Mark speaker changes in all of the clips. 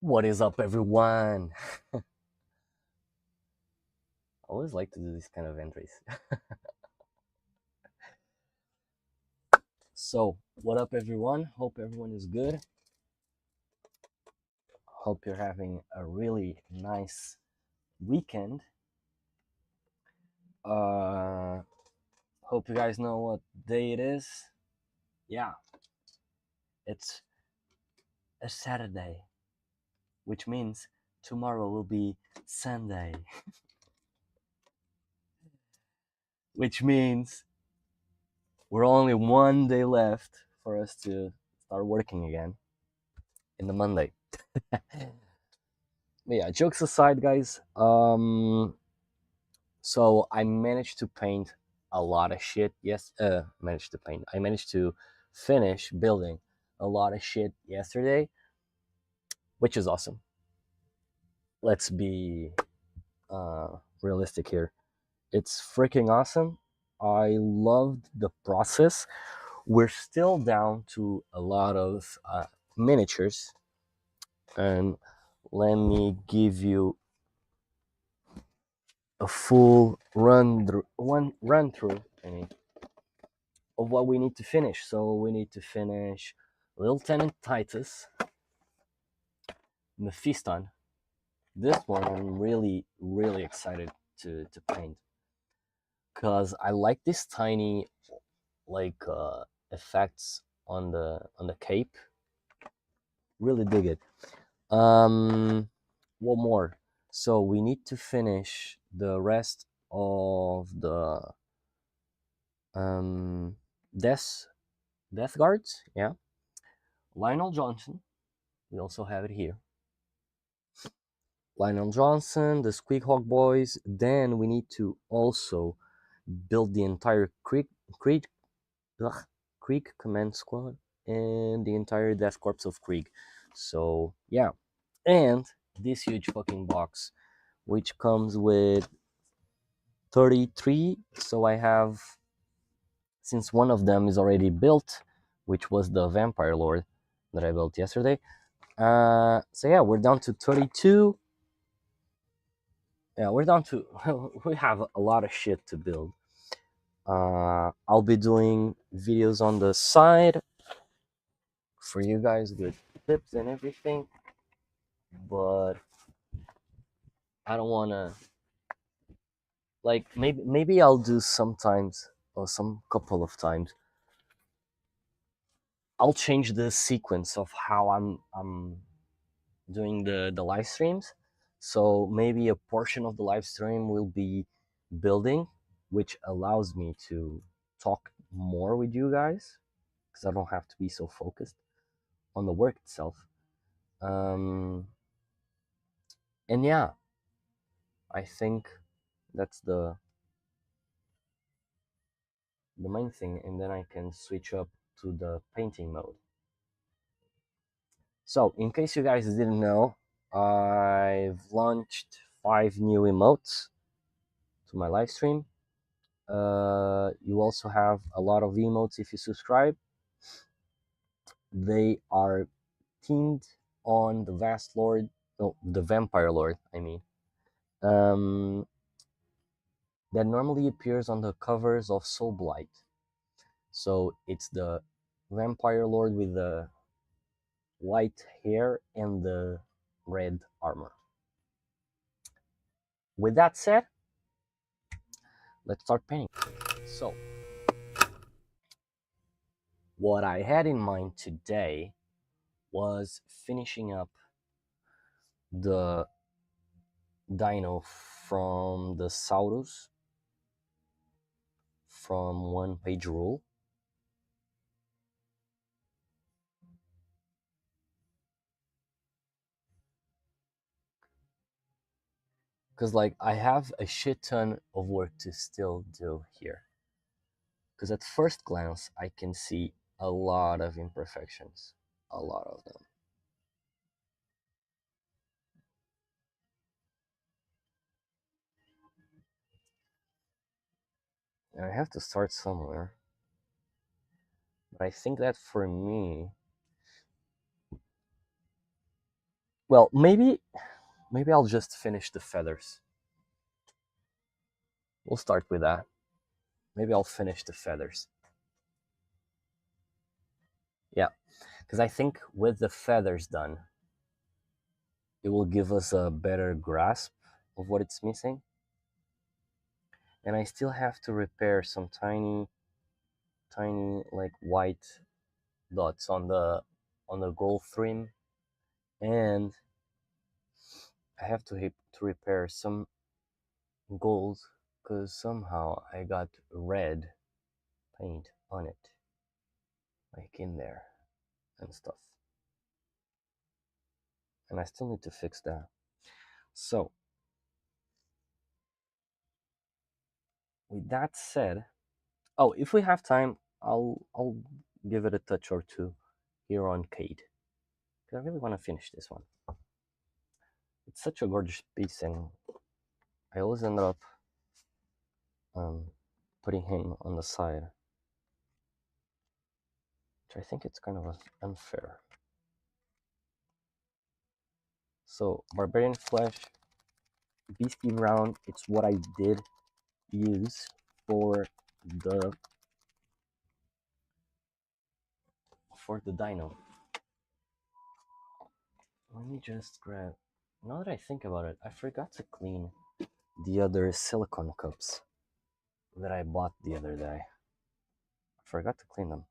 Speaker 1: What is up, everyone? I always like to do these kind of entries. So, what up, everyone? Hope everyone is good. Hope you're having a really nice weekend. Uh, Hope you guys know what day it is. Yeah, it's a Saturday, which means tomorrow will be Sunday, which means we're only one day left for us to start working again in the Monday. But yeah, jokes aside, guys. So I managed to paint a lot of shit. Yes, managed to paint. I managed to finish building a lot of shit yesterday, which is awesome. Let's be realistic here. It's freaking awesome. I loved the process. We're still down to a lot of miniatures, and let me give you a full run through. I mean, of what we need to finish. So we need to finish Lieutenant Titus, Mephiston. This one I'm really excited to paint because I like this tiny like effects on the cape. Really dig it. One more. So we need to finish the rest of the um death death guards. Yeah, Lionel Johnson. We also have it here. Lionel Johnson, the Squeakhawk Boys. Then we need to also build the entire Krieg, ugh, Krieg Command Squad and the entire Death Corps of Krieg. So yeah, and this huge fucking box, which comes with 33. So I have, since one of them is already built, which was the Vampire Lord that I built yesterday. So yeah, we're down to 32. Yeah, we're down to we have a lot of shit to build. I'll be doing videos on the side for you guys with tips and everything, but I don't wanna, like, maybe I'll do sometimes or some couple of times. I'll change the sequence of how I'm doing the live streams. So maybe a portion of the live stream will be building, which allows me to talk more with you guys because I don't have to be so focused on the work itself. Um, and yeah, I think that's the main thing, and then I can switch up to the painting mode. So, in case you guys didn't know, I've launched 5 new emotes to my live stream. You also have a lot of emotes if you subscribe. They are themed on the Vast Lord, no, the Vampire Lord, I mean. Um, that normally appears on the covers of Soul Blight. So it's the Vampire Lord with the white hair and the red armor. With that said, let's start painting. So, what I had in mind today was finishing up the dino from the Saurus from One Page Rule. Because, like, I have a shit ton of work to still do here. Because at first glance, I can see a lot of imperfections. A lot of them. And I have to start somewhere. But I think that for me, Well, maybe I'll just finish the feathers. We'll start with that. Maybe I'll finish the feathers. Yeah, because I think with the feathers done, it will give us a better grasp of what it's missing. And I still have to repair some tiny like white dots on the gold trim, and I have to repair some gold because somehow I got red paint on it, like in there and stuff. And I still need to fix that. So, with that said, oh, if we have time, I'll give it a touch or two here on Cade. Because I really want to finish this one. It's such a gorgeous piece, and I always end up um, putting him on the side, which I think it's kind of unfair. So, Barbarian Flesh, Beastie Round, it's what I did use for the dino. Let me just grab. Now that I think about it, I forgot to clean the other silicone cups that I bought the other day. I forgot to clean them.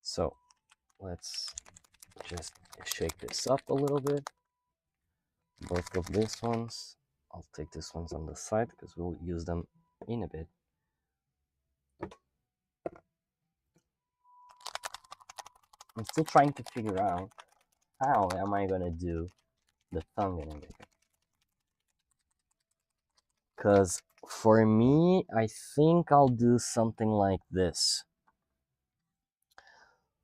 Speaker 1: So let's just shake this up a little bit. Both of these ones. I'll take these ones on the side because we'll use them in a bit. I'm still trying to figure out how am I gonna do the tongue and everything. Because for me, I think I'll do something like this.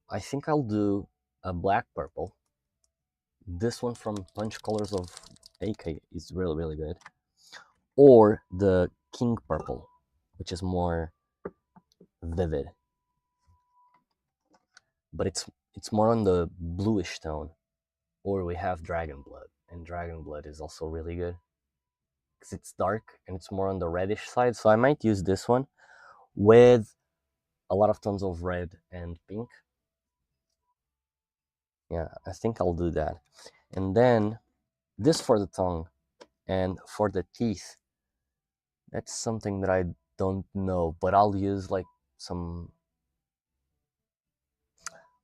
Speaker 1: I think I'll do a black purple. This one from Punch Colors of AK is really good. Or the King Purple, which is more vivid. But it's more on the bluish tone. Or we have Dragon Blood, and Dragon Blood is also really good. Because it's dark and it's more on the reddish side. So I might use this one with a lot of tones of red and pink. Yeah, I think I'll do that. And then this for the tongue and for the teeth. That's something that I don't know, but I'll use like some.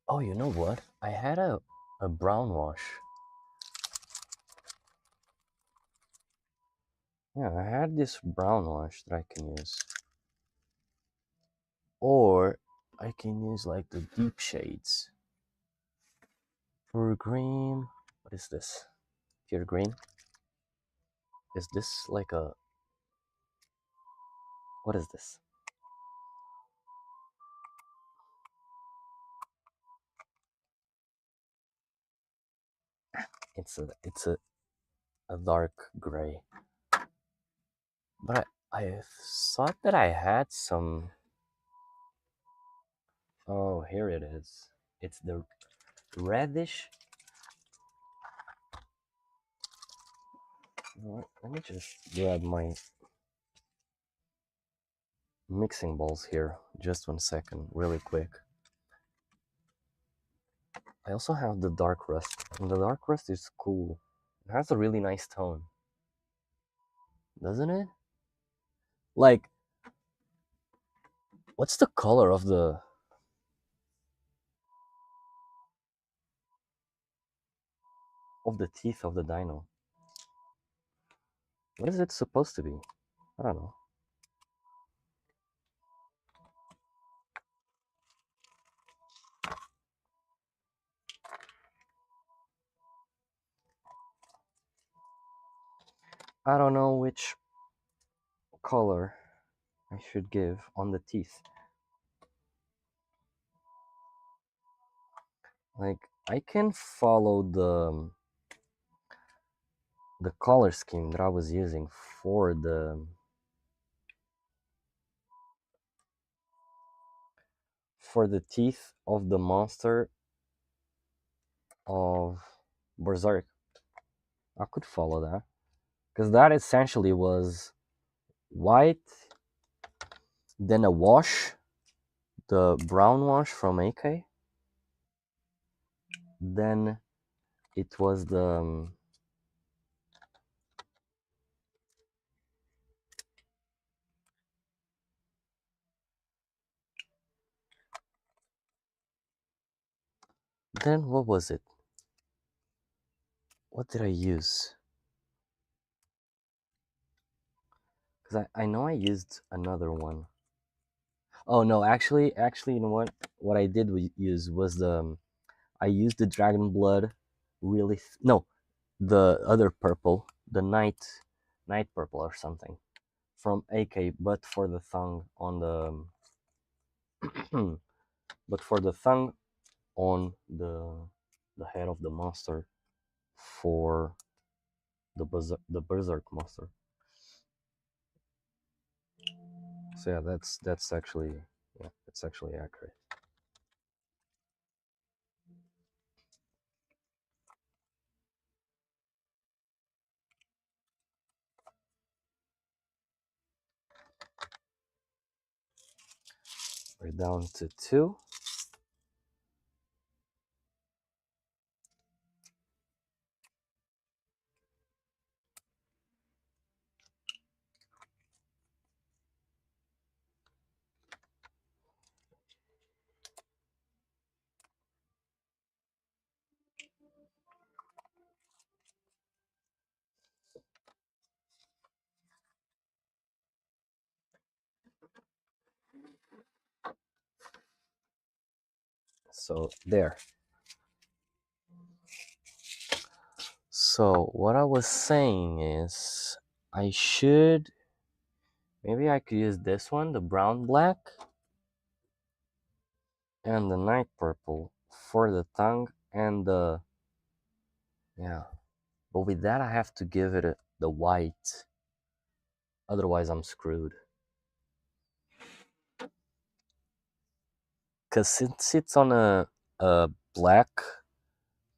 Speaker 1: Oh, you know what? I had a brown wash. Yeah, I had this brown wash that I can use. Or I can use like the deep shades. For green, what is this? Pure green? Is this like a. What is this? It's a dark gray. But I thought that I had some. Oh, here it is. It's the reddish. You know what? Let me just grab my mixing bowls here. Just 1 second, really quick. I also have the dark rust, and the dark rust is cool. It has a really nice tone, doesn't it? Like, what's the color of the teeth of the dino? What is it supposed to be? I don't know. I don't know which color I should give on the teeth. Like, I can follow the color scheme that I was using for for the teeth of the monster of Berserk. I could follow that because that essentially was white, then a wash, the brown wash from AK, then it was the then what was it? What did I use? Because I know I used another one. Oh no, actually, you know what? What I did use was the I used the dragon blood, really. No, the other purple, the night purple or something from AK, but for the thong on the but for the thong on the head of the monster for the berserk monster. So yeah, that's actually, yeah, that's actually accurate. We're down to 2. So there. So what I was saying is I should, maybe I could use this one, the brown black, and the night purple for the tongue and the, yeah. But with that I have to give it the white. Otherwise I'm screwed. Cause since it's on a black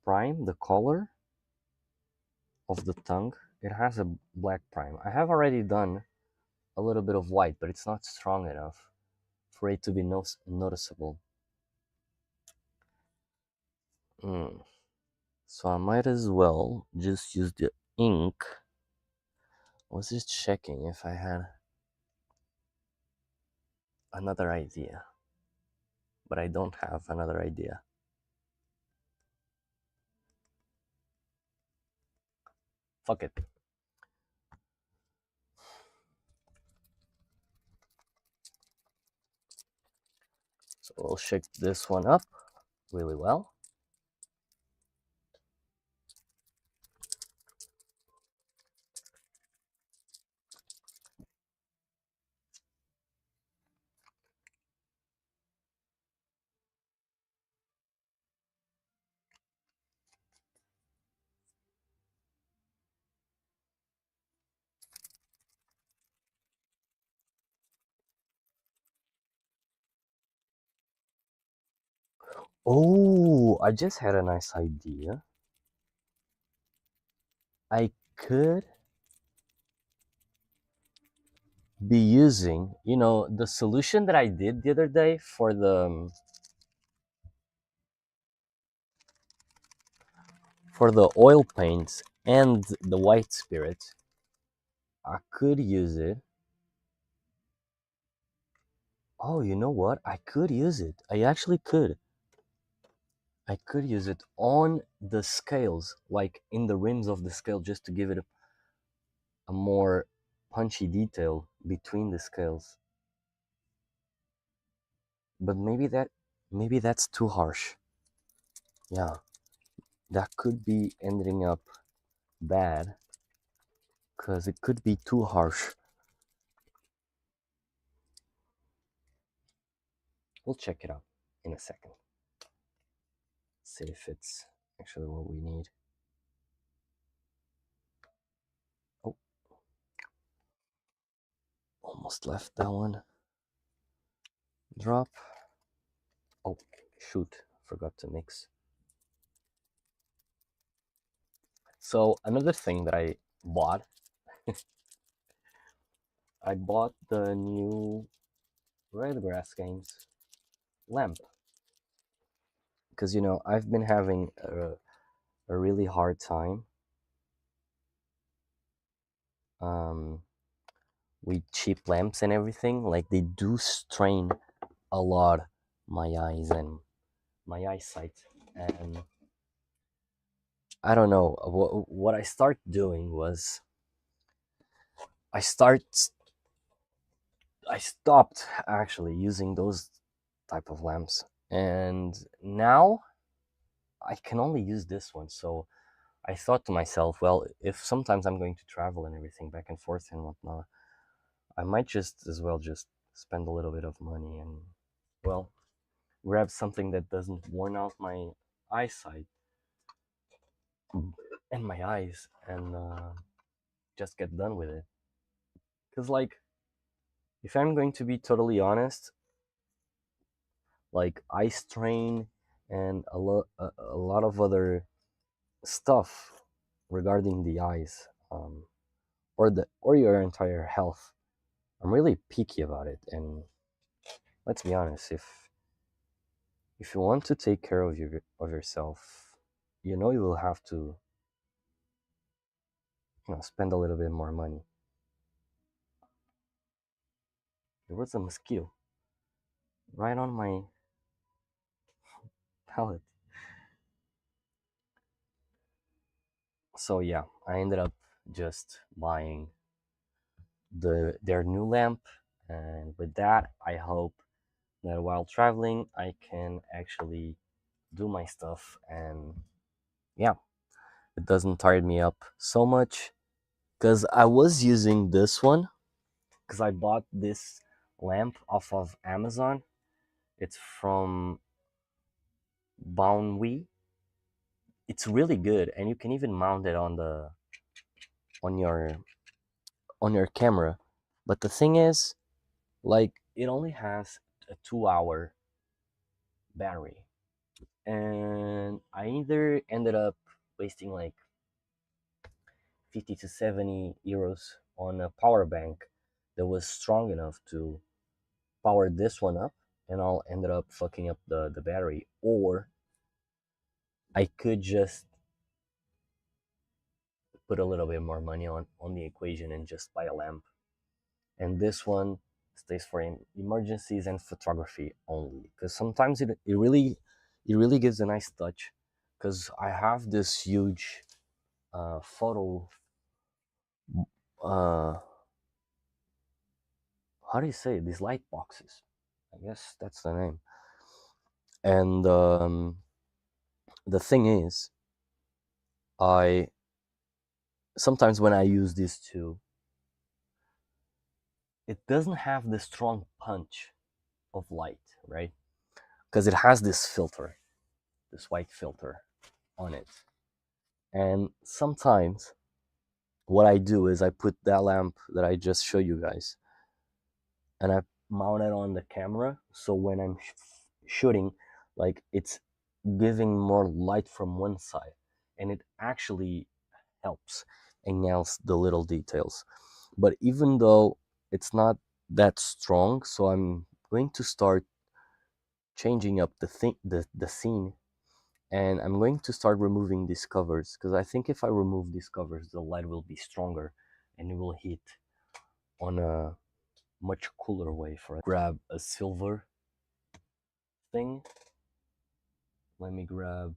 Speaker 1: prime, the color of the tongue, it has a black prime. I have already done a little bit of white, but it's not strong enough for it to be noticeable. Mm. So I might as well just use the ink. I was just checking if I had another idea, but I don't have another idea. Fuck it. So we'll shake this one up really well. Oh, I just had a nice idea. I could be using, the solution that I did the other day for the oil paints and the white spirit. I could use it. Oh, you know what? I could use it. I actually could. I could use it on the scales, like in the rims of the scale, just to give it a more punchy detail between the scales. But maybe that's too harsh. Yeah, that could be ending up bad because it could be too harsh. We'll check it out in a second. See if it's actually what we need. Oh, almost left that one. Drop. Oh, shoot, forgot to mix. So another thing that bought, I bought the new Redgrass Games lamp because I've been having a really hard time um, with cheap lamps and everything. Like they do strain a lot my eyes and my eyesight, and I don't know what I start doing was I start I stopped actually using those type of lamps, and now I can only use this one. So I thought to myself, well, if sometimes I'm going to travel and everything back and forth and whatnot, I might just as well just spend a little bit of money and, well, grab something that doesn't worn out my eyesight and my eyes, and just get done with it. Because, like, if I'm going to be totally honest, like eye strain and a lot of other stuff regarding the eyes, or your entire health, I'm really picky about it. And let's be honest, if you want to take care of yourself, you will have to spend a little bit more money. There was a mosquito right on my palette. So yeah, I ended up just buying their new lamp, and with that, I hope that while traveling, I can actually do my stuff, and yeah, it doesn't tire me up so much. Because I was using this one because I bought this lamp off of Amazon. It's from Bounwi. It's really good, and you can even mount it on your on your camera. But the thing is, like, it only has a 2 hour battery, and I either ended up wasting like 50 to 70 euros on a power bank that was strong enough to power this one up, and I'll ended up fucking up the battery, or I could just put a little bit more money on the equation and just buy a lamp. And this one stays for emergencies and photography only, because sometimes it really gives a nice touch, because I have this huge photo, uh how do you say it? These light boxes, I guess that's the name. And the thing is, I sometimes when I use these two, it doesn't have the strong punch of light, right? Because it has this filter, this white filter on it. And sometimes what I do is I put that lamp that I just show you guys, and I mount it on the camera, so when I'm shooting, like, it's giving more light from one side, and it actually helps and nails the little details. But even though it's not that strong, so I'm going to start changing up the scene, and I'm going to start removing these covers, because I think if I remove these covers, the light will be stronger and it will hit on a much cooler way. For grab a silver thing. Let me grab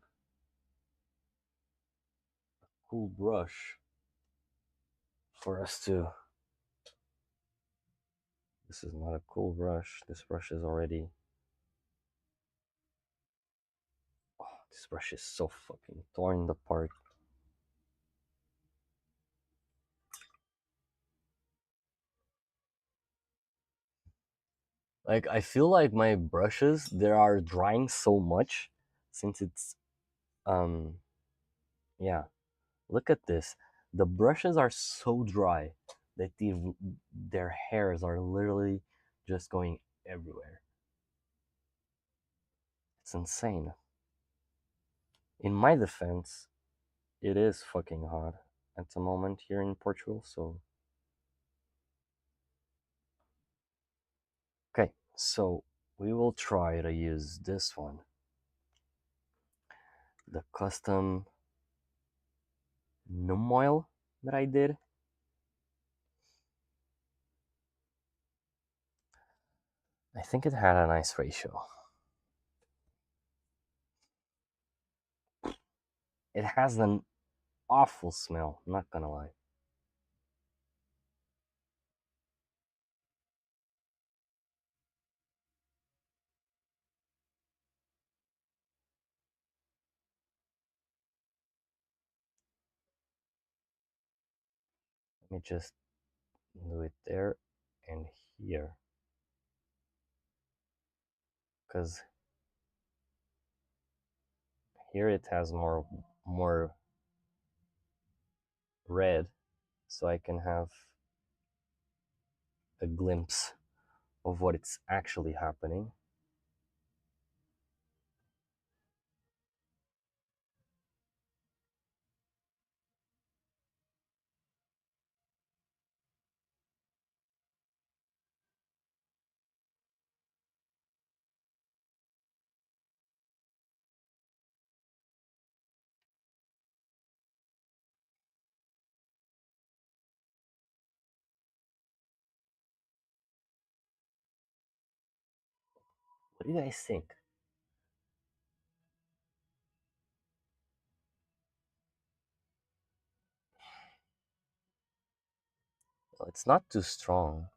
Speaker 1: a cool brush for us to. This is not a cool brush. This brush is already. Oh, this brush is so fucking torn apart. Like, I feel like my brushes, they are drying so much since it's yeah. Look at this. The brushes are so dry that their hairs are literally just going everywhere. It's insane. In my defense, it is fucking hot at the moment here in Portugal, so. Okay, so we will try to use this one. The custom Numoil that I did. I think it had a nice ratio. It has an awful smell, I'm not gonna lie. Let me just do it there and here. Because here it has more red, so I can have a glimpse of what it's actually happening. What do you guys think? Well, it's not too strong.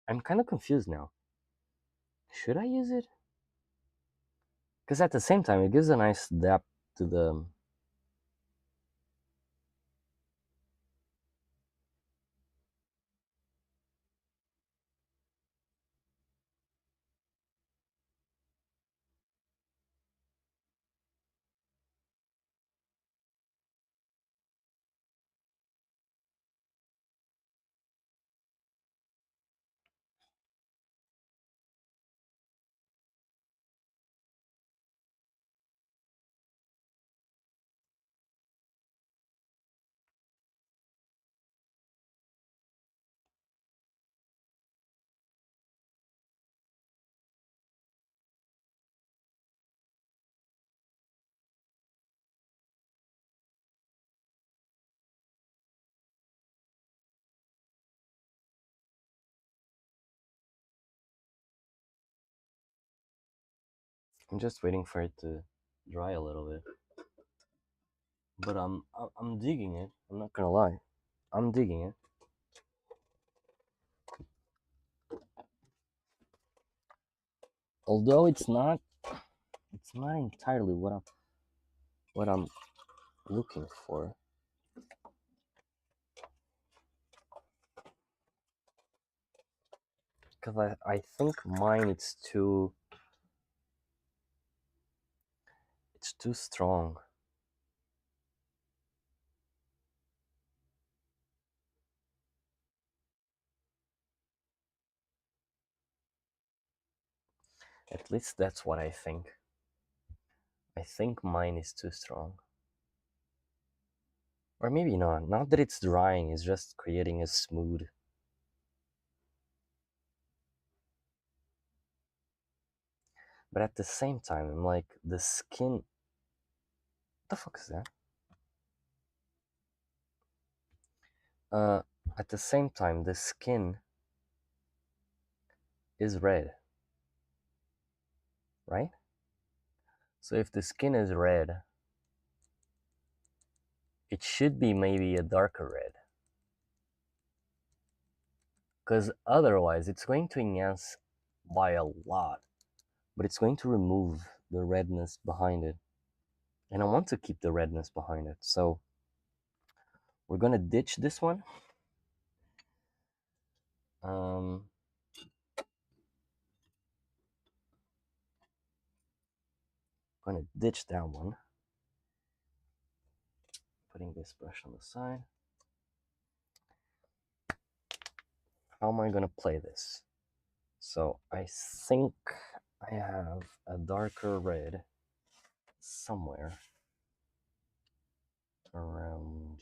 Speaker 1: I'm kind of confused now. Should I use it? Because at the same time, it gives a nice depth to the. I'm just waiting for it to dry a little bit. But I'm digging it. I'm not gonna lie. I'm digging it. Although it's not entirely what I'm looking for. Because I think mine it's too strong. At least that's what I think. I think mine is too strong. Or maybe not. Not that it's drying, it's just creating a smooth. But at the same time, I'm like, the skin. What the fuck is that? Uh, at the same time, the skin is red, right? So if the skin is red, it should be maybe a darker red. Because otherwise, it's going to enhance by a lot but it's going to remove the redness behind it. And I want to keep the redness behind it. So we're gonna ditch this one. Gonna ditch that one. Putting this brush on the side. How am I gonna play this? So I think I have a darker red somewhere around.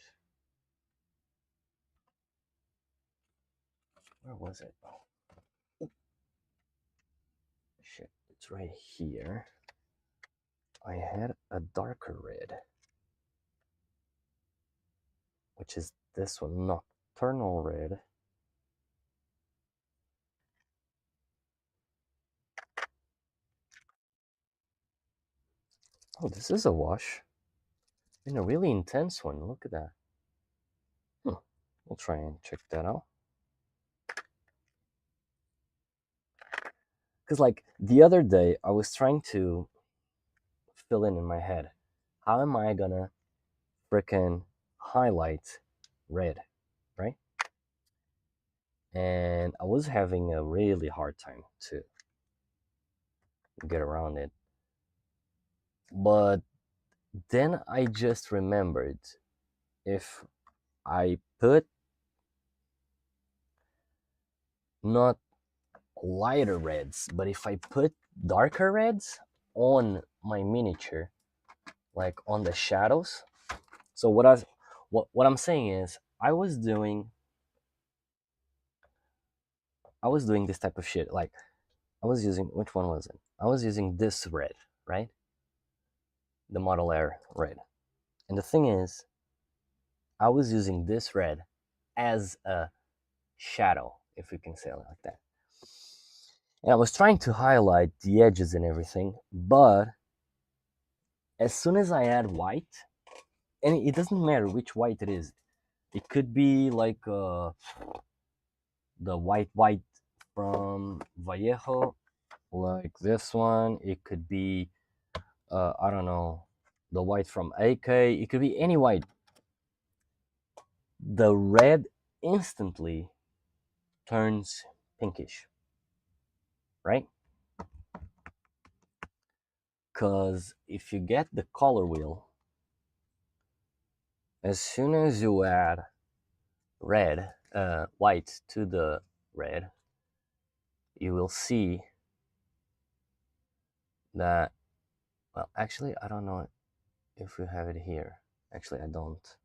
Speaker 1: Where was it? Oh, shit, it's right here. I had a darker red, which is this one, Nocturnal Red. Oh, this is a wash. And a really intense one. Look at that. We'll try and check that out. Because, like, the other day, I was trying to fill in my head. How am I gonna frickin' highlight red, right? And I was having a really hard time to get around it. But then I just remembered, if I put not lighter reds, but if I put darker reds on my miniature, like on the shadows. So what I'm saying is, I was doing this type of shit. Like, I was using, which one was it? I was using this red, right? The Model Air red. And the thing is, I was using this red as a shadow, if we can say it like that. And I was trying to highlight the edges and everything, but as soon as I add white, and it doesn't matter which white it is, it could be like the white from Vallejo, like this one. It could be, I don't know, the white from AK. It could be any white. The red instantly turns pinkish, right? Because if you get the color wheel, as soon as you add white to the red, you will see that, well, actually, I don't know if we have it here. Actually, I don't.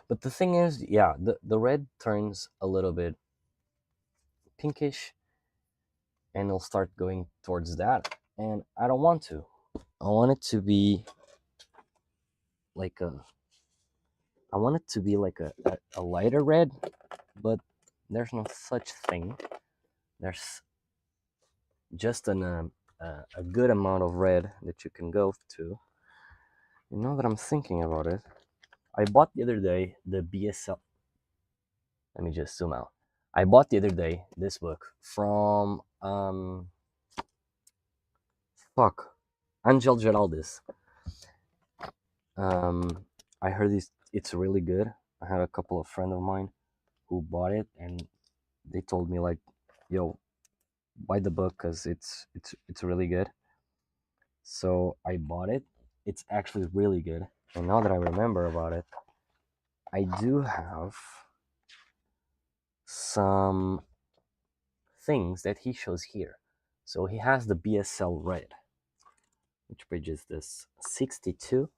Speaker 1: But the thing is, yeah, the red turns a little bit pinkish, and it'll start going towards that. And I don't want to. I want it to be like I want it to be like a lighter red, but there's no such thing. There's just a good amount of red that you can go to. You know that I'm thinking about it. I bought the other day the BSL. Let me just zoom out. I bought the other day this book from Angel Geraldis. I heard it's really good. I had a couple of friends of mine who bought it, and they told me, like, yo, buy the book because it's really good. So I bought it. It's actually really good. And now that I remember about it, I do have some things that he shows here. So he has the BSL red, which page is this? 62.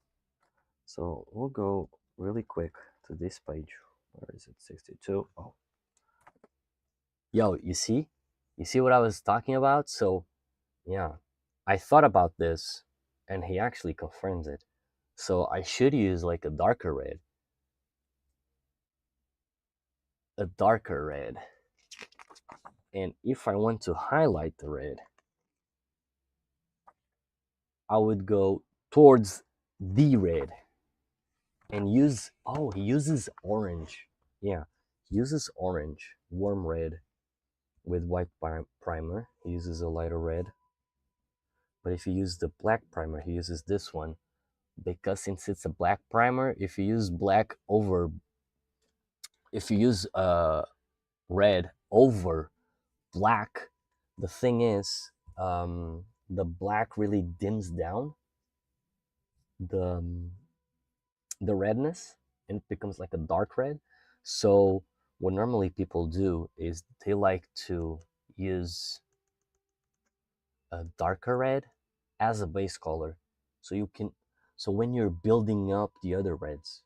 Speaker 1: So we'll go really quick to this page. Where is it? 62. Oh, yo, you see what I was talking about? So yeah, I thought about this, and he actually confirms it. So I should use like a darker red. And if I want to highlight the red, I would go towards the red and use, oh, he uses orange. Yeah, he uses orange, warm red, with white primer, he uses a lighter red. But if you use the black primer, he uses this one. Because since it's a black primer, if you use red over black, the thing is, the black really dims down the the redness, and it becomes like a dark red. So what normally people do is they like to use a darker red as a base color, so you can, so when you're building up the other reds,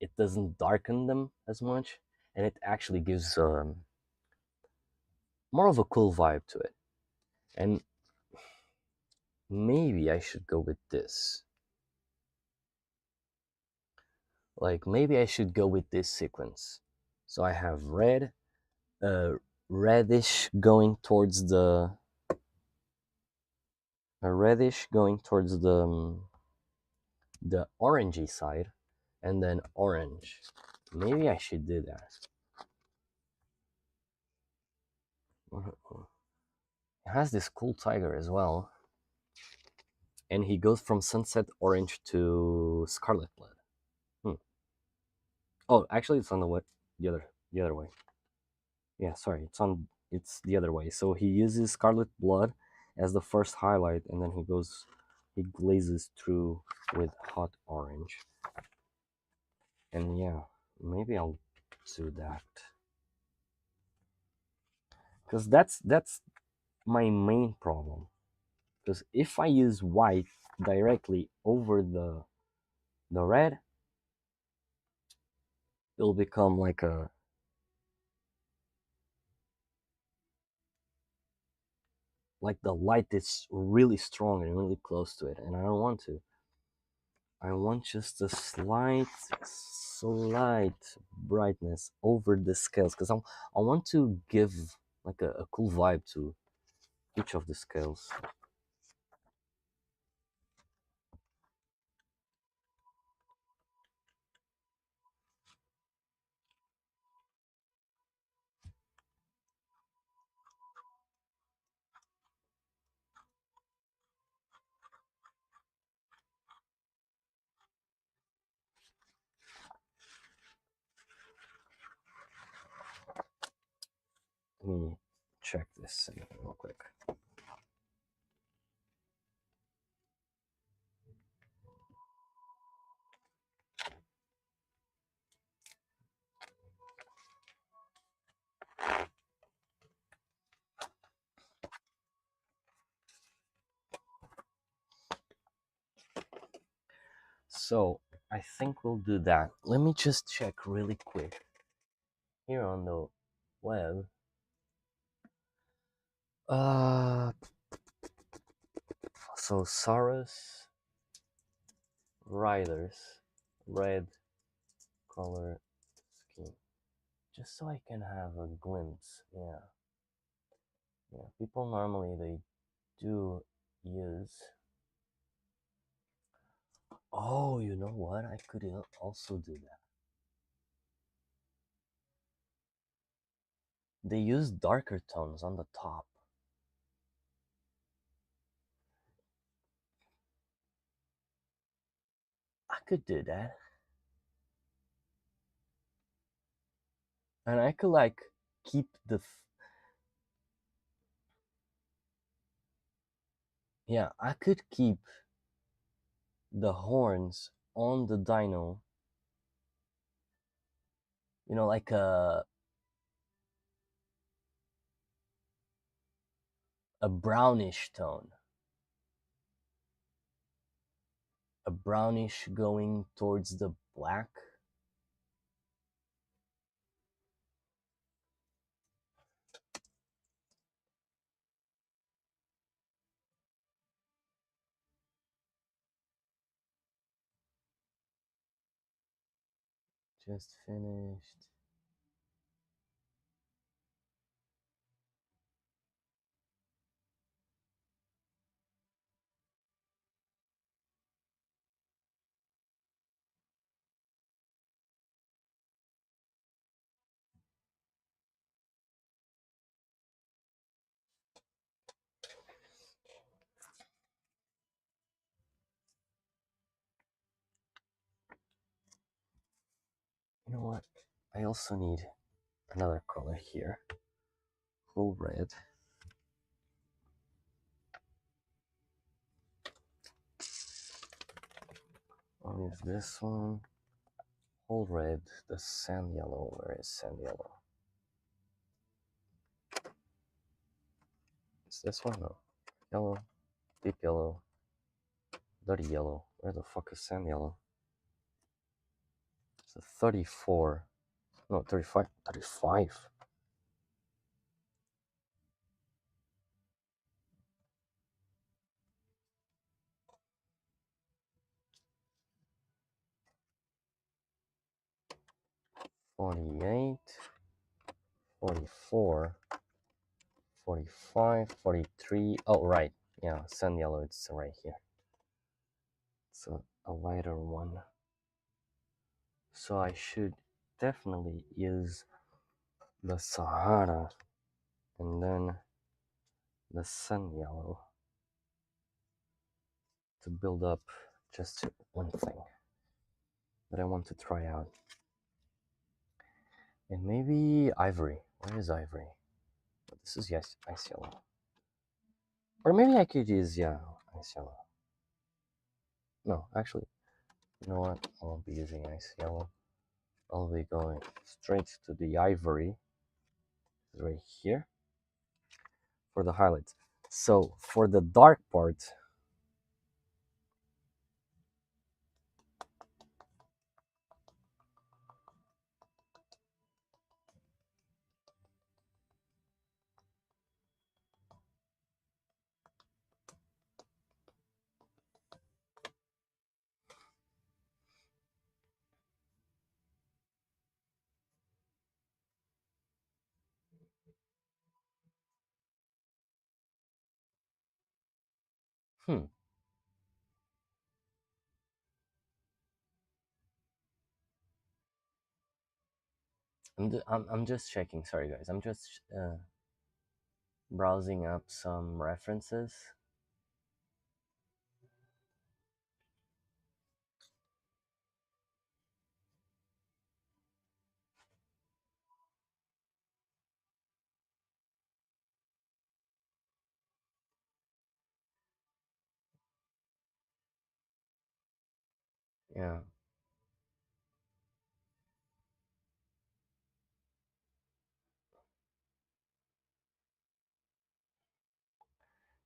Speaker 1: it doesn't darken them as much, and it actually gives more of a cool vibe to it. And maybe I should go with this. Like maybe I should go with this sequence. So I have red, reddish going towards a reddish going towards the orangey side, and then orange. Maybe I should do that. It has this cool tiger as well, and he goes from sunset orange to scarlet blood. Oh, actually, it's on the other way. Yeah, sorry, it's the other way. So he uses scarlet blood as the first highlight, and then he glazes through with hot orange. And yeah, maybe I'll do that, because that's my main problem. Because if I use white directly over the red, it'll become like the light is really strong and really close to it, and I don't want to. I want just a slight brightness over the scales, because I want to give like a cool vibe to each of the scales. Let me check this real quick. So I think we'll do that. Let me just check really quick here on the web. Uh, so Saurus Riders, red color scheme, just so I can have a glimpse. Yeah, yeah. People normally they do use. Oh, you know what? I could also do that. They use darker tones on the top. I could do that. And I could like keep yeah, I could keep the horns on the dino, like a brownish tone. A brownish going towards the black. Just finished. know what? I also need another color here. Full red. I'll use this one. Whole red, the sand yellow. Where is sand yellow? Is this one? No. Yellow, deep yellow, dirty yellow. Where the fuck is sand yellow? It's a 34. No, 35. 35. $48, $44, $45, $43. Oh, right. Yeah, sand yellow, it's right here. It's a lighter one. So I should definitely use the Sahara and then the sun yellow to build up just one thing that I want to try out. And maybe ivory. Where is ivory? This is yes, ice yellow. Or maybe I could use, yeah, ice yellow. No, actually, you know what? I won't be using ice yellow. I'll be going straight to the ivory right here for the highlights. So for the dark part, hmm, I'm just checking. Sorry guys, I'm just browsing up some references. Yeah,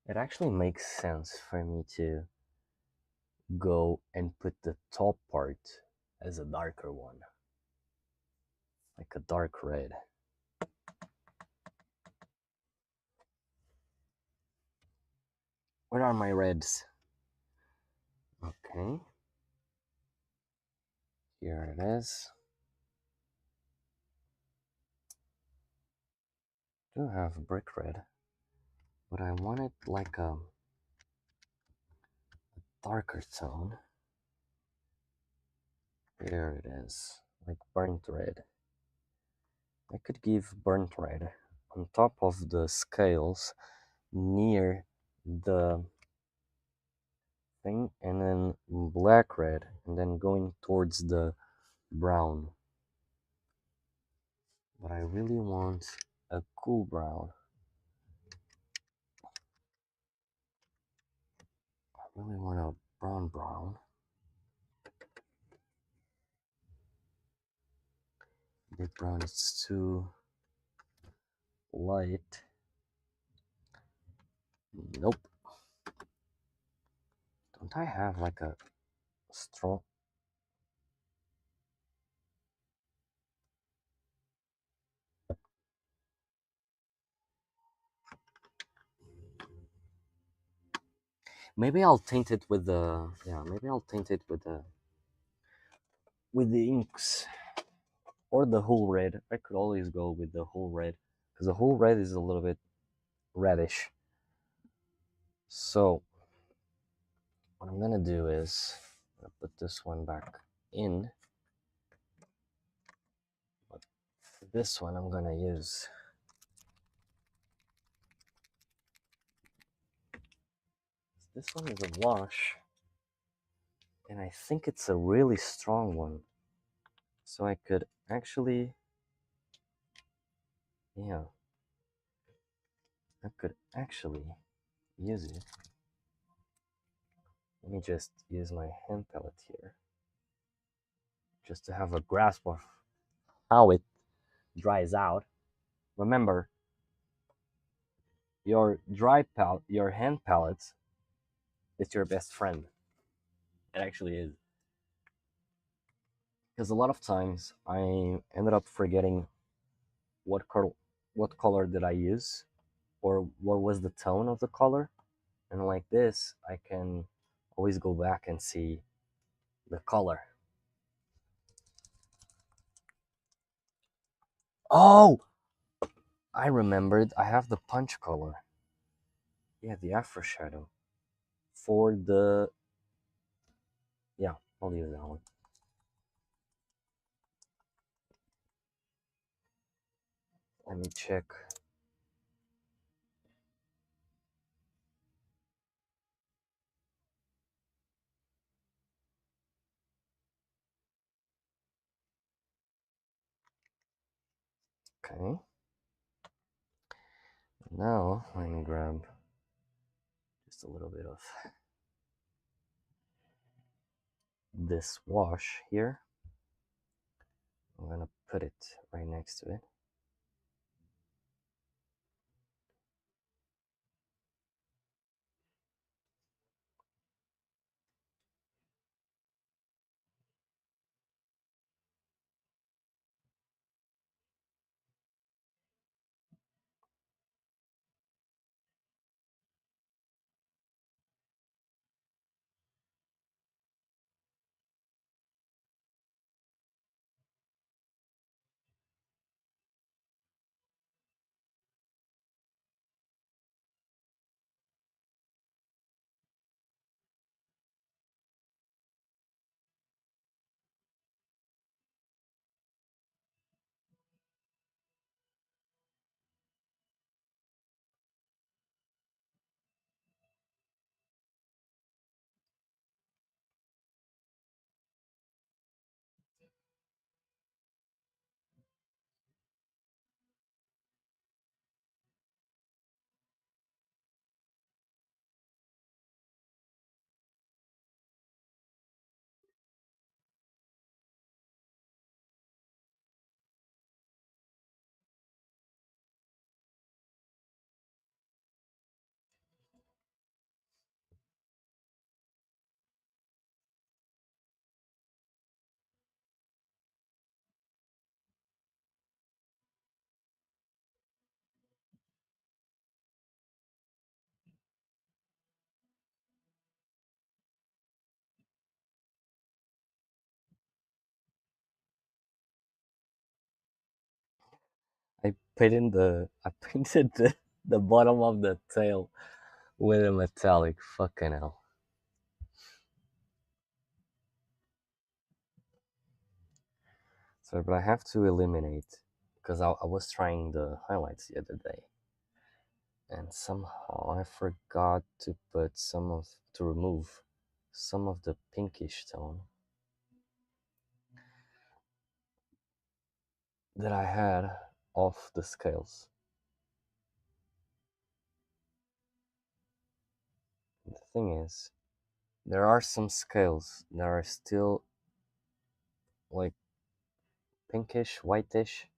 Speaker 1: it actually makes sense for me to go and put the top part as a darker one, like a dark red. Where are my reds? Okay, here it is. I do have brick red, but I want it like a darker tone. Here it is, like burnt red. I could give burnt red on top of the scales near the thing, and then black red, and then going towards the brown. But I really want a cool brown. I really want a brown. Deep brown is too light. Nope. Don't I have like a strong... Maybe I'll taint it with the... Yeah, maybe I'll taint it with the inks. Or the whole red. I could always go with the whole red, because the whole red is a little bit reddish. So what I'm gonna do is I'm gonna put this one back in, but this one I'm gonna use this one is a wash, and I think it's a really strong one. So I could actually, yeah, I could actually use it. Let me just use my hand palette here, just to have a grasp of how it dries out. Remember, your hand palette is your best friend. It actually is. Because a lot of times I ended up forgetting what color did I use, or what was the tone of the color, and like this I can always go back and see the color. Oh, I remembered, I have the punch color. Yeah, the afro shadow for the, yeah, I'll use that one. Let me check. Okay, now let me grab just a little bit of this wash here. I'm gonna put it right next to it. I painted the bottom of the tail with a metallic. Fucking hell. Sorry, but I have to eliminate, because I was trying the highlights the other day, and somehow I forgot to remove some of the pinkish tone that I had off the scales. The thing is, there are some scales that are still like pinkish, whitish.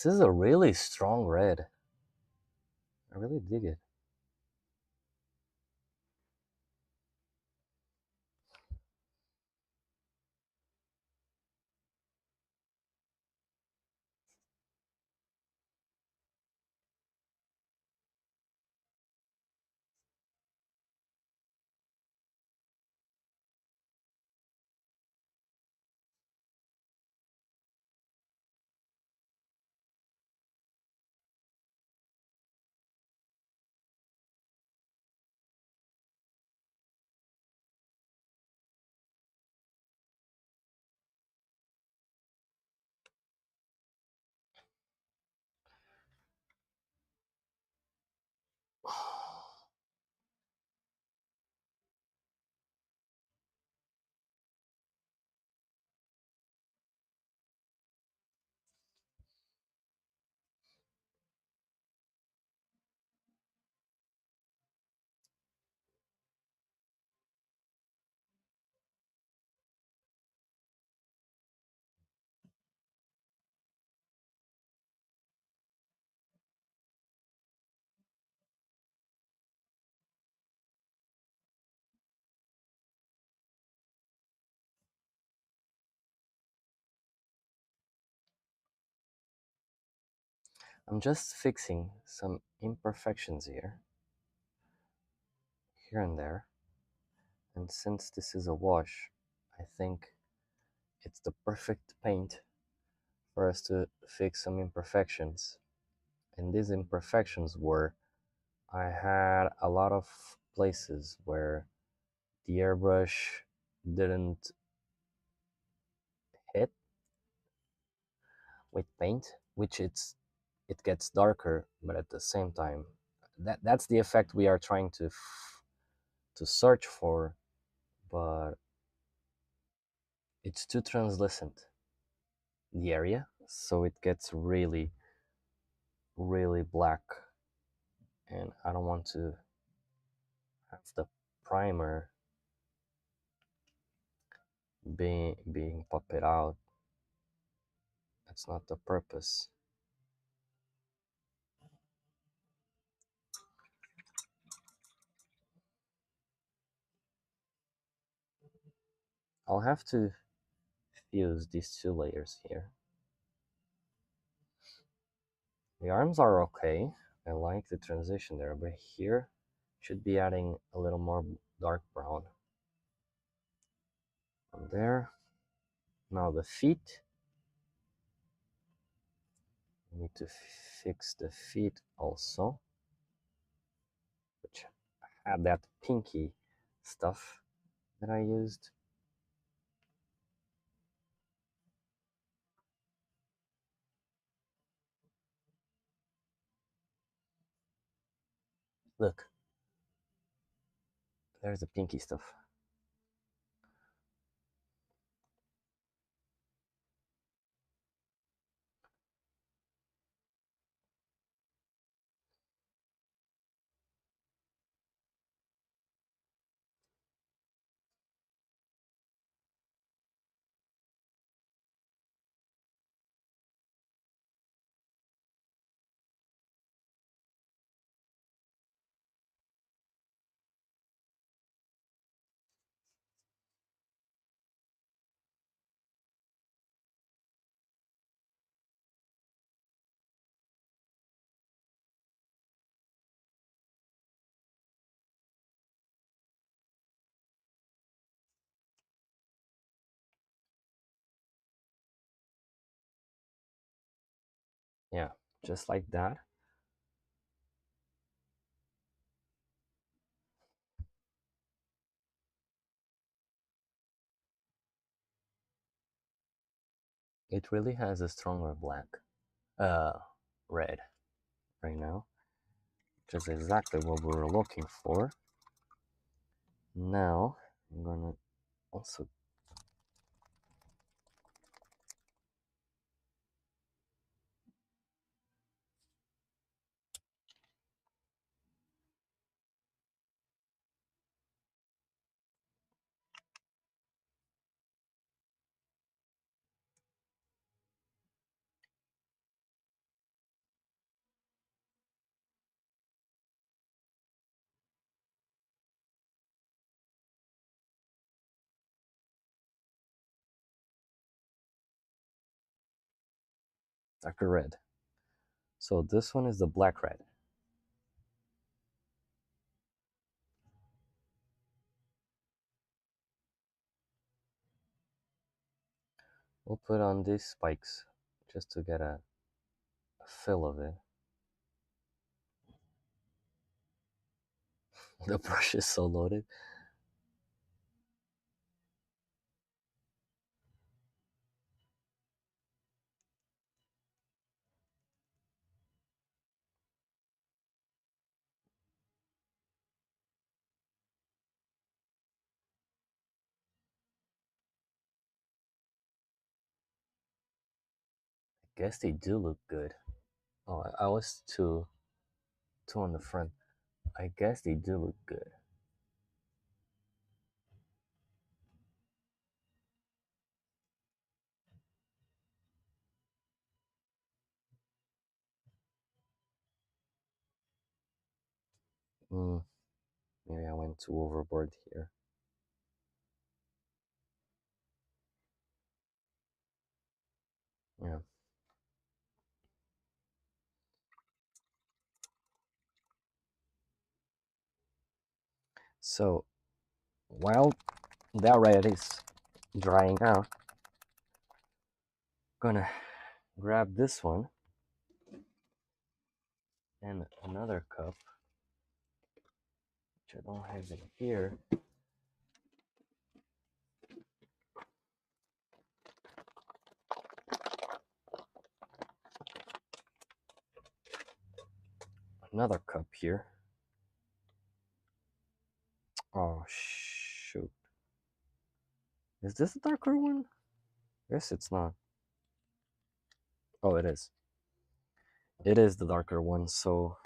Speaker 1: This is a really strong red. I really dig it. I'm just fixing some imperfections here and there. And since this is a wash, I think it's the perfect paint for us to fix some imperfections. And these imperfections were I had a lot of places where the airbrush didn't hit with paint, which it gets darker, but at the same time, that's the effect we are trying to search for, but it's too translucent the area, so it gets really really black, and I don't want to have the primer being popped out. That's not the purpose. I'll have to fuse these two layers here. The arms are okay. I like the transition there, but here should be adding a little more dark brown. From there. Now the feet. I need to fix the feet also, which had that pinky stuff that I used. Look, there's the pinky stuff. Yeah, just like that. It really has a stronger black, uh, red right now, which is exactly what we were looking for. Now, I'm gonna also darker red. So this one is the black red. We'll put on these spikes just to get a feel of it. The brush is so loaded. I guess they do look good. Oh, I was too on the front. I guess they do look good. Mm, maybe I went too overboard here. Yeah. So while that red is drying out, gonna grab this one and another cup, which I don't have in here. Another cup here. Oh shoot. Is this a darker one? Yes, it's not. Oh, it is. It is the darker one, so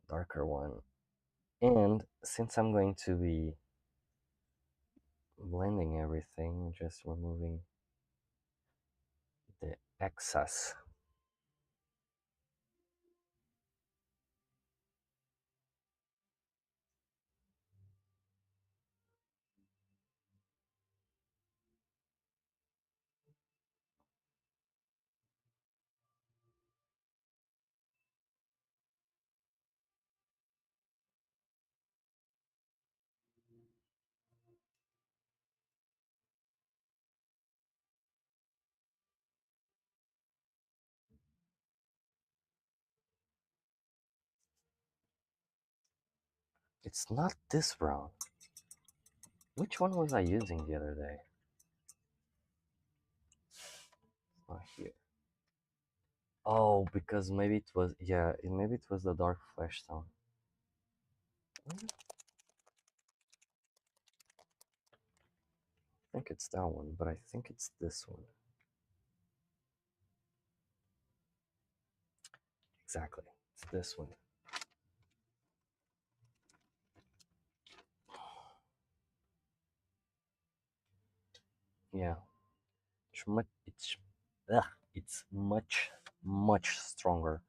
Speaker 1: darker one. And since I'm going to be blending everything, just removing the excess. It's not this brown. Which one was I using the other day? Not here. Oh, because maybe it was, yeah, maybe it was the dark flesh tone. I think it's that one, but I think it's this one. Exactly, it's this one. Yeah, ugh, it's much stronger.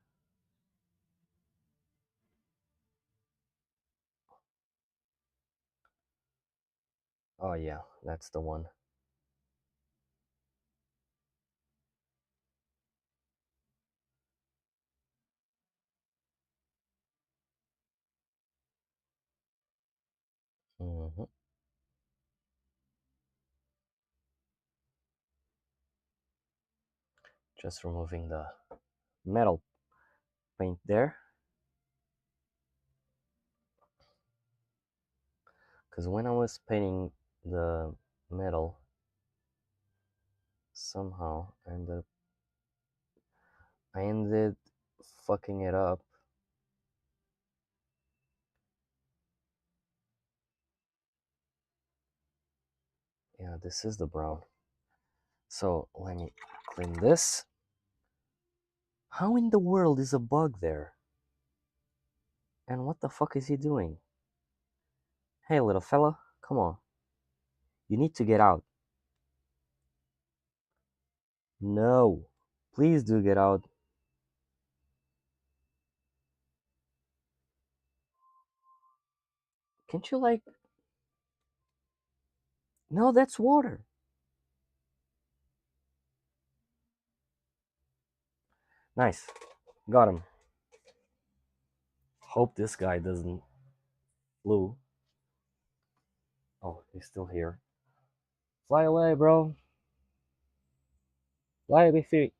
Speaker 1: Oh yeah, that's the one. Hmm. Just removing the metal paint there, because when I was painting the metal, somehow I ended fucking it up. Yeah, this is the brown. So let me clean this. How in the world is a bug there? And what the fuck is he doing? Hey, little fella, come on. You need to get out. No. Please do get out. Can't you, like... No, that's water. Nice. Got him. Hope this guy doesn't flew. Oh, he's still here. Fly away, bro. Fly with feet.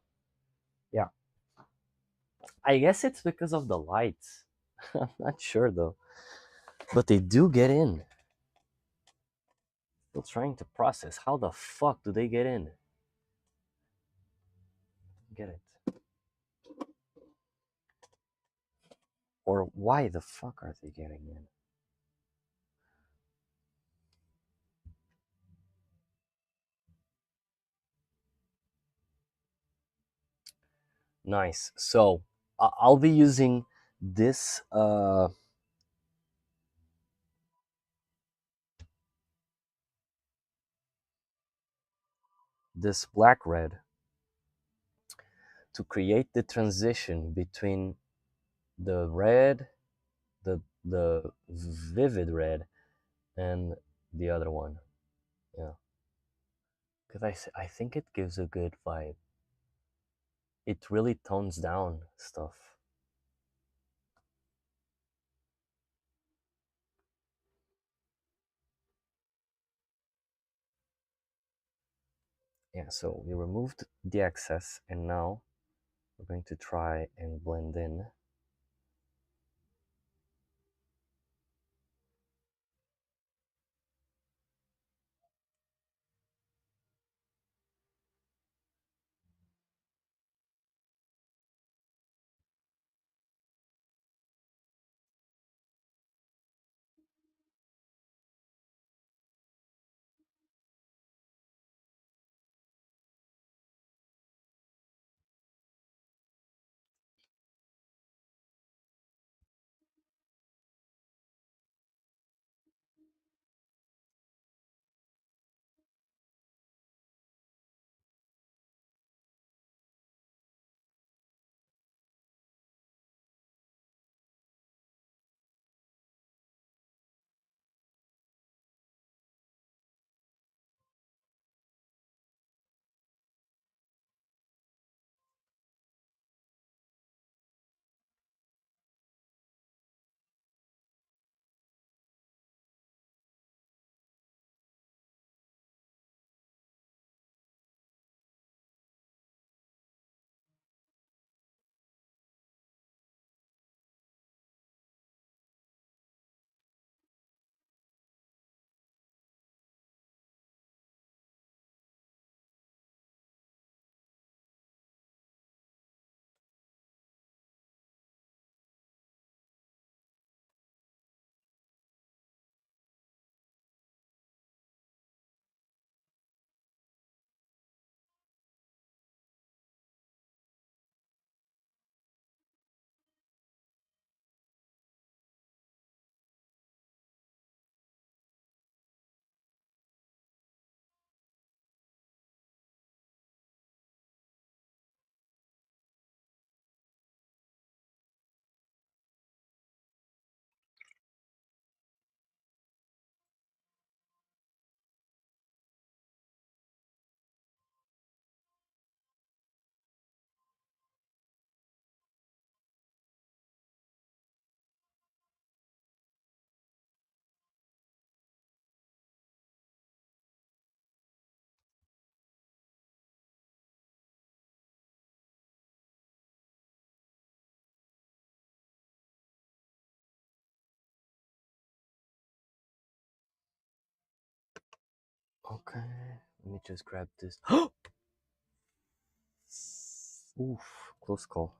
Speaker 1: Yeah. I guess it's because of the lights. I'm not sure though. But they do get in. Still trying to process. How the fuck do they get in? Get it. Or why the fuck are they getting in? Nice. So I'll be using this this black red to create the transition between the red, the vivid red, and the other one. Yeah, because I think it gives a good vibe. It really tones down stuff. Yeah, so we removed the excess, and now we're going to try and blend in. Okay, let me just grab this. Oof, close call.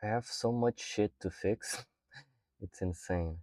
Speaker 1: I have so much shit to fix. It's insane.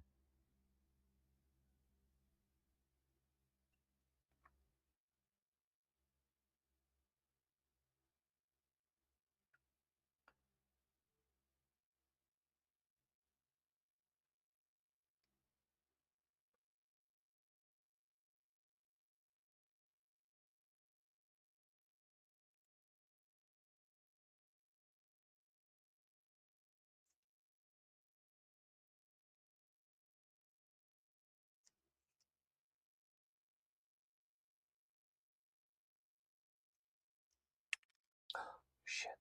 Speaker 1: Shit.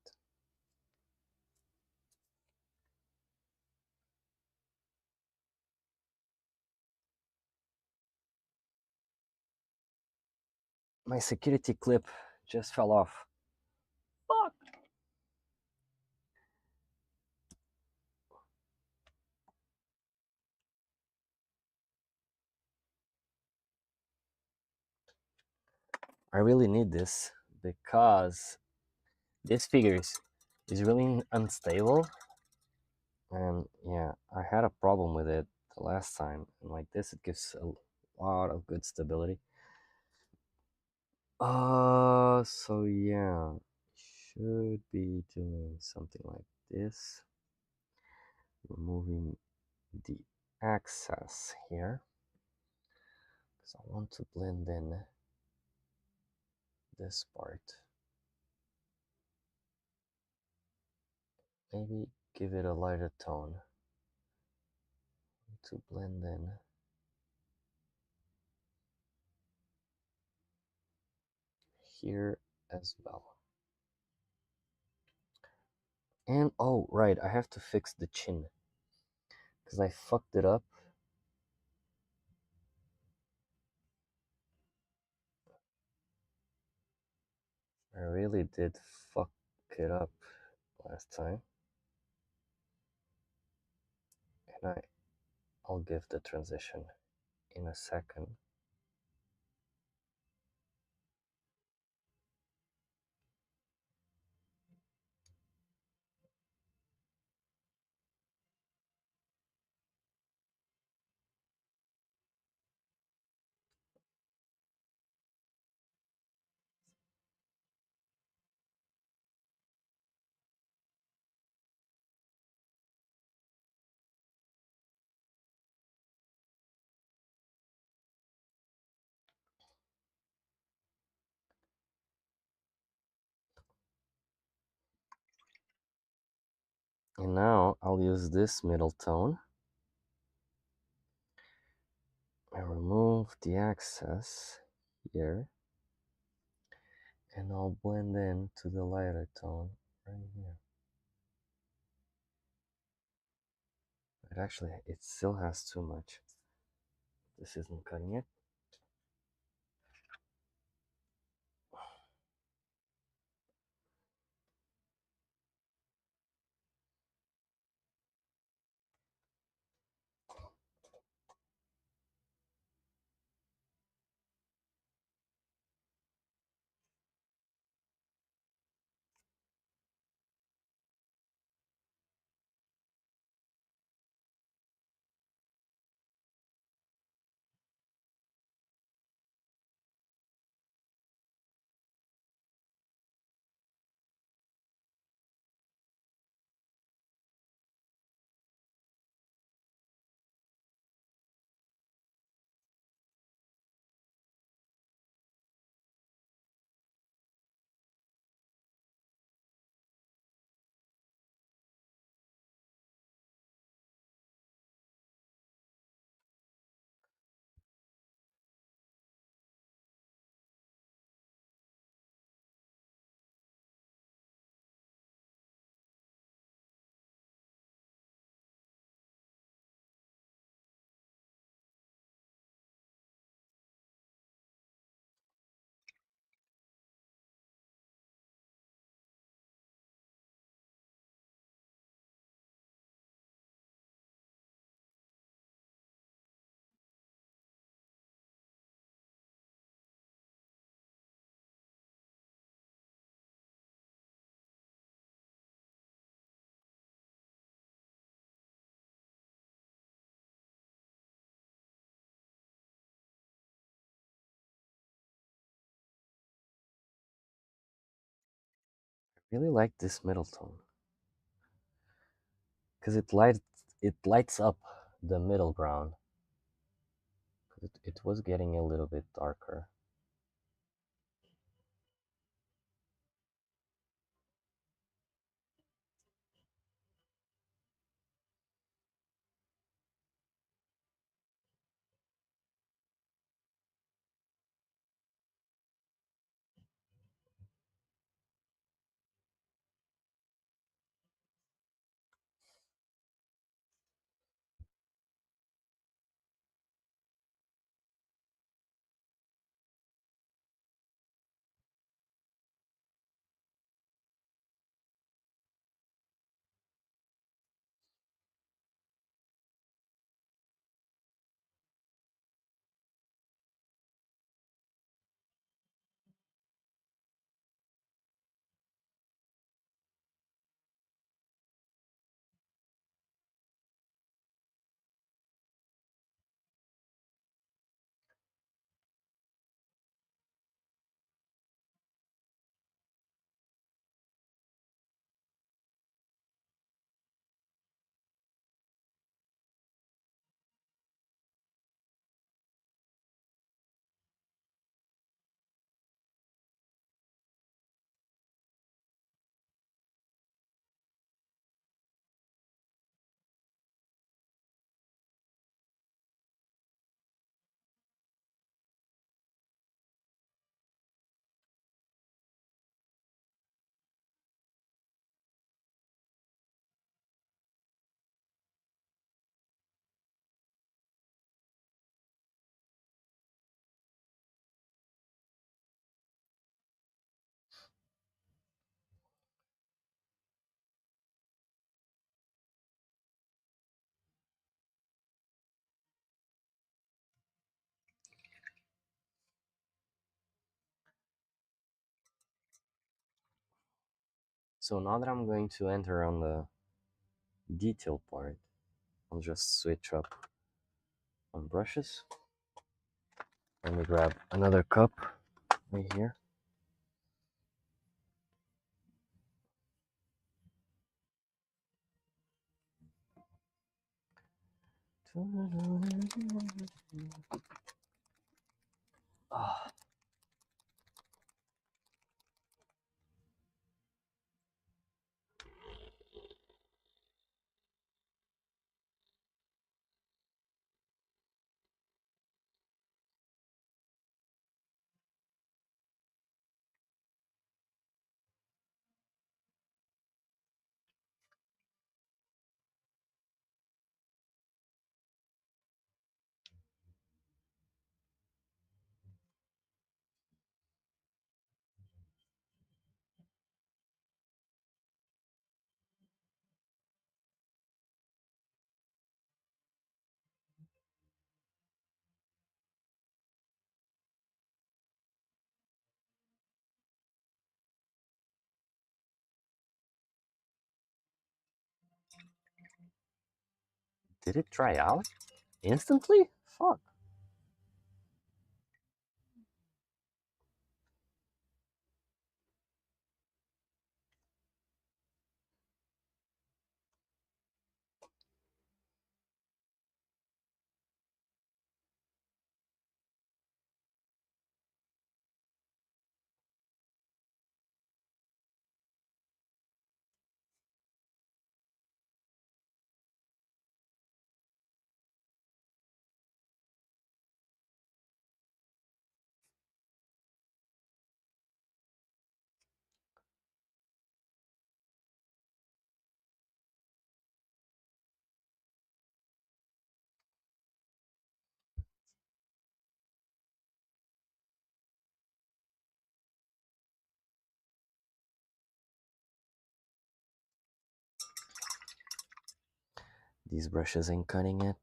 Speaker 1: My security clip just fell off. Fuck. I really need this because this figure is really unstable. And yeah, I had a problem with it the last time. And like this, it gives a lot of good stability. So yeah, should be doing something like this. Removing the access here because I want to blend in this part. Maybe give it a lighter tone to blend in. Here as well. And oh, right, I have to fix the chin because I fucked it up. I really did fuck it up last time. And I'll give the transition in a second. And now I'll use this middle tone and remove the excess here. And I'll blend in to the lighter tone right here. But actually, it still has too much. This isn't cutting it. Really like this middle tone because it lights up the middle ground. It was getting a little bit darker. So now that I'm going to enter on the detail part, I'll just switch up on brushes. Let me grab another cup right here. Ah, did it dry out instantly? Fuck. These brushes ain't cutting it.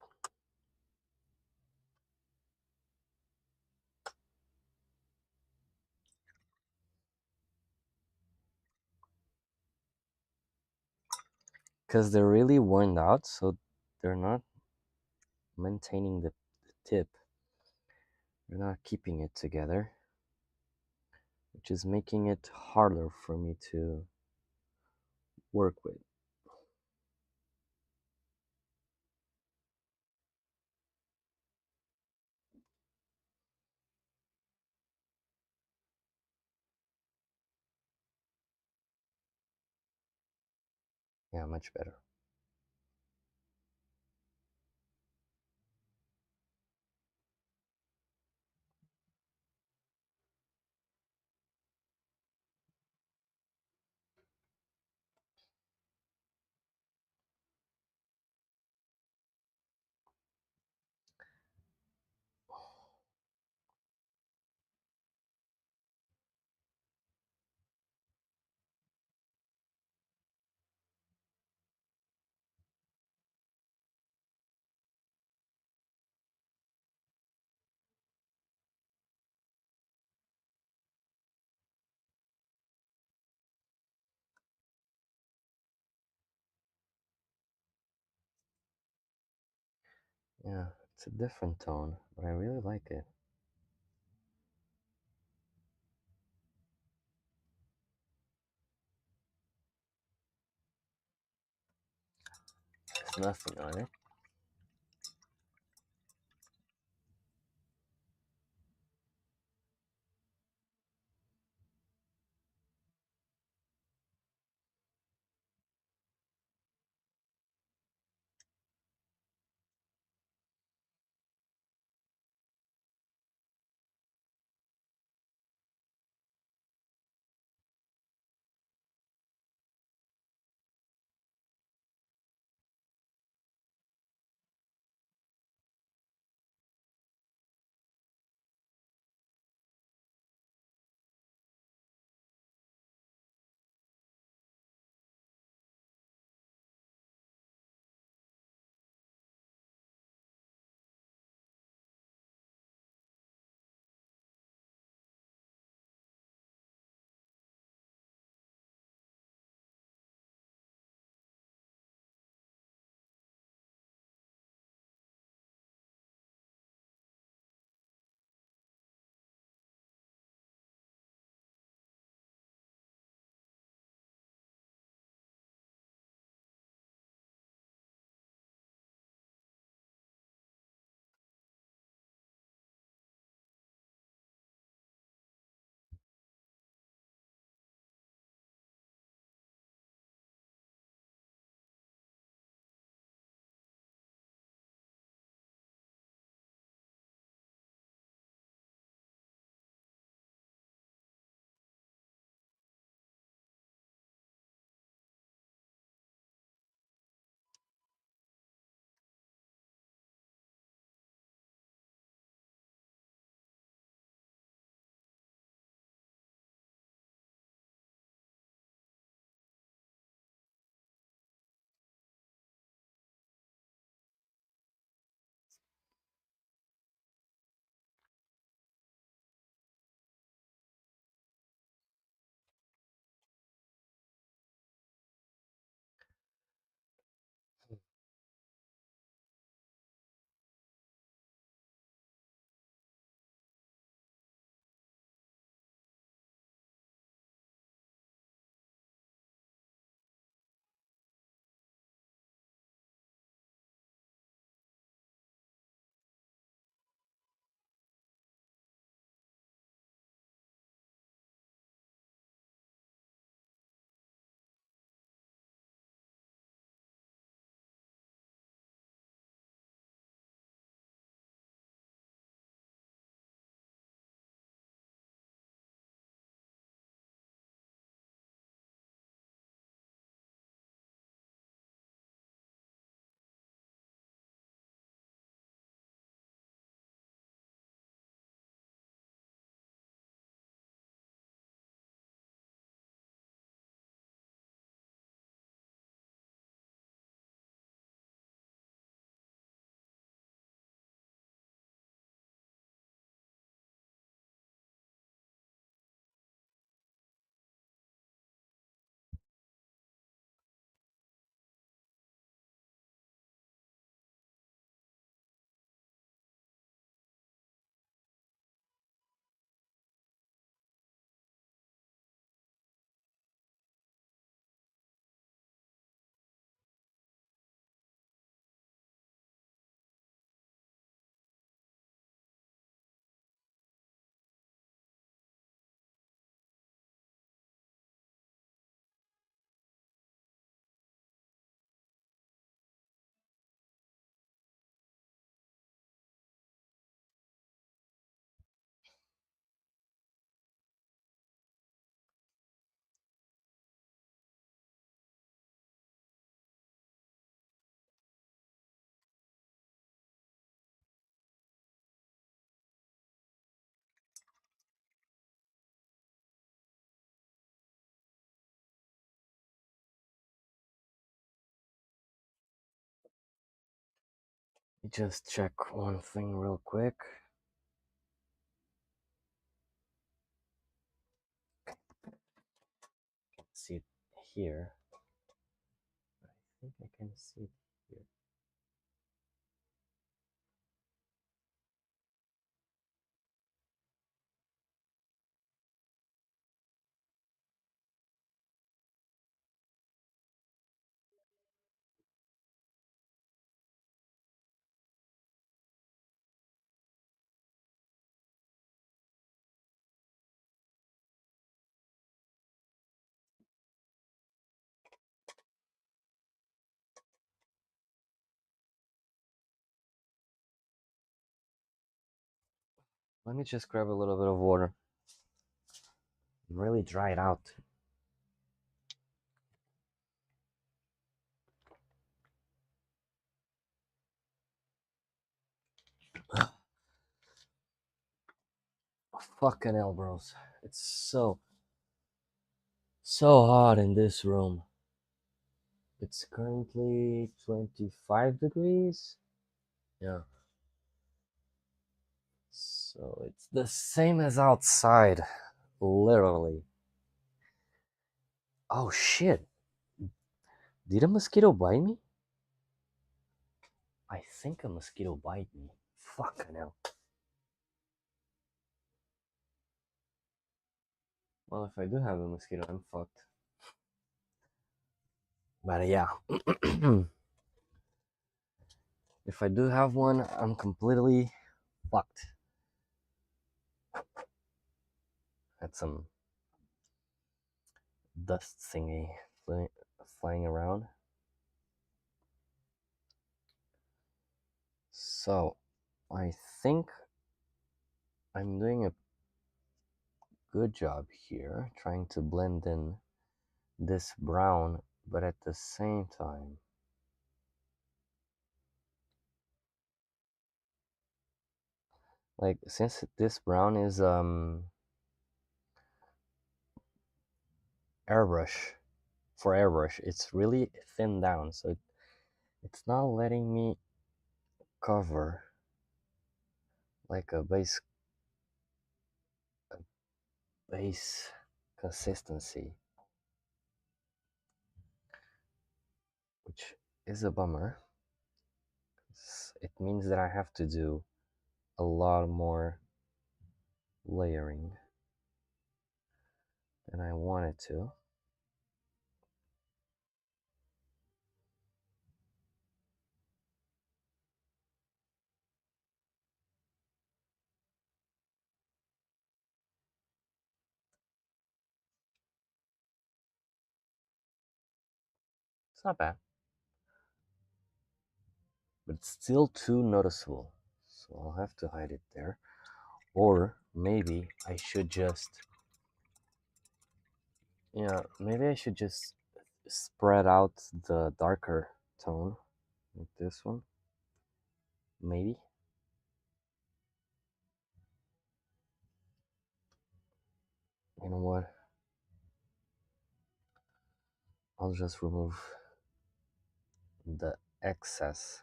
Speaker 1: Because they're really worn out, so they're not maintaining the tip. They're not keeping it together, which is making it harder for me to work with. Yeah, much better. Yeah, it's a different tone, but I really like it. There's nothing on it. Just check one thing real quick. See it here. I think I can see it here. Let me just grab a little bit of water. I'm really dried out. Fucking hell, bros. It's so hot in this room. It's currently 25 degrees. Yeah. So it's the same as outside, literally. Oh shit. Did a mosquito bite me? I think a mosquito bite me. Fucking hell. Well, if I do have a mosquito, I'm fucked. But yeah. If I do have one, I'm completely fucked. Had some dust thingy flying around. So, I think I'm doing a good job here, trying to blend in this brown, but at the same time, like since this brown is airbrush for airbrush, it's really thin down, so it's not letting me cover like a base consistency, which is a bummer. It means that I have to do a lot more layering than I wanted to. It's not bad, but it's still too noticeable. So I'll have to hide it there. Or maybe I should just, maybe I should just spread out the darker tone like this one. Maybe. You know what? I'll just remove the excess.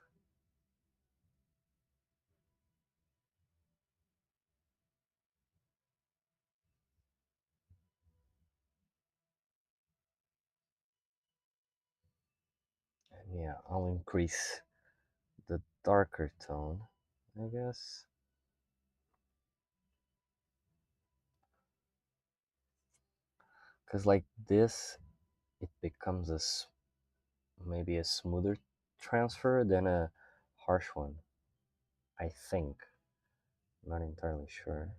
Speaker 1: And yeah, I'll increase the darker tone, I guess. Because like this, it becomes maybe a smoother transfer than a harsh one. I think. Not entirely sure.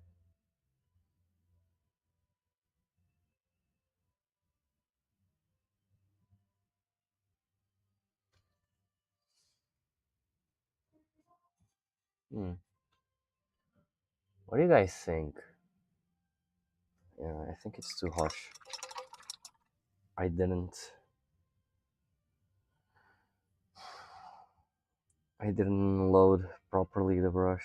Speaker 1: Hmm. What do you guys think? Yeah, I think it's too harsh. I didn't load properly the brush.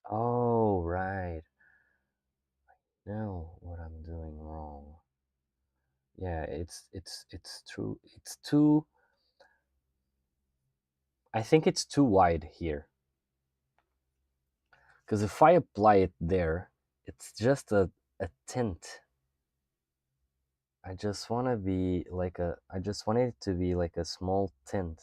Speaker 1: Oh, right. Now what I'm doing wrong. Yeah, it's true. It's too. I think it's too wide here. Because if I apply it there, it's just a tint. I just want to be like a. I just want it to be like a small tint.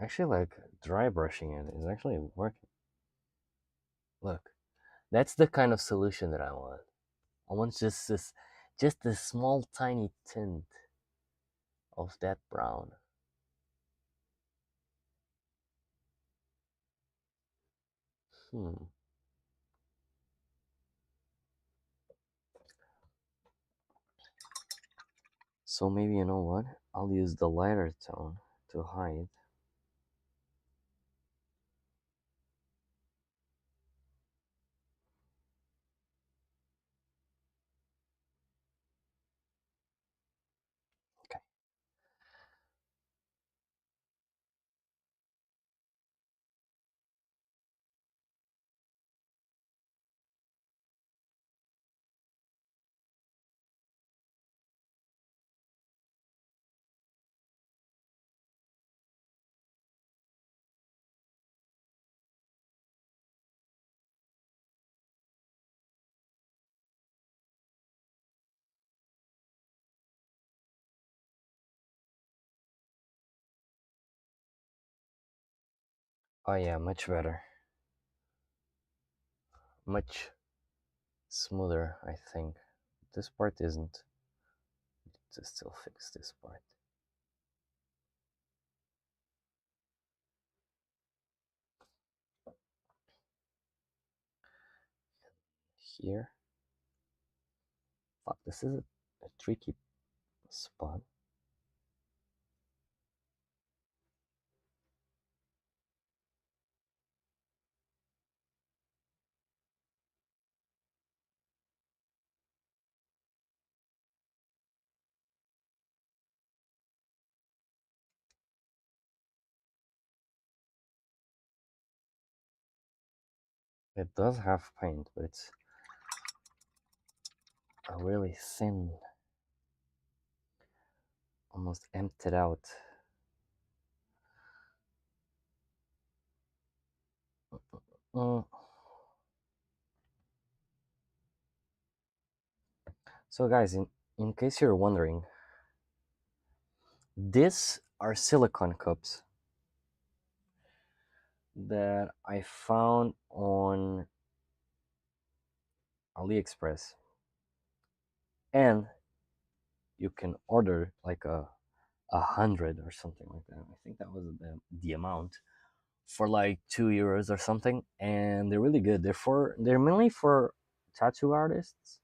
Speaker 1: Actually, like dry brushing it is actually working. Look, that's the kind of solution that I want. I want just a small tiny tint of that brown. Hmm. So maybe you know what? I'll use the lighter tone to hide. Okay. Oh yeah, much better. Much smoother, I think. This part isn't. To still fix this part. Here. Fuck, this is a tricky spot. It does have paint, but it's a really thin, almost emptied out. Mm. So guys, in case you're wondering, these are silicone cups that I found on AliExpress, and you can order like a hundred or something like that. I think that was the amount for like €2 or something, and they're really good. They're mainly for tattoo artists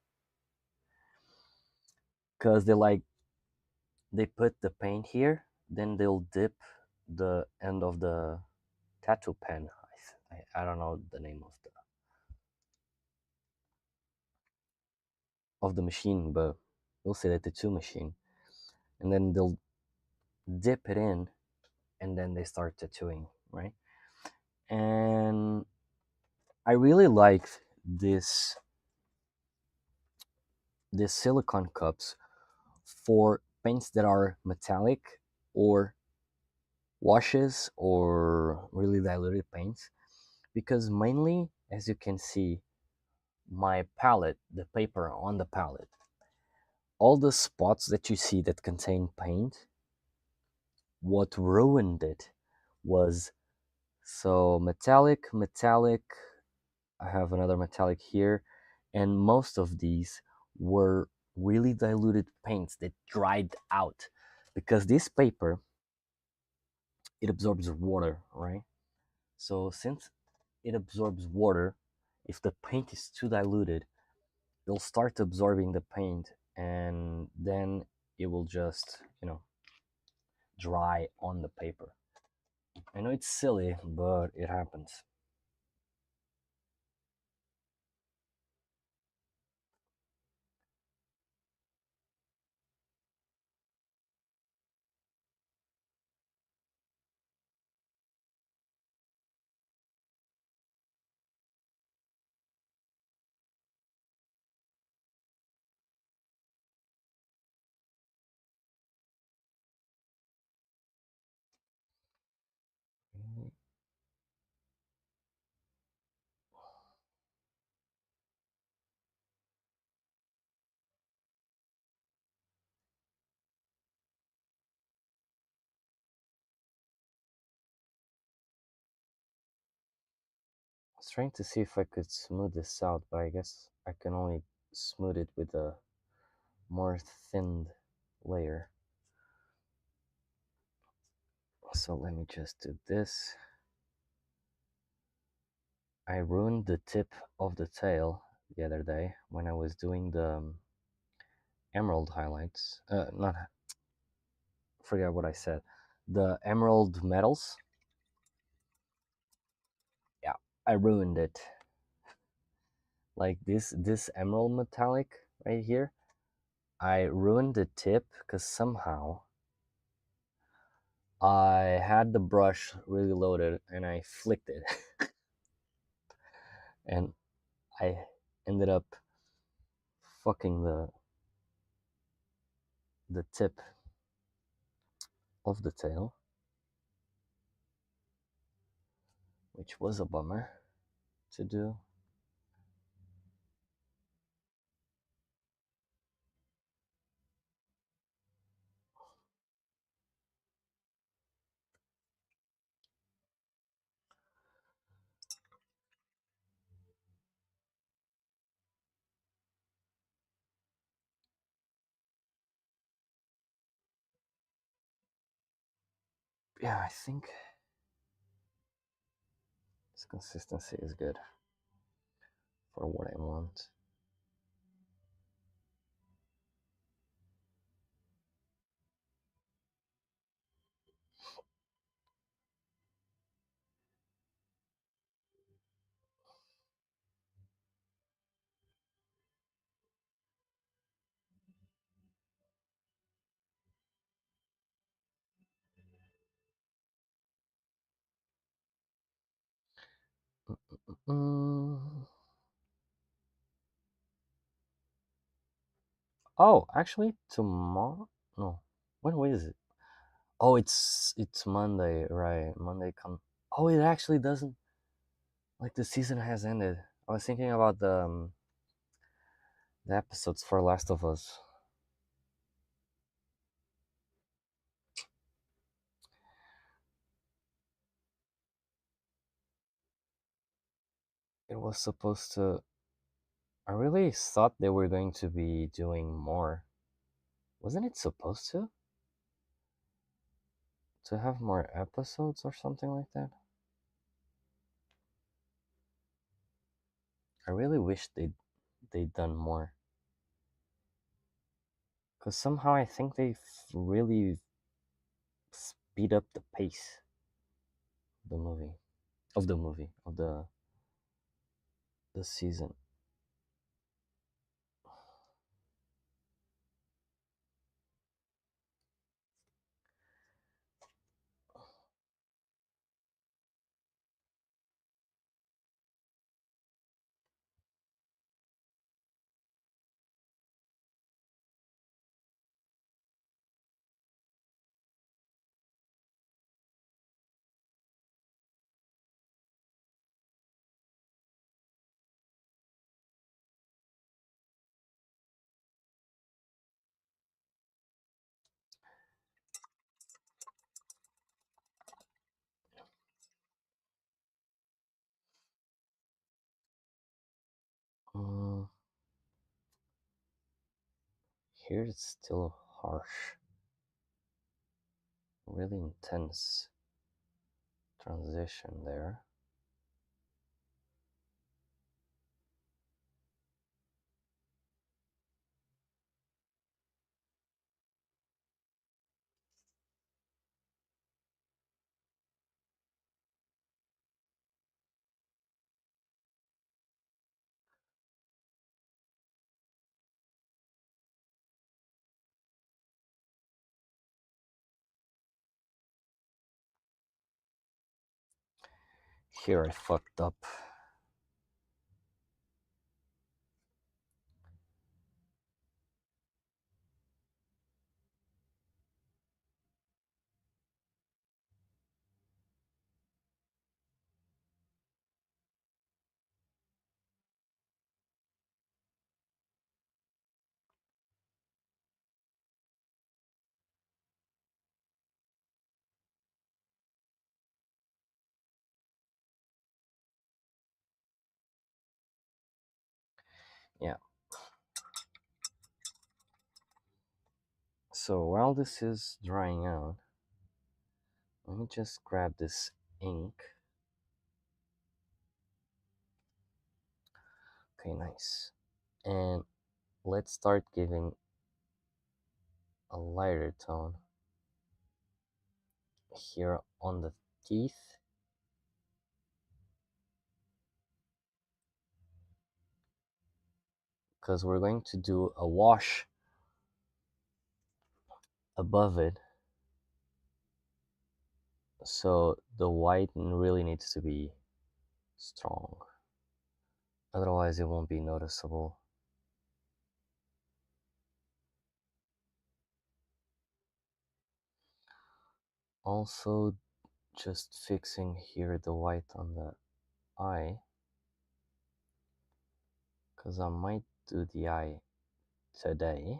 Speaker 1: because they put the paint here, then they'll dip the end of the tattoo pen. I don't know the name of the machine, but we'll say that the tattoo machine, and then they'll dip it in, and then they start tattooing, right? And I really liked this silicone cups for paints that are metallic or washes or really diluted paints, because mainly, as you can see, my palette, the paper on the palette, all the spots that you see that contain paint, what ruined it was so metallic. I have another metallic here, and most of these were really diluted paints that dried out because this paper, it absorbs water, right? So since it absorbs water, if the paint is too diluted, it'll start absorbing the paint, and then it will just, dry on the paper. I know it's silly, but it happens. was trying to see if I could smooth this out, but I guess I can only smooth it with a more thinned layer. So let me just do this. I ruined the tip of the tail the other day when I was doing the emerald highlights. Not forget what I said. The emerald metals. Yeah, I ruined it. Like this emerald metallic right here. I ruined the tip because somehow I had the brush really loaded and I flicked it. And I ended up fucking the tip of the tail, which was a bummer to do. Yeah, I think this consistency is good for what I want. Mm. Oh, actually, tomorrow? No. When is it? Oh, it's Monday, right? Monday come. Oh, it actually doesn't. Like the season has ended. I was thinking about the episodes for Last of Us. It was supposed to. I really thought they were going to be doing more. Wasn't it supposed to have more episodes or something like that? I really wish they'd done more. Cause somehow I think they really speed up the pace of the movie, of the season. Mm, here it's still harsh, really intense transition there. Here I fucked up. Yeah. So while this is drying out, let me just grab this ink. Okay, nice. And let's start giving a lighter tone here on the teeth. Because we're going to do a wash above it. So the white really needs to be strong. Otherwise it won't be noticeable. Also, just fixing here the white on the eye, because I might do the eye today.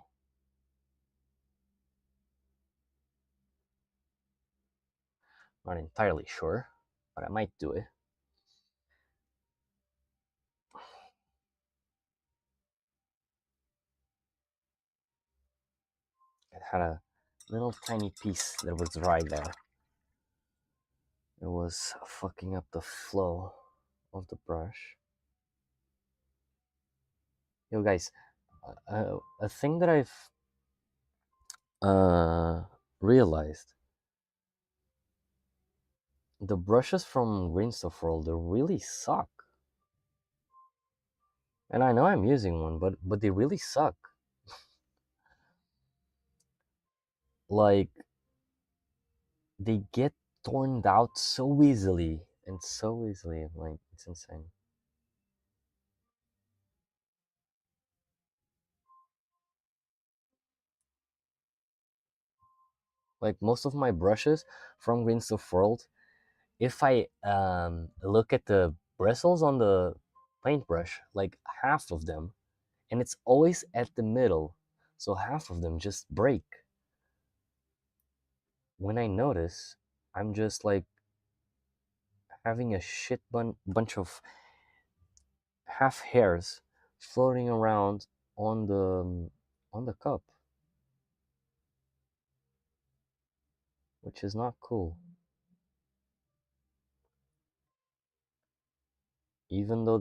Speaker 1: Not entirely sure, but I might do it. It had a little tiny piece that was right there. It was fucking up the flow of the brush. Yo guys, a thing that I've realized, the brushes from Greenstuff World, they really suck. And I know I'm using one, but they really suck. Like, they get torn out so easily and so easily. Like, it's insane. Like, most of my brushes from Greenstuff World, if I look at the bristles on the paintbrush, like half of them, and it's always at the middle, so half of them just break. When I notice, I'm just like having a bunch of half hairs floating around on the cup, which is not cool. Even though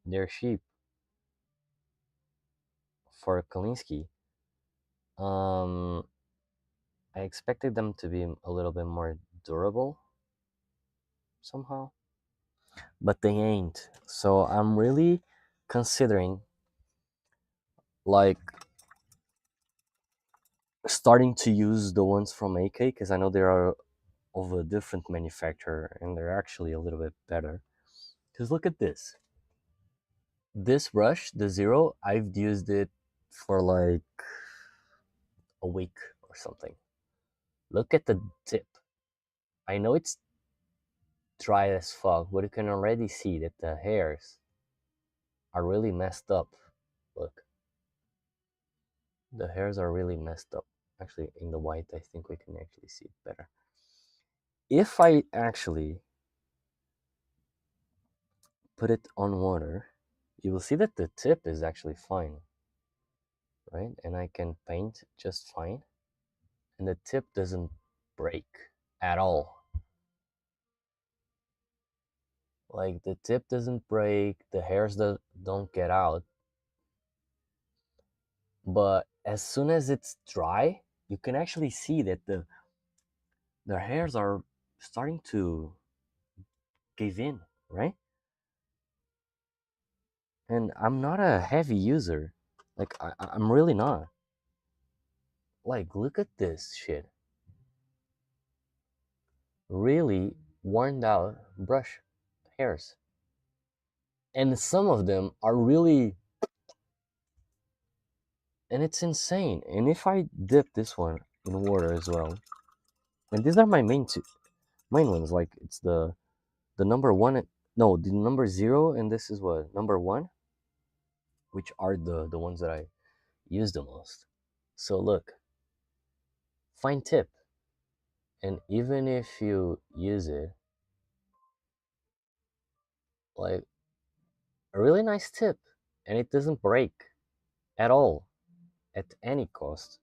Speaker 1: they're cheap for Kalinsky, um, I expected them to be a little bit more durable somehow, but they ain't. So I'm really considering like starting to use the ones from AK, because I know they are of a different manufacturer and they're actually a little bit better. Because look at this. This brush, the Zero, I've used it for like a week or something. Look at the tip. I know it's dry as fuck, but you can already see that the hairs are really messed up. Look, the hairs are really messed up. Actually, in the white, I think we can actually see it better. If I actually put it on water, you will see that the tip is actually fine, right? And I can paint just fine. And the tip doesn't break at all. Like the tip doesn't break, the hairs don't get out. But as soon as it's dry, you can actually see that the hairs are starting to give in, right? And I'm not a heavy user. Like I'm really not. Like look at this shit. Really worn out brush hairs. And some of them are really, and it's insane. And if I dip this one in water as well, and these are my main ones, like it's the number one, no, the number zero, and this is what number one, which are the ones that I use the most. So look, fine tip, and even if you use it, like a really nice tip, and it doesn't break at all, at any cost.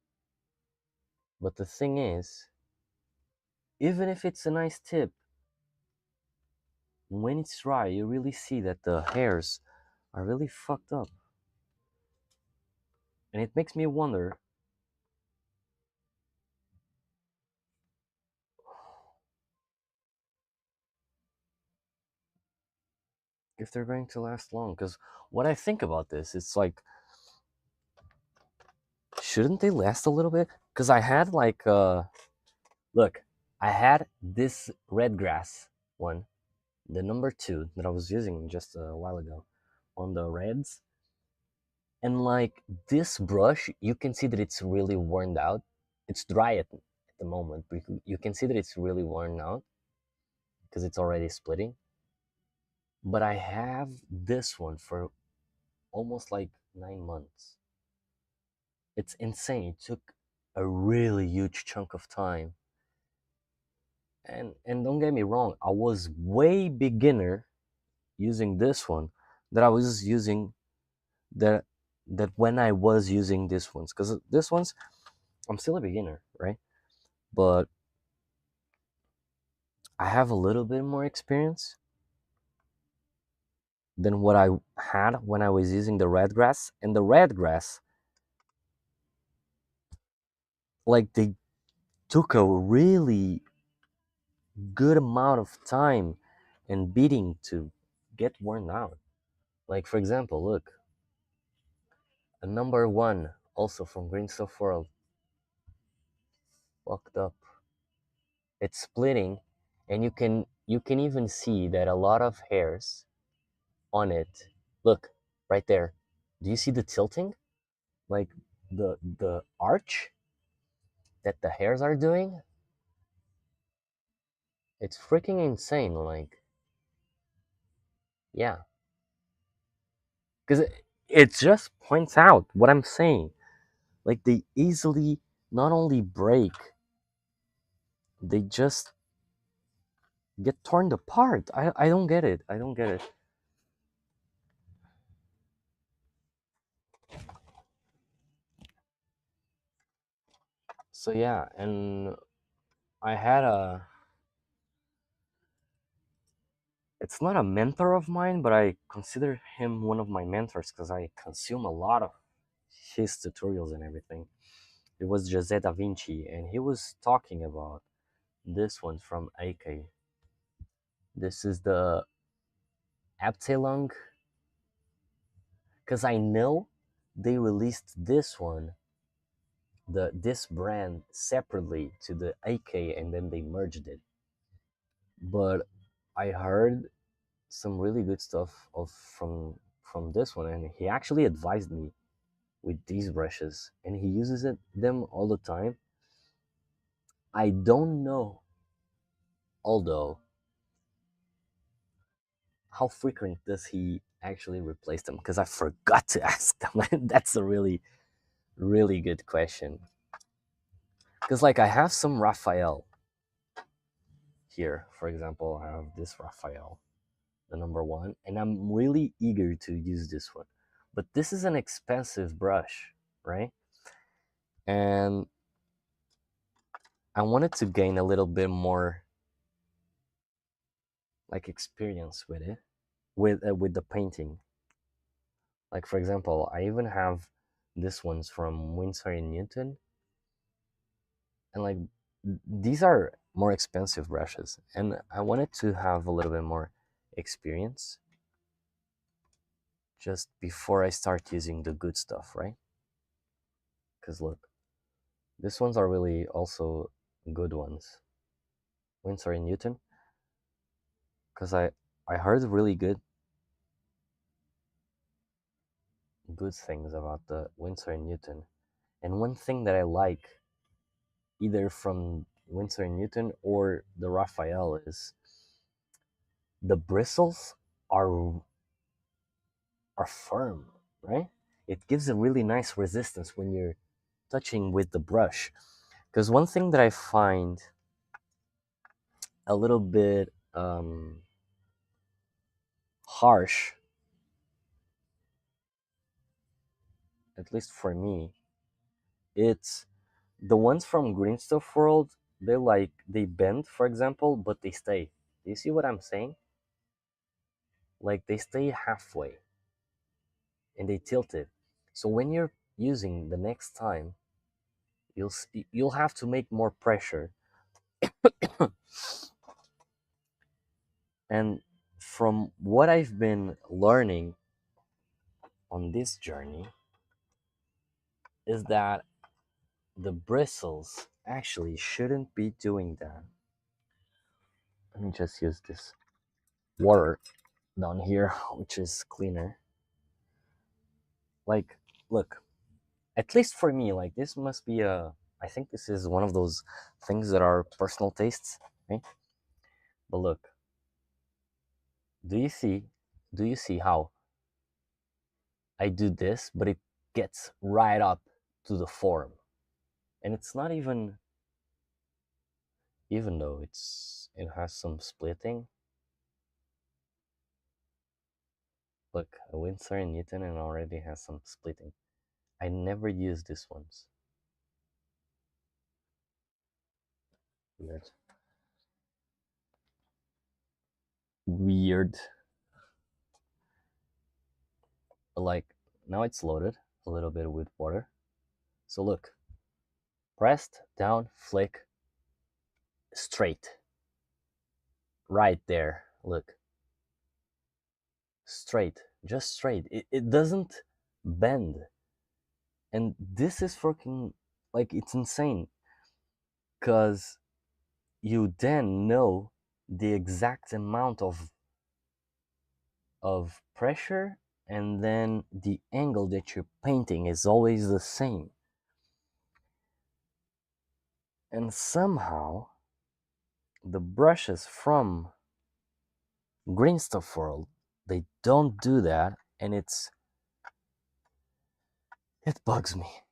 Speaker 1: But the thing is, even if it's a nice tip, when it's dry, you really see that the hairs are really fucked up. And it makes me wonder if they're going to last long. Because what I think about this, it's like, shouldn't they last a little bit? Because I had like, look, I had this red grass one, the number two that I was using just a while ago on the reds. And like this brush, you can see that it's really worn out. It's dry at the moment, but you can see that it's really worn out because it's already splitting. But I have this one for almost like 9 months. It's insane. It took a really huge chunk of time. And don't get me wrong, I was way beginner using this one that I was using that that when I was using these ones, because this ones I'm still a beginner, right? But I have a little bit more experience than what I had when I was using the red grass. And the red grass, like they took a really good amount of time and beating to get worn out. Like for example, look, a number one also from Green Stuff World, fucked up. It's splitting, and you can even see that a lot of hairs on it. Look, right there. Do you see the tilting? Like the arch that the hairs are doing? It's freaking insane. Like, yeah, because it just points out what I'm saying. Like they easily not only break, they just get torn apart. I don't get it. I don't get it. So yeah, and I had a. It's not a mentor of mine, but I consider him one of my mentors because I consume a lot of his tutorials and everything. It was Jose Da Vinci, and he was talking about this one from AK. This is the Abteilung, because I know they released this one, this brand separately to the AK, and then they merged it. But I heard some really good stuff from this one, and he actually advised me with these brushes, and he uses them all the time. I don't know, although, how frequent does he actually replace them? Because I forgot to ask them. That's a really, really good question. Because, like, I have some Raphael here. For example, I have this Raphael, the number one, and I'm really eager to use this one. But this is an expensive brush, right? And I wanted to gain a little bit more, like, experience with it, with the painting. Like for example, I even have this ones from Winsor and Newton, and like these are more expensive brushes, and I wanted to have a little bit more experience just before I start using the good stuff, right? Because look, these ones are really also good ones. Winsor and Newton, because I heard really good things about the Winsor and Newton. And one thing that I like either from Winsor and Newton or the Raphael is the bristles are are firm, right? It gives a really nice resistance when you're touching with the brush. Because one thing that I find a little bit harsh at least for me, it's the ones from Green Stuff World. They bend, for example, but they stay. Do you see what I'm saying? Like they stay halfway and they tilt it. So when you're using the next time, you'll have to make more pressure. And from what I've been learning on this journey is that the bristles actually shouldn't be doing that. Let me just use this water down here, which is cleaner. Like, look, at least for me, like this must be a. I think this is one of those things that are personal tastes, right? But look, do you see? Do you see how I do this, but it gets right up to the form, and it's not even though it has some splitting. Look, a Winsor and Newton and already has some splitting. I never use these ones. Weird. Weird. Like now it's loaded a little bit with water. So look, pressed down, flick, straight. Right there. Look. Straight. Just straight. It doesn't bend. And this is fucking like it's insane. Cause you then know the exact amount of pressure, and then the angle that you're painting is always the same. And somehow the brushes from Green Stuff World, they don't do that, and it bugs me.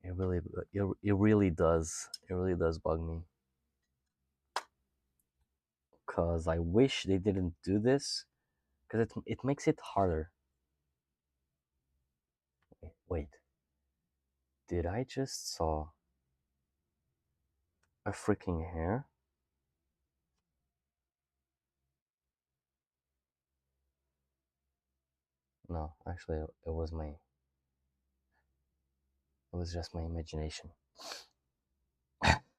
Speaker 1: It really does. It really does bug me. Cause I wish they didn't do this, cause it makes it harder. Wait, did I just saw a freaking hair? No, actually, it was just my imagination.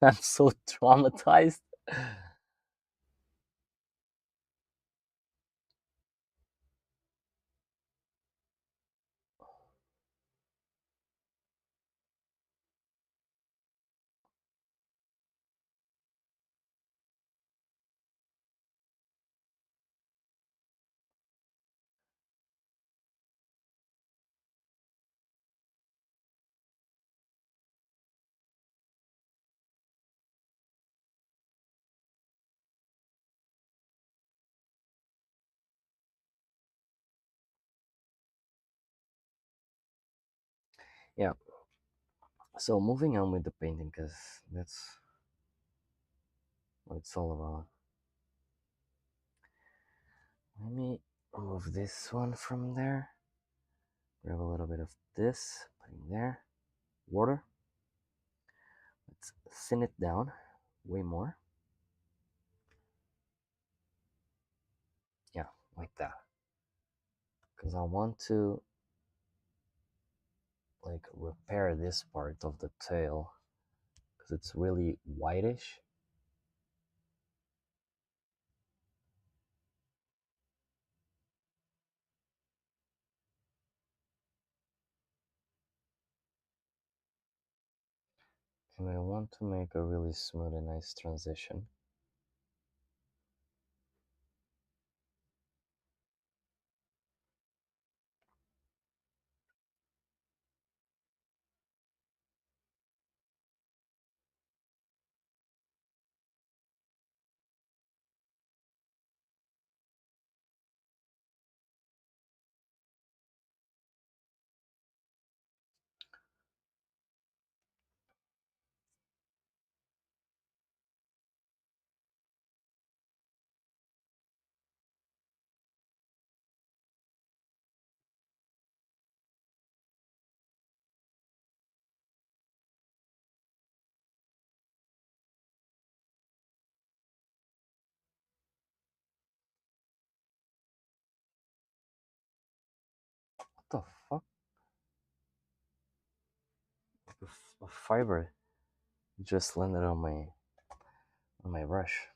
Speaker 1: I'm so traumatized. Yeah. So moving on with the painting, cause that's what it's all about. Let me remove this one from there. Grab a little bit of this, put in there. Water. Let's thin it down way more. Yeah, like that. Because I want to like repair this part of the tail because it's really whitish. And I want to make a really smooth and nice transition. the fuck? A fiber just landed on my brush.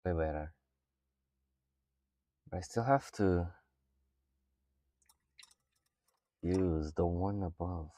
Speaker 1: Way better. But I still have to use the one above.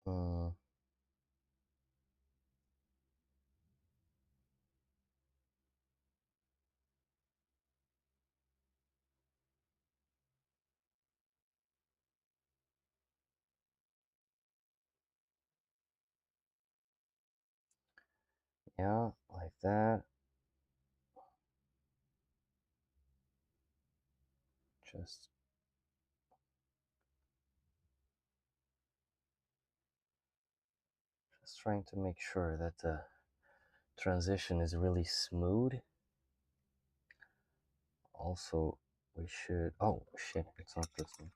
Speaker 1: Mm, yeah, like that. Just trying to make sure that the transition is really smooth. Also, we should. Oh shit! It's not this one.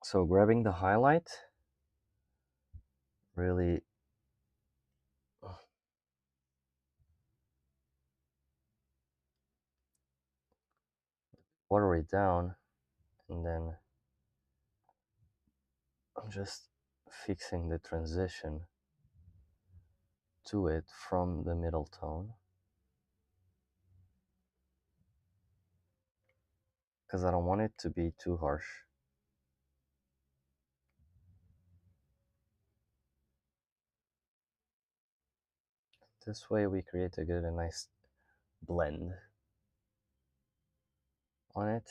Speaker 1: So grabbing the highlight really water it down, and then I'm just fixing the transition to it from the middle tone because I don't want it to be too harsh. This way we create a good and nice blend on it.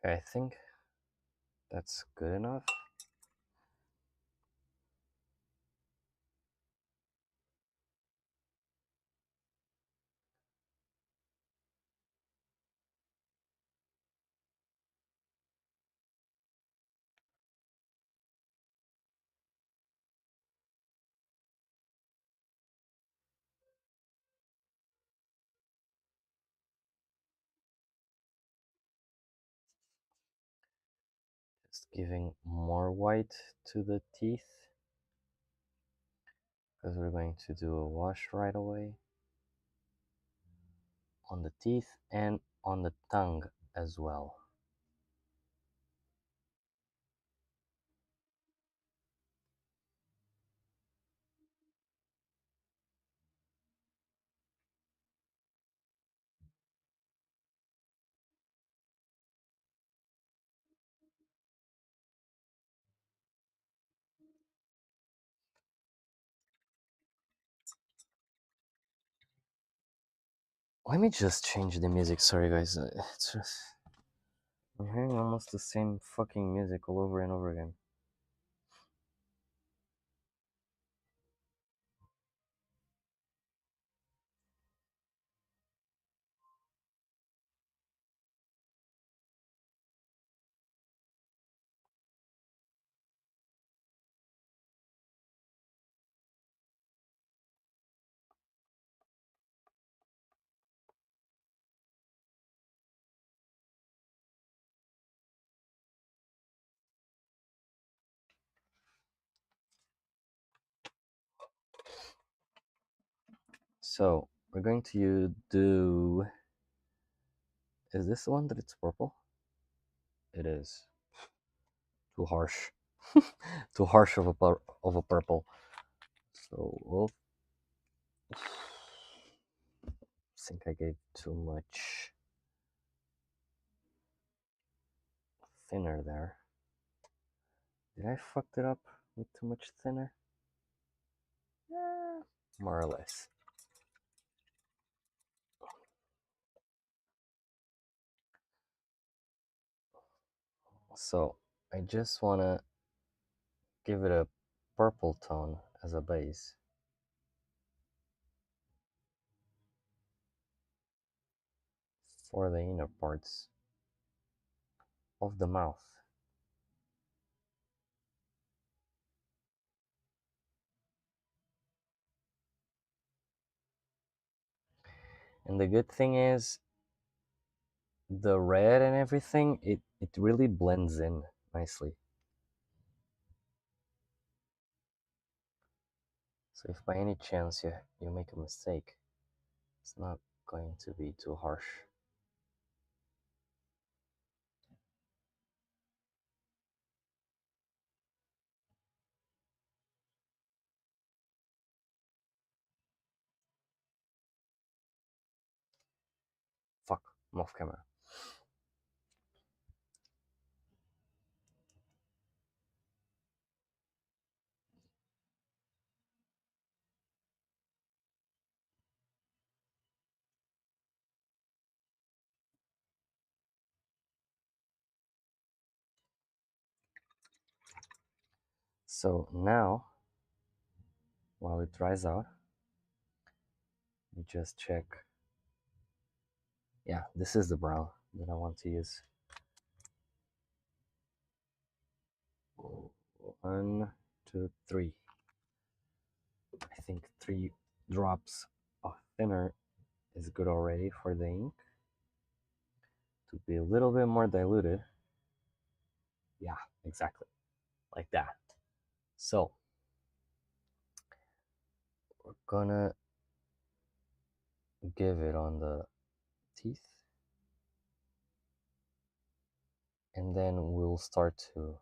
Speaker 1: Okay, I think that's good enough. Just giving more white to the teeth because we're going to do a wash right away on the teeth and on the tongue as well. Let me just change the music. Sorry, guys. It's just I'm hearing almost the same fucking music all over and over again. So we're going to do. Is this the one that it's purple? It is. Too harsh. Too harsh of a purple. So we'll think I gave too much thinner there. Did I fuck it up with too much thinner? Yeah, more or less. So I just wanna give it a purple tone as a base. For the inner parts of the mouth. And the good thing is the red and everything, it really blends in nicely. So if by any chance you make a mistake, it's not going to be too harsh. Fuck, I'm off camera. So now, while it dries out, you just check. Yeah, this is the brown that I want to use. 1, 2, 3. I think 3 drops of thinner is good already for the ink to be a little bit more diluted. Yeah, exactly. Like that. So, we're gonna give it on the teeth. And then we'll start to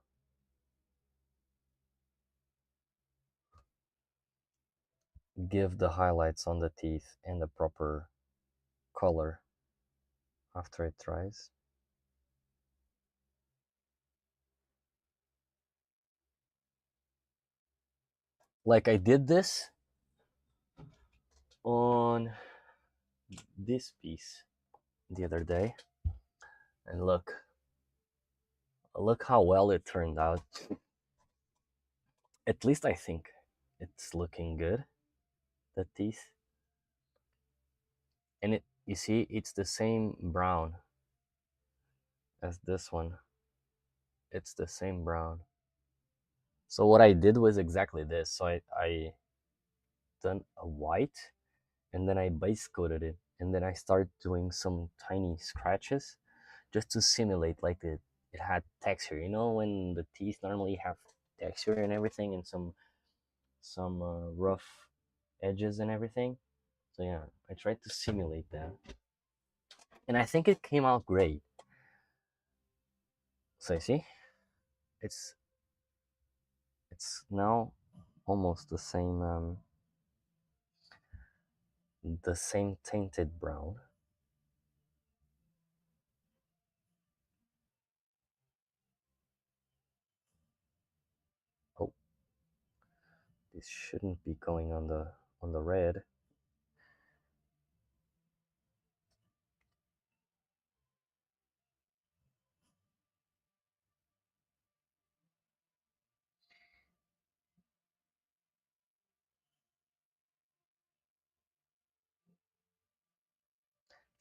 Speaker 1: give the highlights on the teeth and the proper color after it dries. Like I did this on this piece the other day, and look, look how well it turned out. At least I think it's looking good, the teeth. And it, you see, it's the same brown as this one. It's the same brown. So what I did was exactly this. So I done a white, and then I base coated it, and then I started doing some tiny scratches just to simulate like it had texture. You know, when the teeth normally have texture and everything, and some rough edges and everything. So yeah, I tried to simulate that, and I think it came out great. So you see, it's it's now almost the same tinted brown. Oh, this shouldn't be going on the red.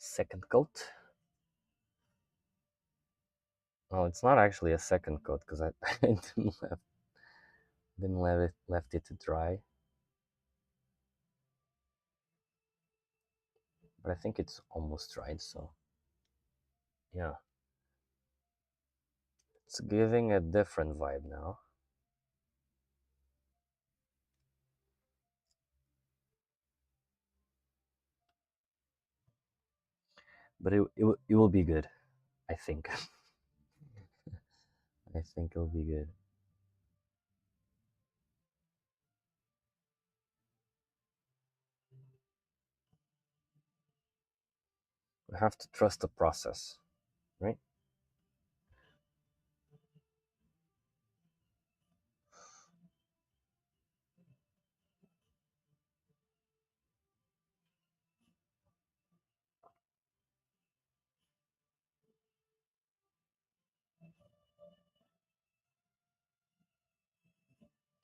Speaker 1: Second coat. Oh, it's not actually a second coat because I, I didn't let it left it to dry. But I think it's almost dried, so yeah. It's giving a different vibe now. But it will be good, I think. I think it'll be good. We have to trust the process, right?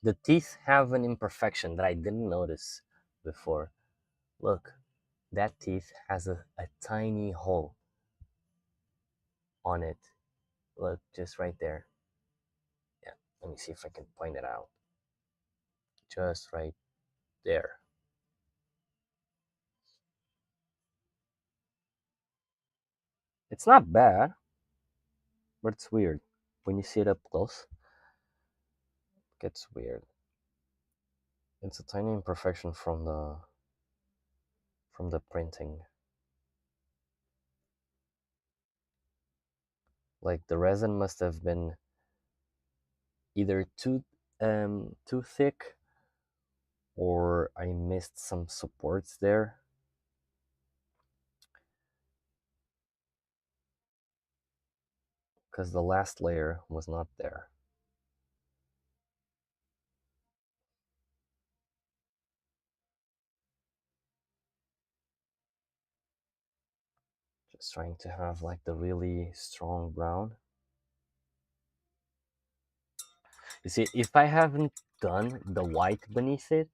Speaker 1: The teeth have an imperfection that I didn't notice before. Look, that teeth has a tiny hole on it. Look, just right there. Yeah, let me see if I can point it out. Just right there. It's not bad, but it's weird. When you see it up close, it gets weird. It's a tiny imperfection from the printing. Like the resin must have been either too thick, or I missed some supports there. Because the last layer was not there. Just trying to have like the really strong brown. You see, if I haven't done the white beneath it,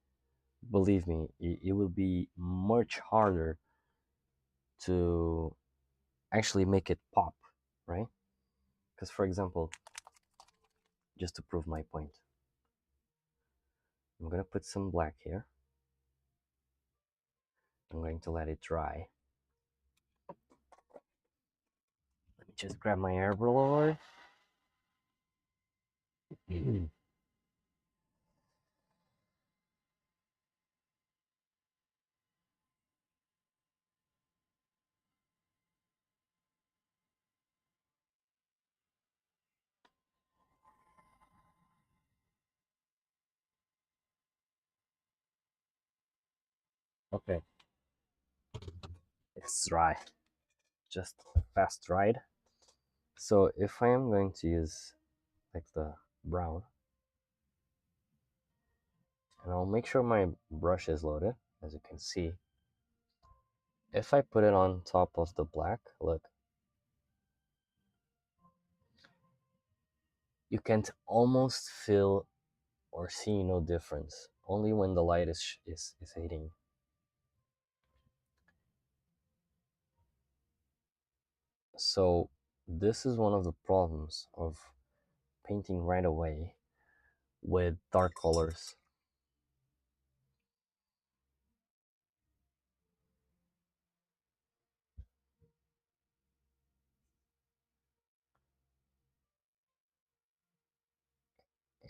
Speaker 1: believe me, it will be much harder to actually make it pop, right? Because, for example, just to prove my point, I'm gonna put some black here. I'm going to let it dry. Let me just grab my air blower. Okay, it's dry. Just fast dried. So if I am going to use like the brown, and I'll make sure my brush is loaded, as you can see. If I put it on top of the black, look, you can't almost feel or see no difference. Only when the light is hitting. So this is one of the problems of painting right away with dark colors.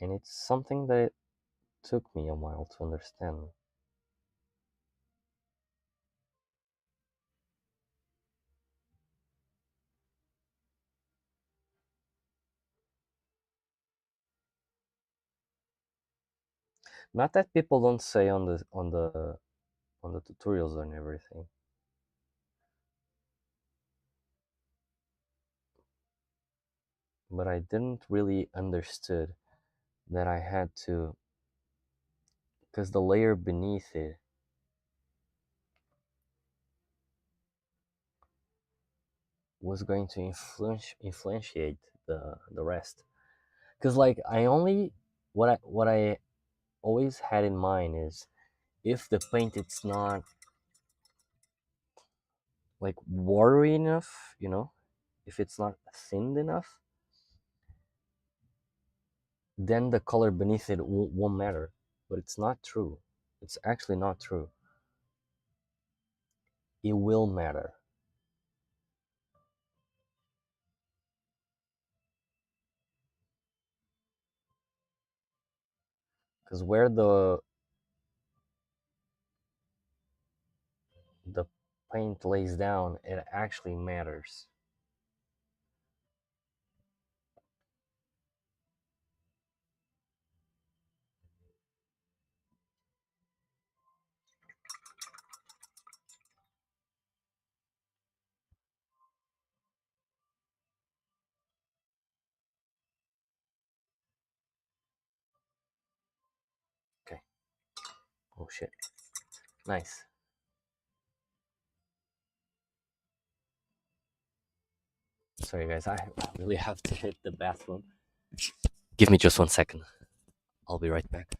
Speaker 1: And it's something that it took me a while to understand. Not that people don't say on the tutorials and everything, but I didn't really understood that I had to, because the layer beneath it was going to influentiate the rest. Because like I only what I always had in mind is if the paint it's not like watery enough, if it's not thinned enough, then the color beneath it won't matter. But it's not true. It's actually not true. It will matter. Because where the paint lays down, it actually matters. Okay. Oh shit. Nice. Sorry guys, I really have to hit the bathroom. Give me just 1 second. I'll be right back.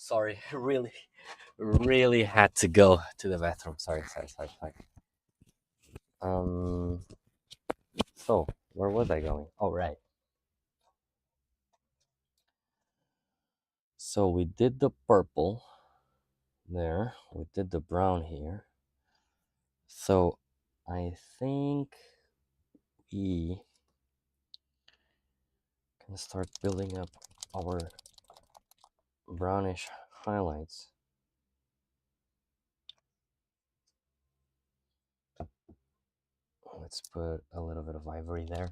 Speaker 1: Sorry, really had to go to the bathroom. Sorry. Um, so where was I going? Oh, right. So we did the purple there. We did the brown here. So I think we can start building up our brownish highlights. Let's put a little bit of ivory there.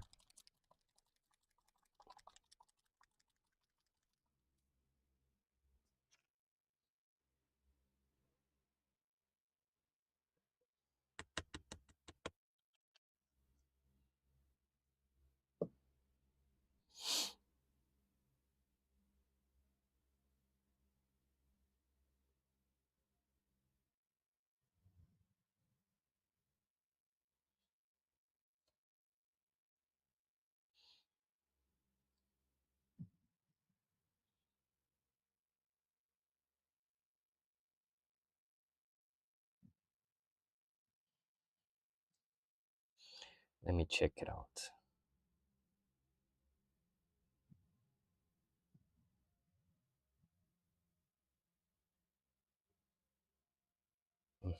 Speaker 1: Let me check it out.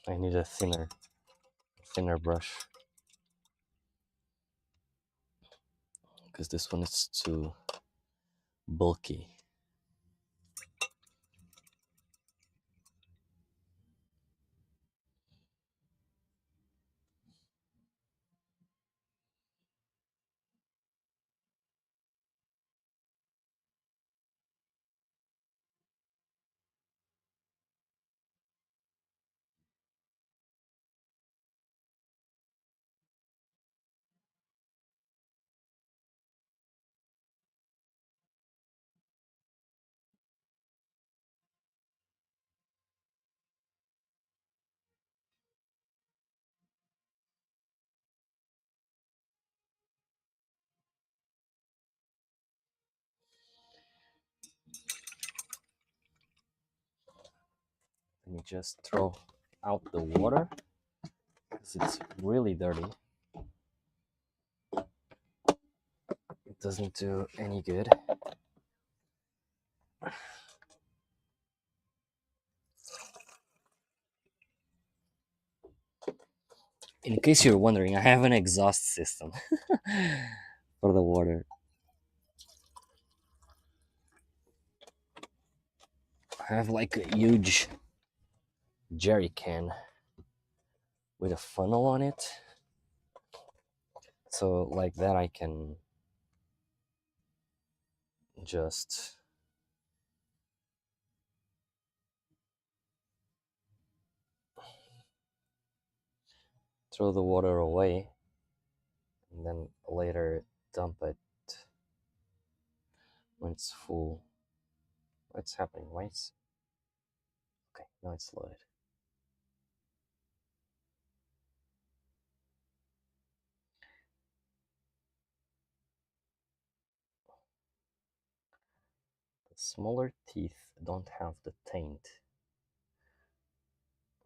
Speaker 1: I need a thinner brush because this one is too bulky. Let me just throw out the water because it's really dirty. It doesn't do any good. In case you're wondering, I have an exhaust system for the water. I have like a huge jerry can with a funnel on it. So like that I can just throw the water away and then later dump it when it's full. What's happening? Why it's okay, now it's loaded. The smaller teeth don't have the taint.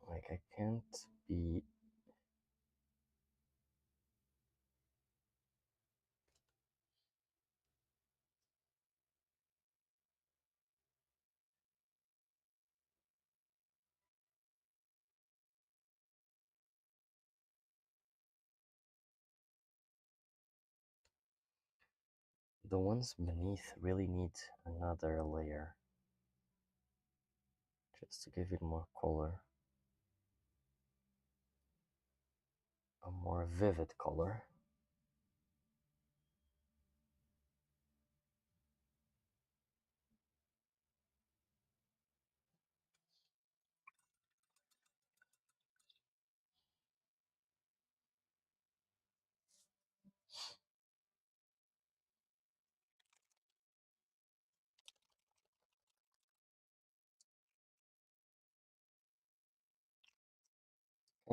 Speaker 1: Like I can't be the ones beneath really need another layer just to give it more color, a more vivid color.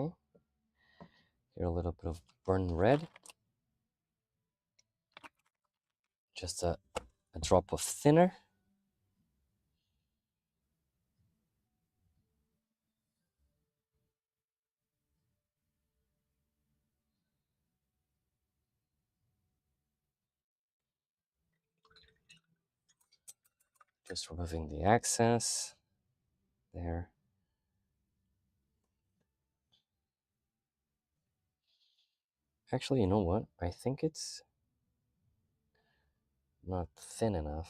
Speaker 1: Okay, here a little bit of burnt red, just a drop of thinner. Just removing the excess there. Actually, you know what? I think it's not thin enough.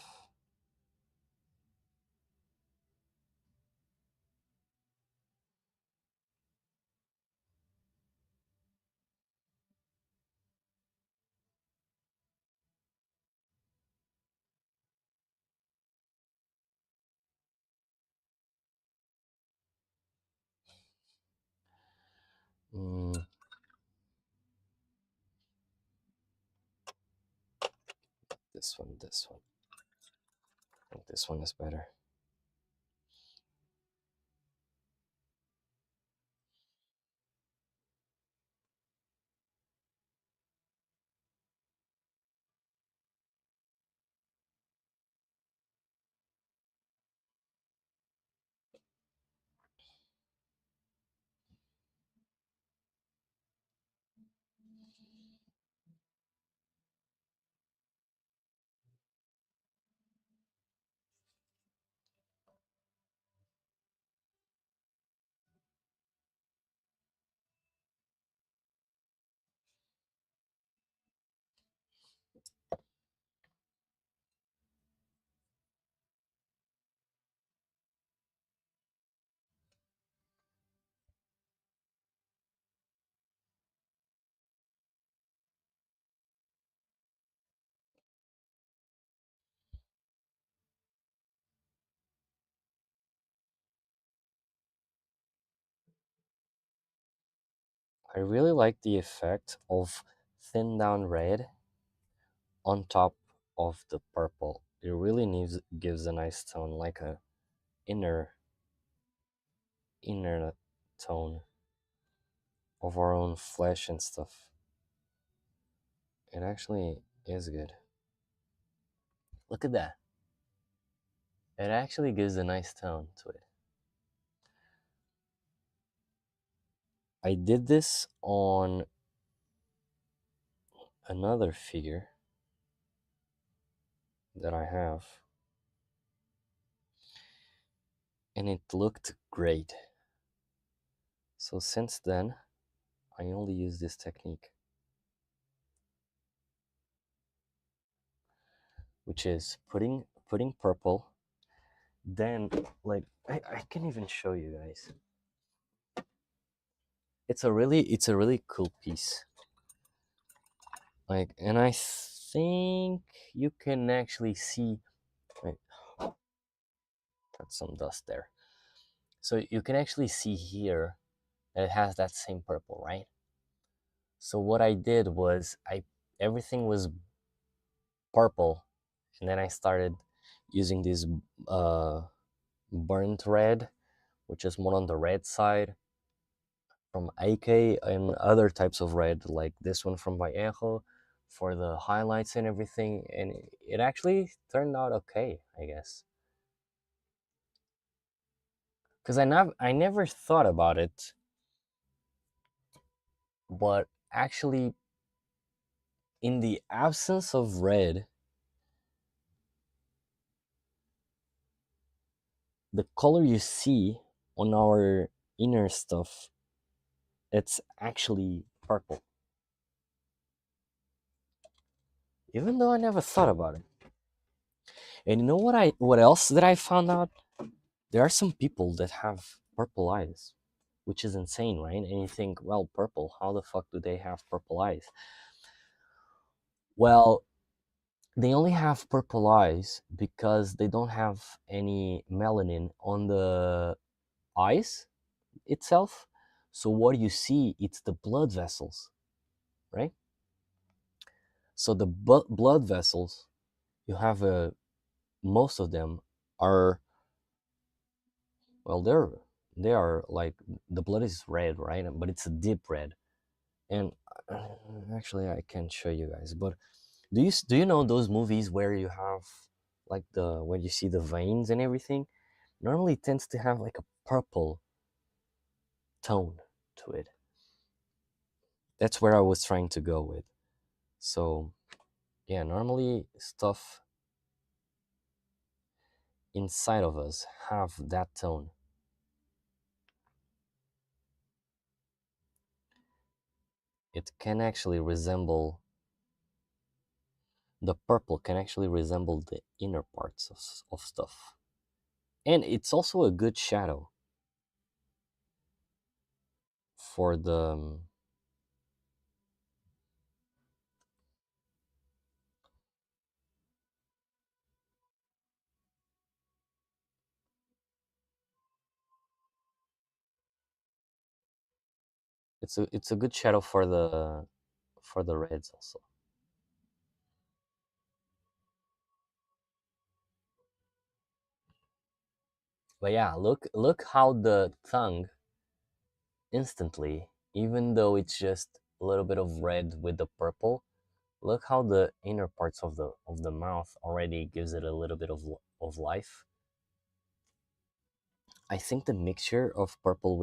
Speaker 1: Mm, this one. I think this one is better. I really like the effect of thin down red on top of the purple. It really gives a nice tone, like a inner inner tone of our own flesh and stuff. It actually is good. Look at that. It actually gives a nice tone to it. I did this on another figure that I have, and it looked great. So since then, I only use this technique, which is putting purple, then like I can even show you guys. It's a really cool piece. Like, and I think you can actually see. Wait, got some dust there. So you can actually see here that it has that same purple, right? So what I did was everything was purple, and then I started using this uh, burnt red, which is more on the red side from AK, and other types of red like this one from Vallejo for the highlights and everything, and it actually turned out okay, I guess. Because I never thought about it, but actually, in the absence of red, the color you see on our inner stuff, it's actually purple. Even though I never thought about it. And you know what else that I found out? There are some people that have purple eyes, which is insane, right? And you think, well, purple, how the fuck do they have purple eyes? Well, they only have purple eyes because they don't have any melanin on the eyes itself. So what you see, it's the blood vessels, right? So the blood vessels, you have most of them are, well, they are like, the blood is red, right? But it's a deep red. And uh, actually, I can show you guys. But do you know those movies where you have like the when you see the veins and everything? Normally, it tends to have like a purple tone to it. That's where I was trying to go with. So yeah, normally stuff inside of us have that tone. It can actually resemble, the purple can actually resemble the inner parts of stuff. And it's also a good shadow for the it's a good shadow for the reds also. But yeah, look how the tongue instantly, even though it's just a little bit of red with the purple, look how the inner parts of the mouth already gives it a little bit of life. I think the mixture of purple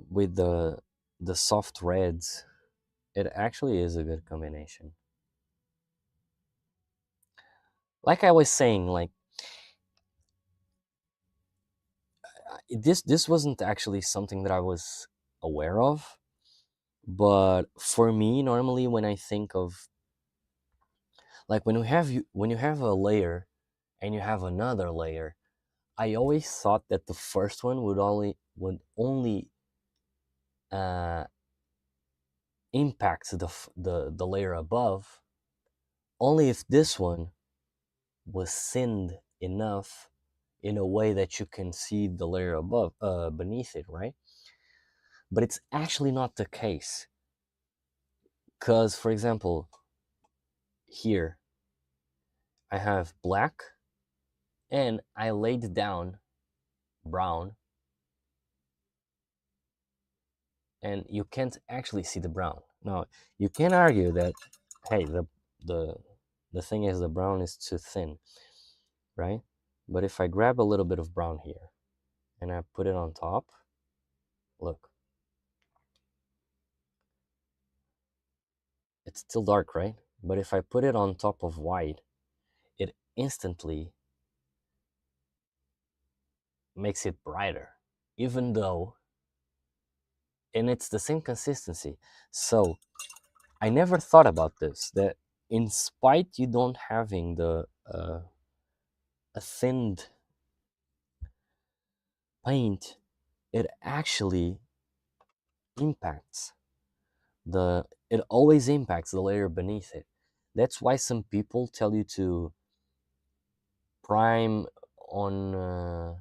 Speaker 1: with the soft reds, it actually is a good combination. Like I was saying, like this wasn't actually something that I was aware of, but for me, normally when I think of, like, when you have a layer and you have another layer, I always thought that the first one would only uh, impact the layer above, only if this one was thinned enough in a way that you can see the layer above, beneath it, right? But it's actually not the case, because, for example, here I have black and I laid down brown, and you can't actually see the brown. Now, you can argue that, hey, the the thing is, the brown is too thin, right? But if I grab a little bit of brown here and I put it on top, look, it's still dark, right? But if I put it on top of white, it instantly makes it brighter, even though, and it's the same consistency. So I never thought about this, that in spite you don't having the a thinned paint, it actually impacts it always impacts the layer beneath it. That's why some people tell you to prime on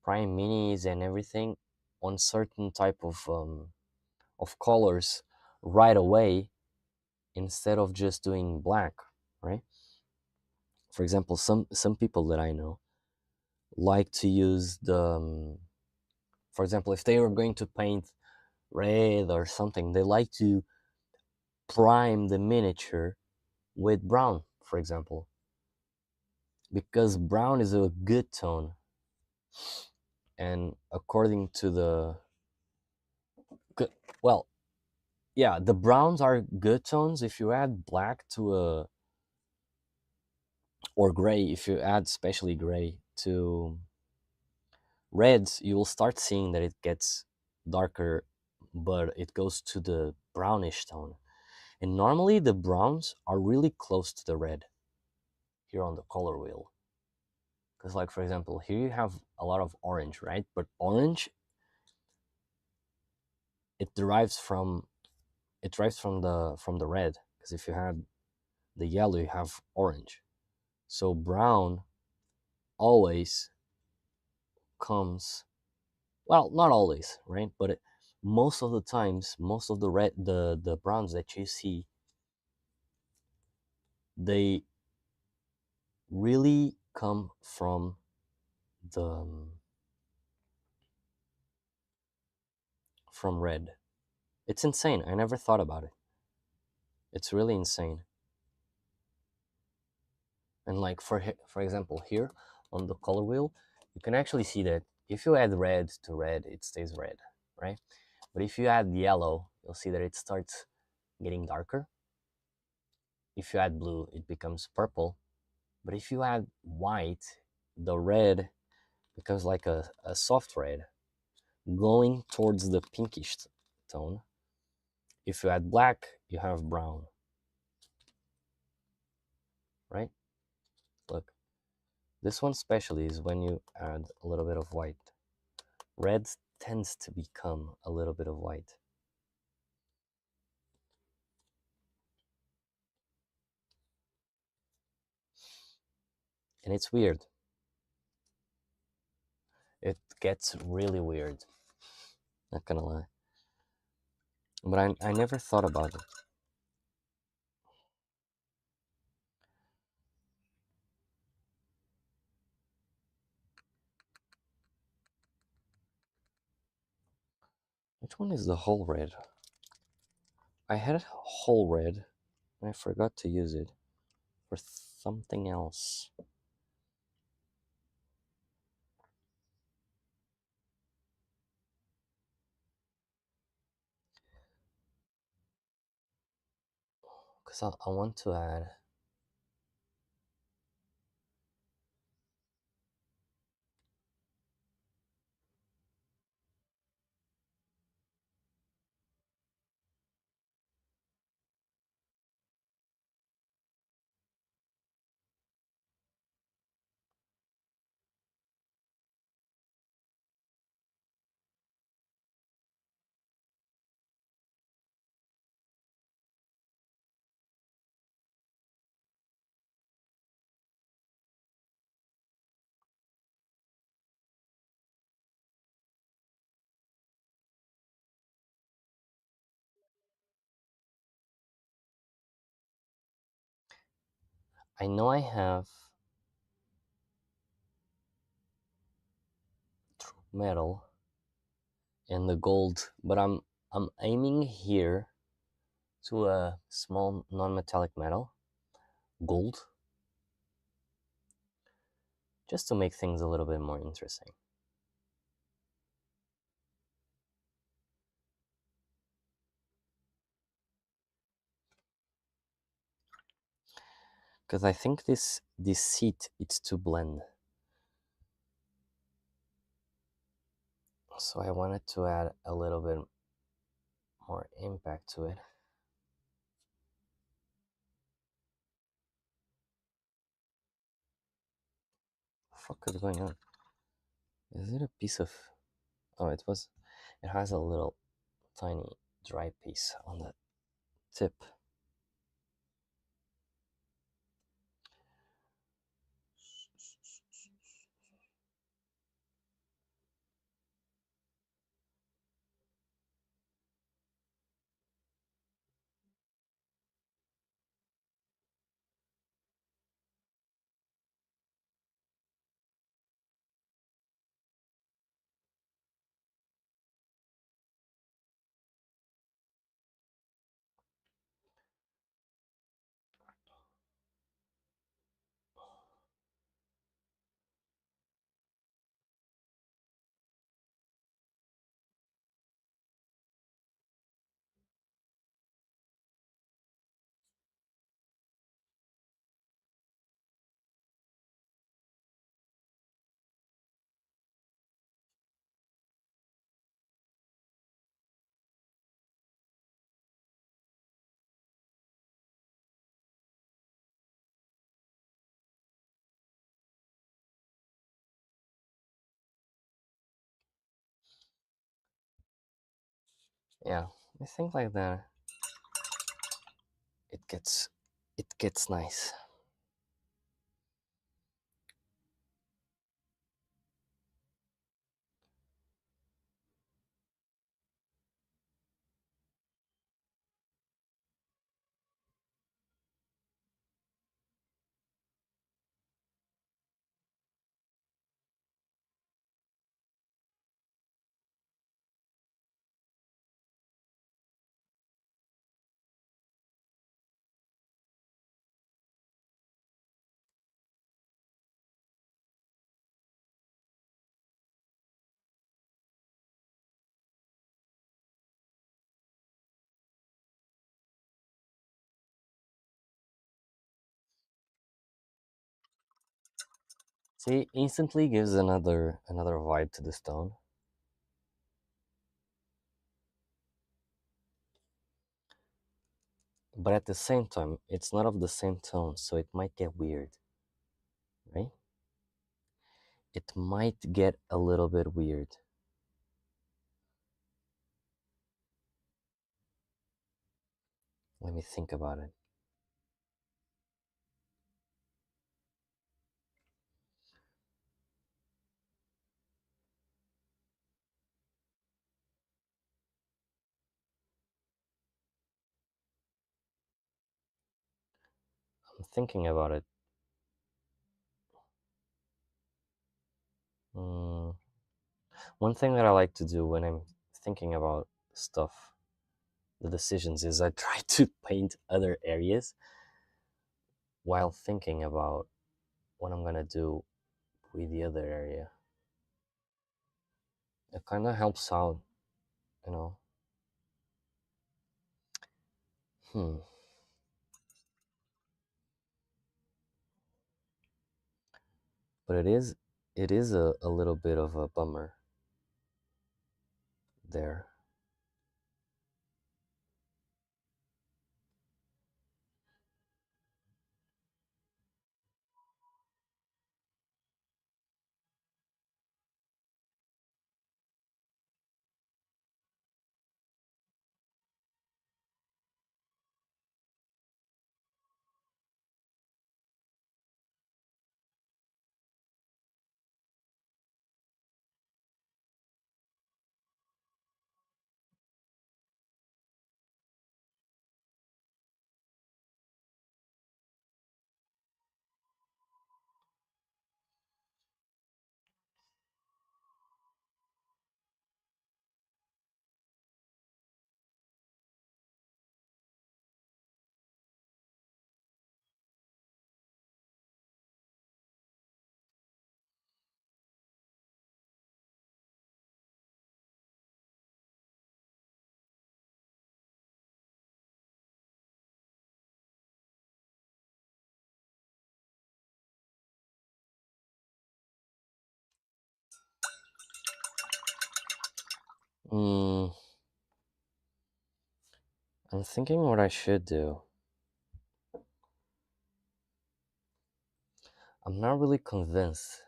Speaker 1: prime minis and everything on certain type of colors right away, instead of just doing black, right? For example, some people that I know like to use for example, if they are going to paint red or something, they like to prime the miniature with brown, for example, because brown is a good tone. And according to well, yeah, the browns are good tones. If you add black to a, or gray, if you add especially gray to reds, you will start seeing that it gets darker, but it goes to the brownish tone. And normally the browns are really close to the red here on the color wheel. Because, like, for example, here you have a lot of orange, right? But orange, it derives from the red. Because if you had the yellow, you have orange. So brown always comes, well, not always, right? But most of the times, most of the browns that you see, they really come the from red. It's insane. I never thought about it. It's really insane. And, like, for example, here on the color wheel, you can actually see that if you add red to red, it stays red, right? But if you add yellow, you'll see that it starts getting darker. If you add blue, it becomes purple. But if you add white, the red becomes like a soft red, going towards the pinkish tone. If you add black, you have brown, right? Look, this one especially is when you add a little bit of white. Red tends to become a little bit of white. And it's weird. It gets really weird. Not gonna lie. But I never thought about it. Which one is the whole red? I had whole red and I forgot to use it for something else. Because I want to add. I know I have metal and the gold, but I'm aiming here to a small non-metallic metal, gold, just to make things a little bit more interesting. Because I think this seat it's too blend. So I wanted to add a little bit more impact to it. What the fuck is going on? Is it a piece of? Oh, it was. It has a little tiny dry piece on the tip. Yeah, I think like that. It gets, it gets nice. See, instantly gives another vibe to the stone. But at the same time, it's not of the same tone, so it might get weird, right? It might get a little bit weird. Let me think about it. I'm thinking about it. Mm, one thing that I like to do when I'm thinking about stuff, the decisions, is I try to paint other areas while thinking about what I'm gonna do with the other area. It kind of helps out, you know. Hmm. But it is a little bit of a bummer there. Hmm. I'm thinking what I should do. I'm not really convinced.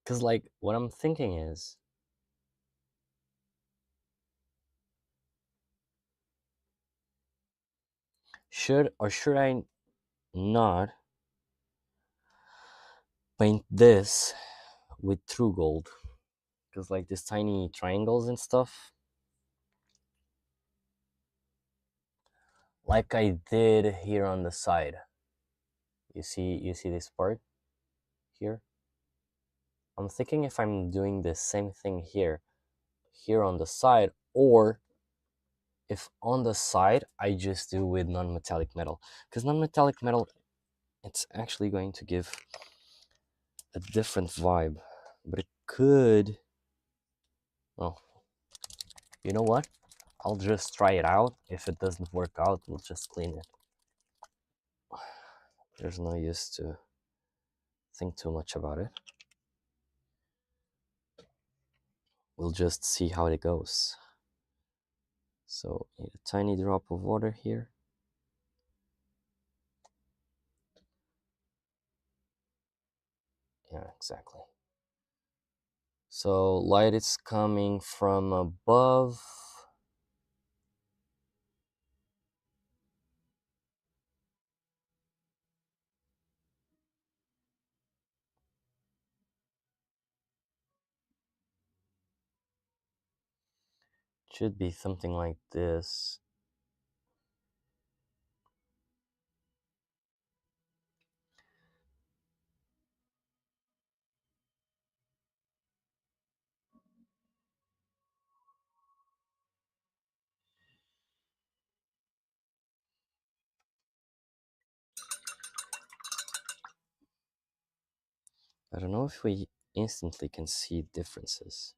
Speaker 1: Because, like, what I'm thinking is, should or should I not paint this with true gold? Because, like, these tiny triangles and stuff, like I did here on the side. You see this part here? I'm thinking if I'm doing the same thing here on the side, or if on the side I just do with non-metallic metal. Because non-metallic metal, it's actually going to give a different vibe. But it could, well, you know what? I'll just try it out. If it doesn't work out, we'll just clean it. There's no use to think too much about it. We'll just see how it goes. So, a tiny drop of water here. Yeah, exactly. So, light is coming from above. Should be something like this. I don't know if we instantly can see differences.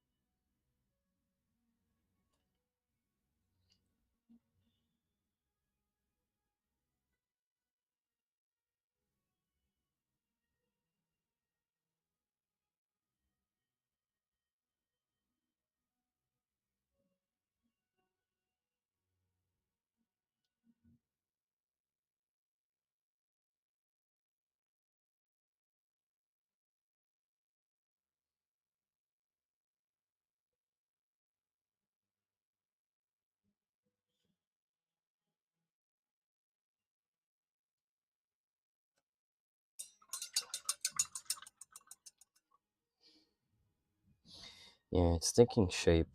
Speaker 1: Yeah, it's taking shape.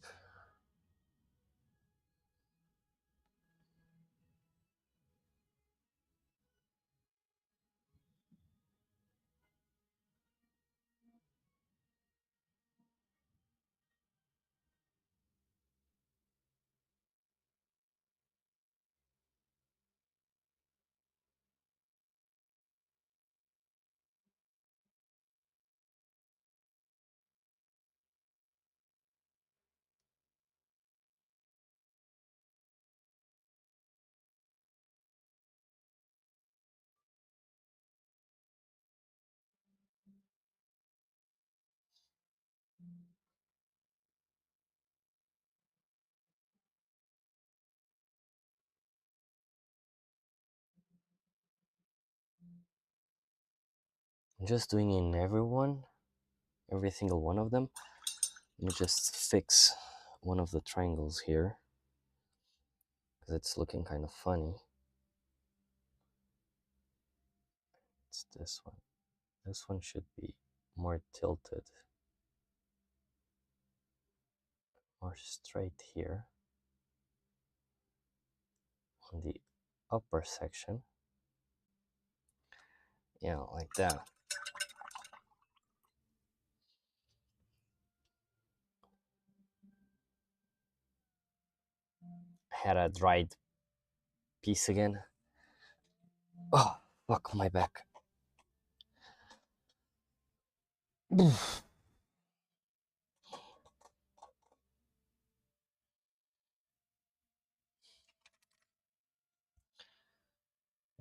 Speaker 1: I'm just doing in every single one of them. Let me just fix one of the triangles here because it's looking kind of funny. It's this one. This one should be more tilted, more straight here on the upper section. Yeah, like that. Had a dried piece again. Oh, fuck my back. Let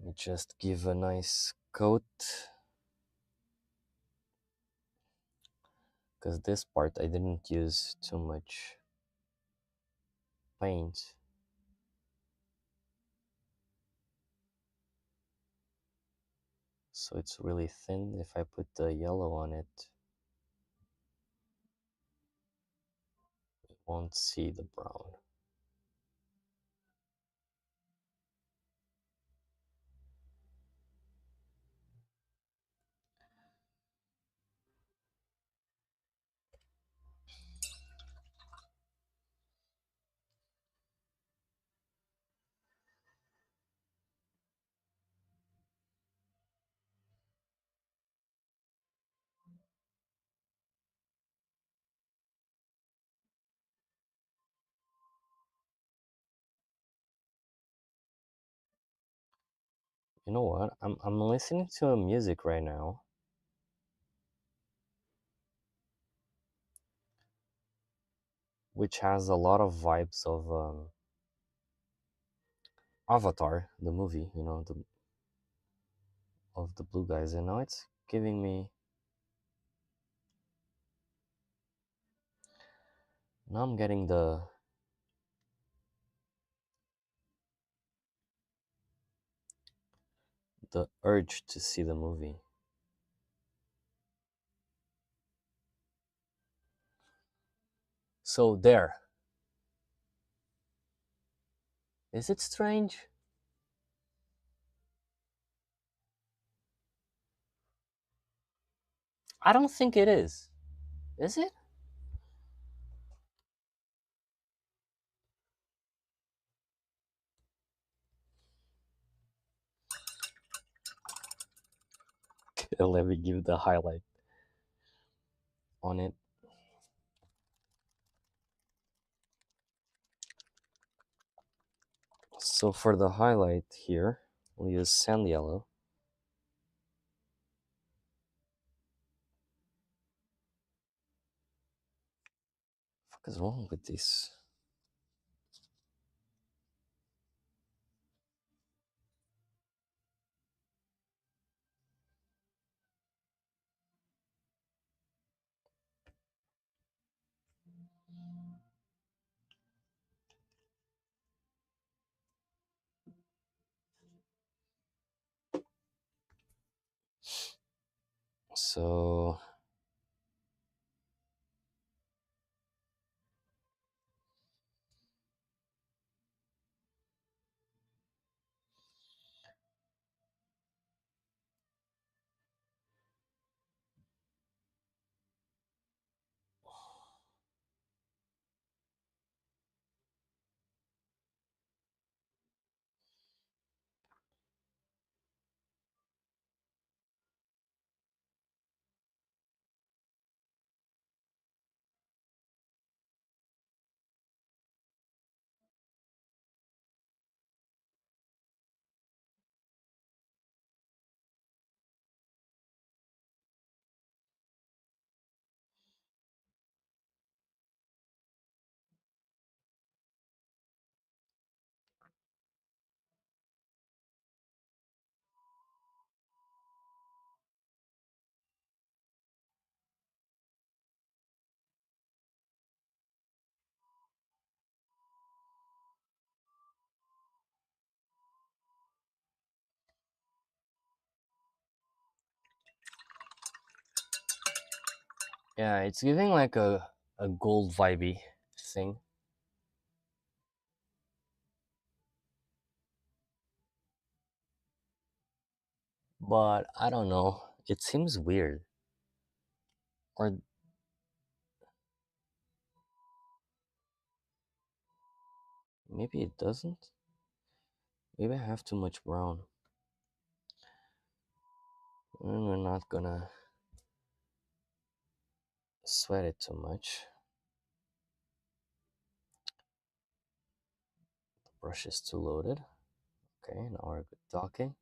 Speaker 1: me just give a nice coat. Because this part I didn't use too much paint. So it's really thin. If I put the yellow on it, you won't see the brown. You know what? I'm listening to music right now. Which has a lot of vibes of Avatar, the movie, you know, of the blue guys, and now it's giving me. Now I'm getting the urge to see the movie. So there. Is it strange? I don't think it is. Is it? Let me give the highlight on it. So for the highlight here, we'll use sand yellow. What is wrong with this? So yeah, it's giving like a gold vibey thing. But I don't know. It seems weird. Or maybe it doesn't. Maybe I have too much brown. We're not gonna sweat it too much. The brush is too loaded. Okay, now we're good talking.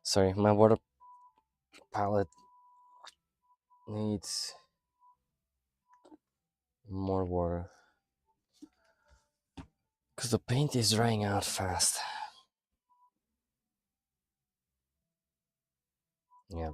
Speaker 1: Sorry, my water palette needs more water because the paint is drying out fast. Yeah.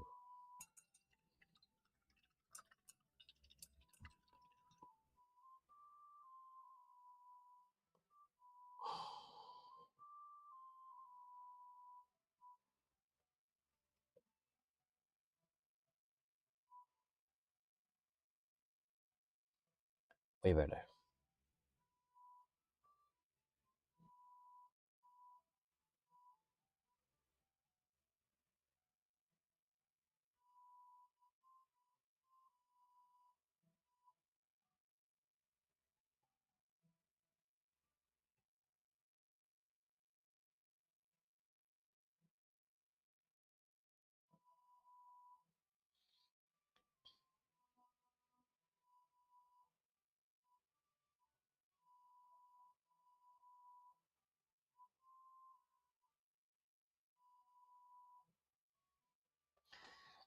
Speaker 1: Way better.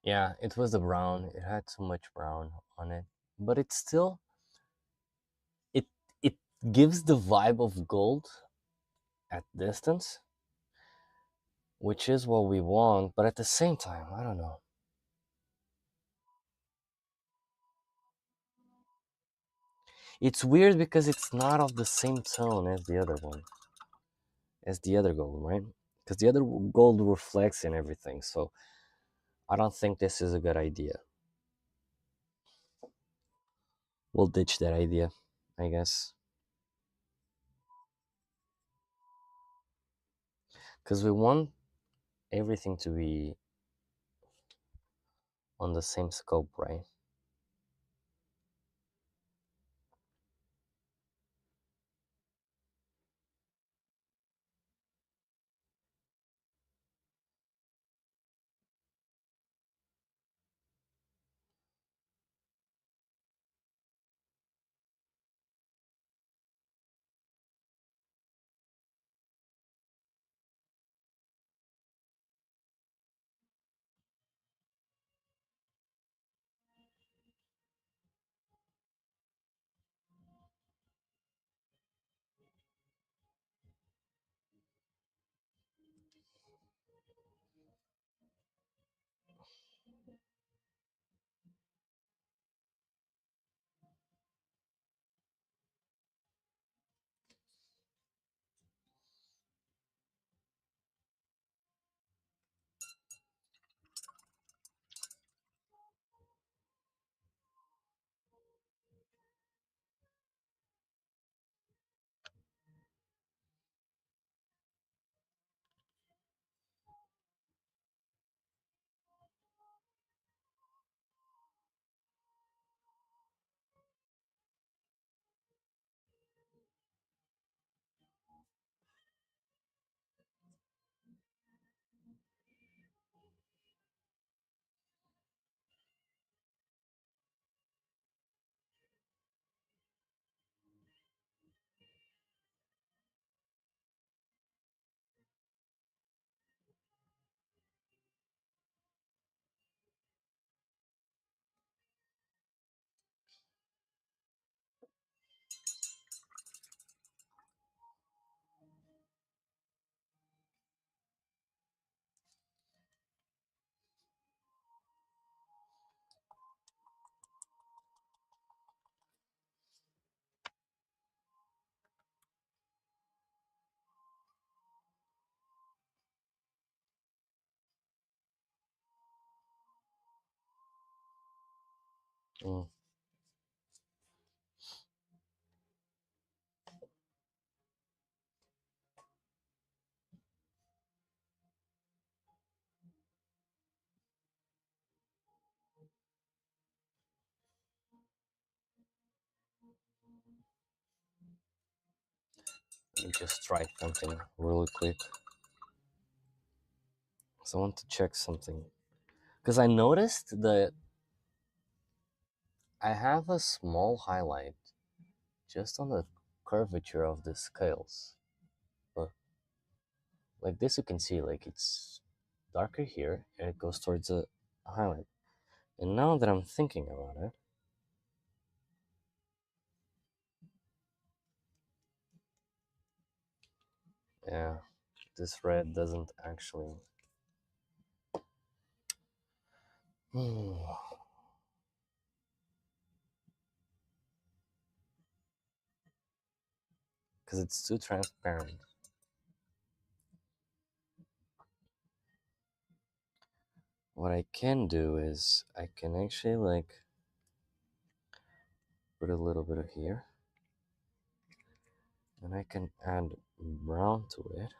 Speaker 1: Yeah, it was the brown. It had too much brown on it, but it's still it it gives the vibe of gold at distance, which is what we want. But at the same time, I don't know. It's weird because it's not of the same tone as the other one, as the other gold, right? Because the other gold reflects in everything. So I don't think this is a good idea. we'll ditch that idea, I guess, because we want everything to be on the same scope, right? Mm. Let me just try something really quick. So I want to check something. Because I noticed that I have a small highlight just on the curvature of the scales. But like this, you can see like it's darker here and it goes towards the highlight. And now that I'm thinking about it, yeah, this red doesn't actually. Because it's too transparent. What I can do is I can actually like put a little bit of here and I can add brown to it.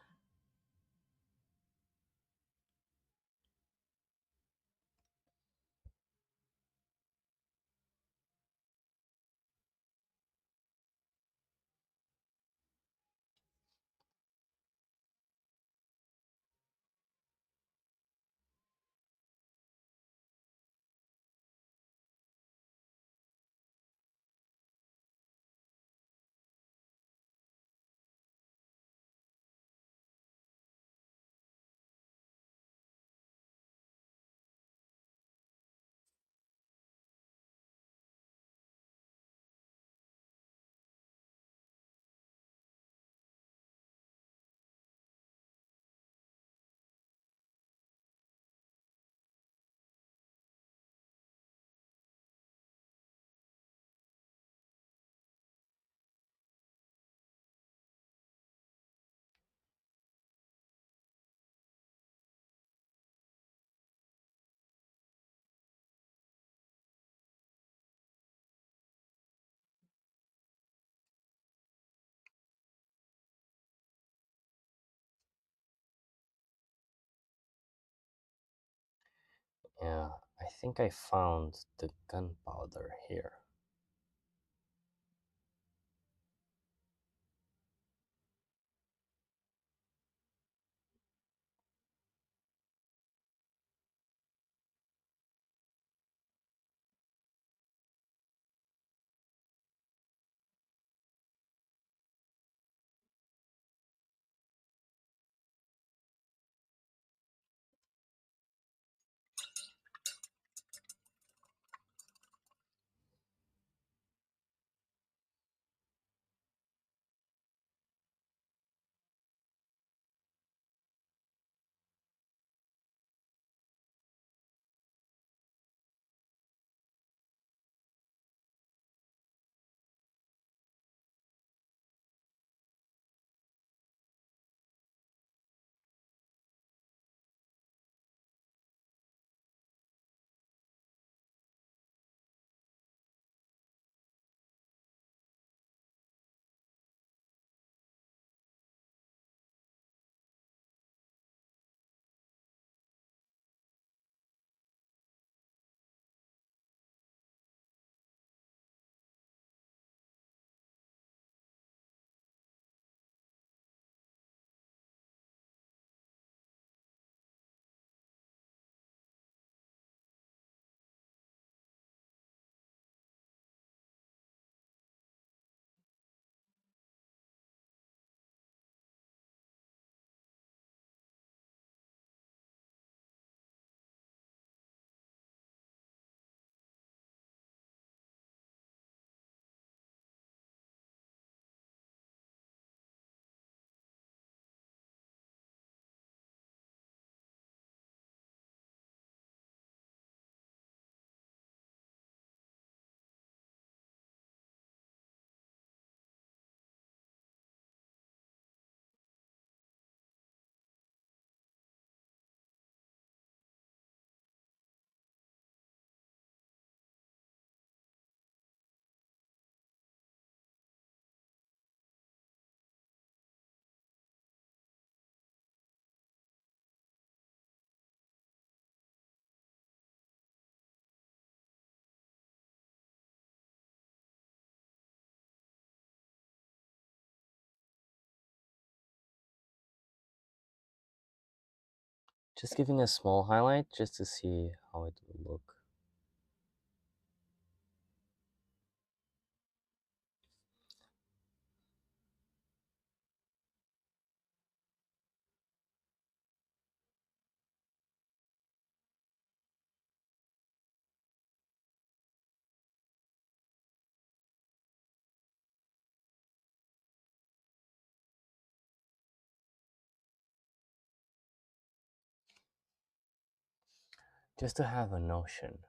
Speaker 1: Yeah, I think I found the gunpowder here. Just giving a small highlight just to see how it will look. Just to have a notion.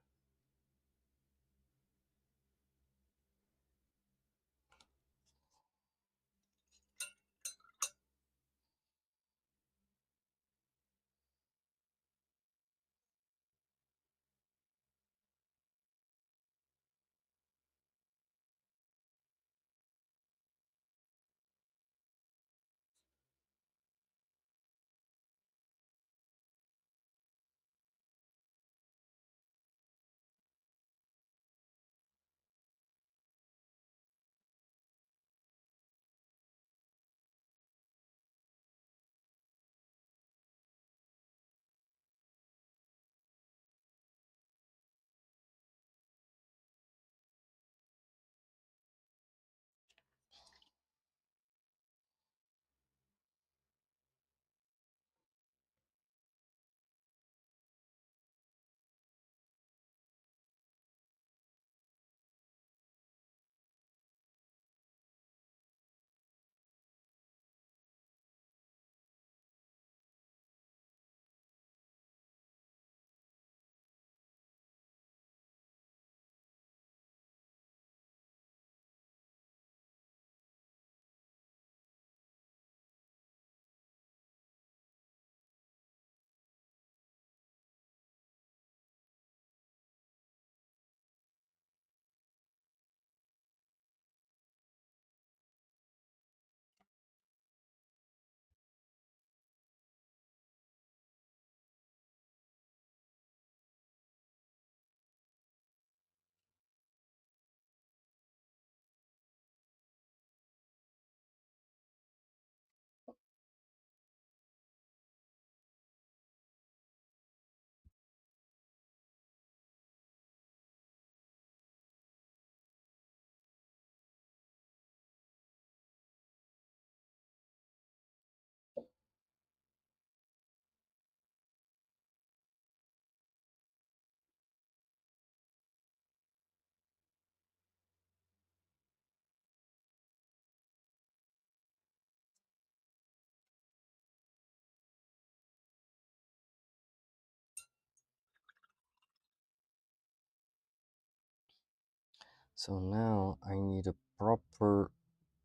Speaker 1: So now I need a proper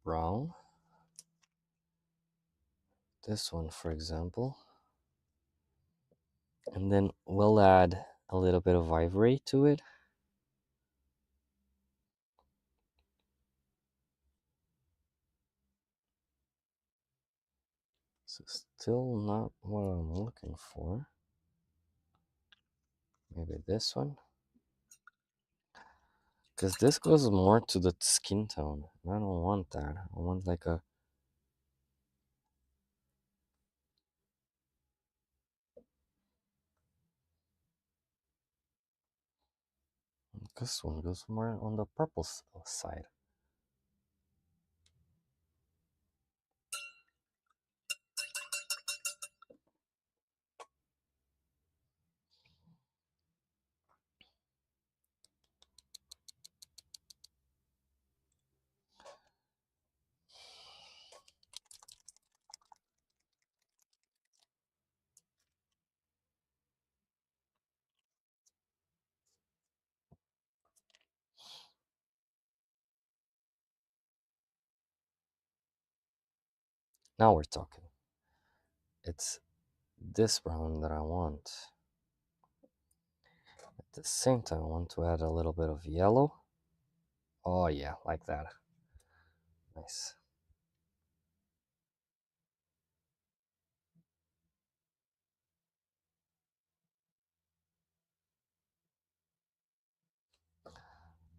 Speaker 1: brown. This one, for example. And then we'll add a little bit of ivory to it. So still not what I'm looking for. Maybe this one. Because this goes more to the skin tone. And I don't want that. I want like a... This one goes more on the purple side. Now we're talking. It's this brown that I want. At the same time, I want to add a little bit of yellow. Oh yeah, like that. Nice.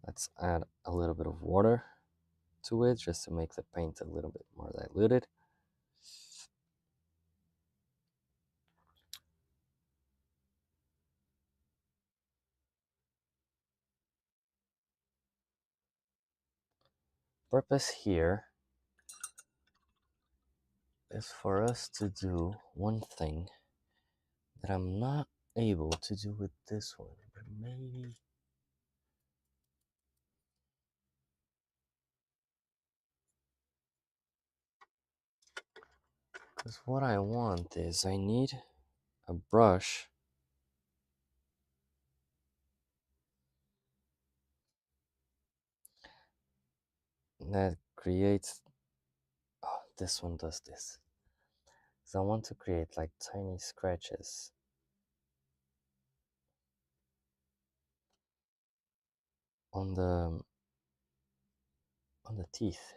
Speaker 1: Let's add a little bit of water to it just to make the paint a little bit more diluted. Purpose here is for us to do one thing that I'm not able to do with this one, but maybe... Because what I want is I need a brush that creates... Oh, this one does this. So I want to create like tiny scratches on the teeth.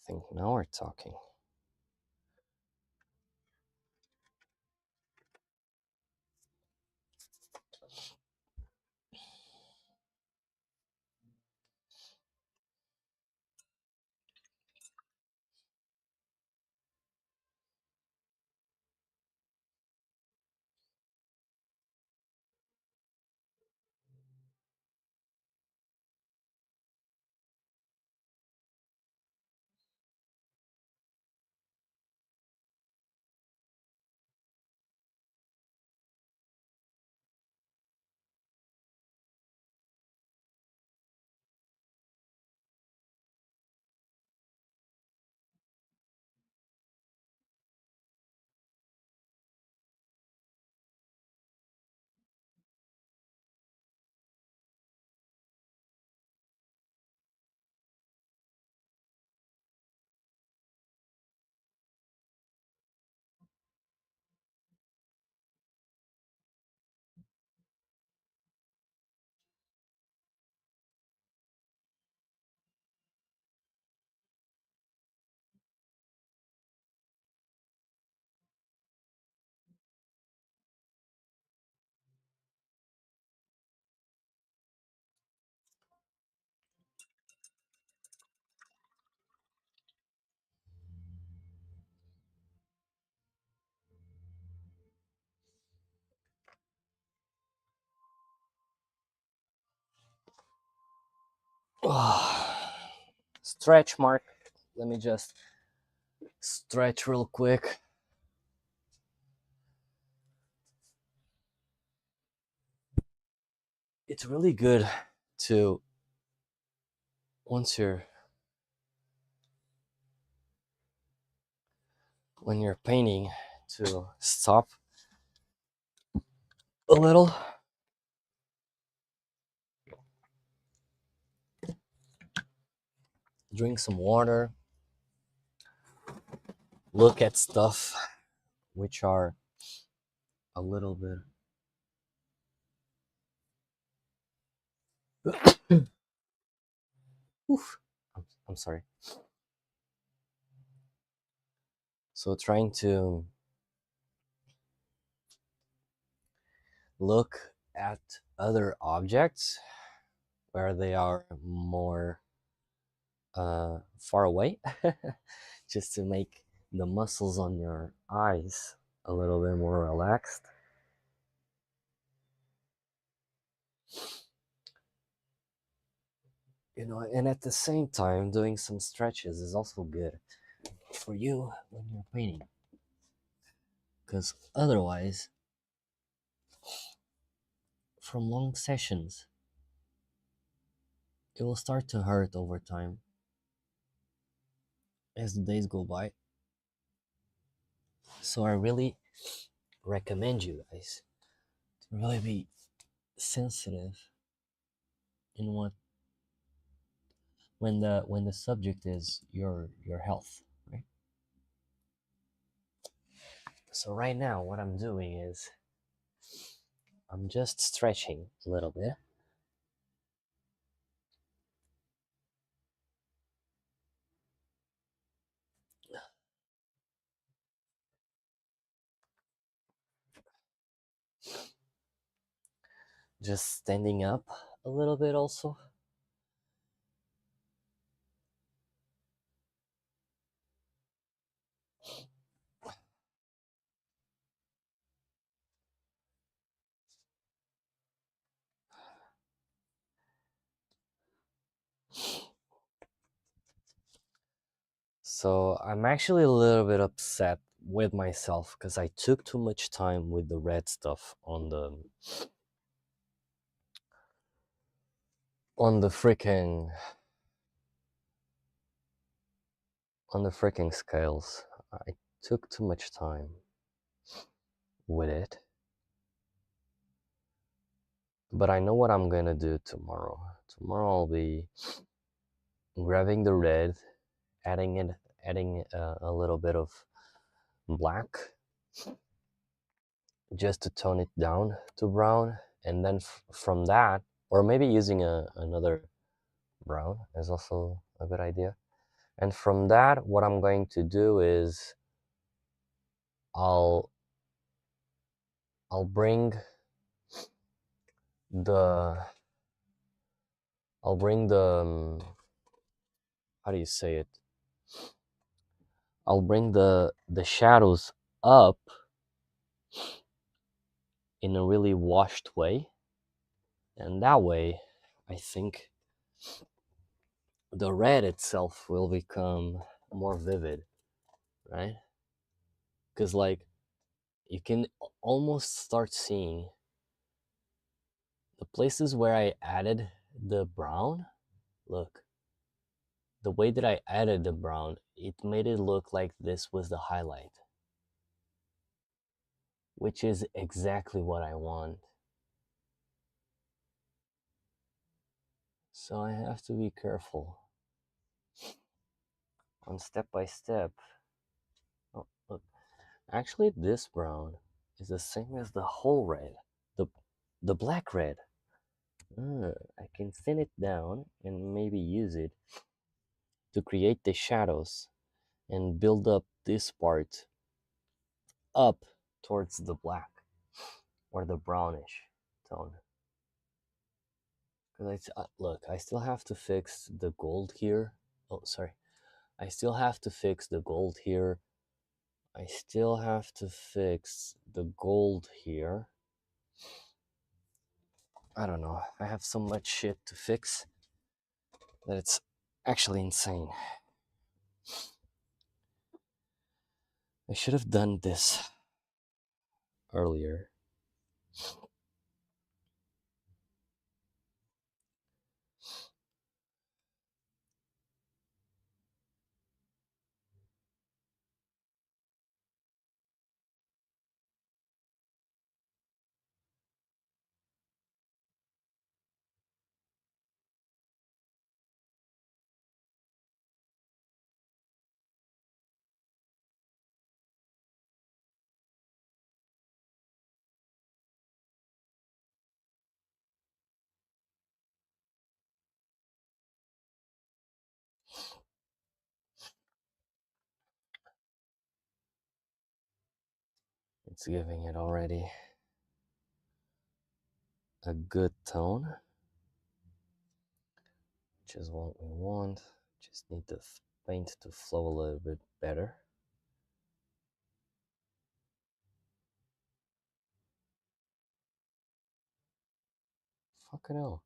Speaker 1: think now we're talking. Stretch, Mark. Let me just stretch real quick. It's really good to, once you're, when you're painting, to stop a little, drink some water, look at stuff which are a little bit oof, I'm sorry. So trying to look at other objects where they are more far away, just to make the muscles on your eyes a little bit more relaxed. You know, and at the same time, doing some stretches is also good for you when you're painting, because otherwise, from long sessions, it will start to hurt over time as the days go by. So I really recommend you guys to really be sensitive in what, when the subject is your health, right? So right now what I'm doing is I'm just stretching a little bit. Just standing up a little bit also. So I'm actually a little bit upset with myself because I took too much time with the red stuff on the freaking scales. I took too much time with it. But I know what I'm gonna do tomorrow. Tomorrow I'll be grabbing the red, adding a little bit of black, just to tone it down to brown, and then from that, or maybe using another brown is also a good idea. And from that, what I'm going to do is I'll I'll bring the I'll bring the how do you say it? I'll bring the shadows up in a really washed way, and that way I think the red itself will become more vivid, right? Because like you can almost start seeing the places where I added the brown. Look, the way that I added the brown, it made it look like this was the highlight, which is exactly what I want. So I have to be careful on step by step. Oh, look, actually this brown is the same as the whole red, the the black red. I can thin it down and maybe use it to create the shadows and build up this part up towards the black or the brownish tone. Because look, I still have to fix the gold here. Oh, sorry. I still have to fix the gold here. I still have to fix the gold here. I don't know. I have so much shit to fix that it's actually insane. I should have done this earlier. It's giving it already a good tone, which is what we want. Just need the paint to flow a little bit better. Fucking hell.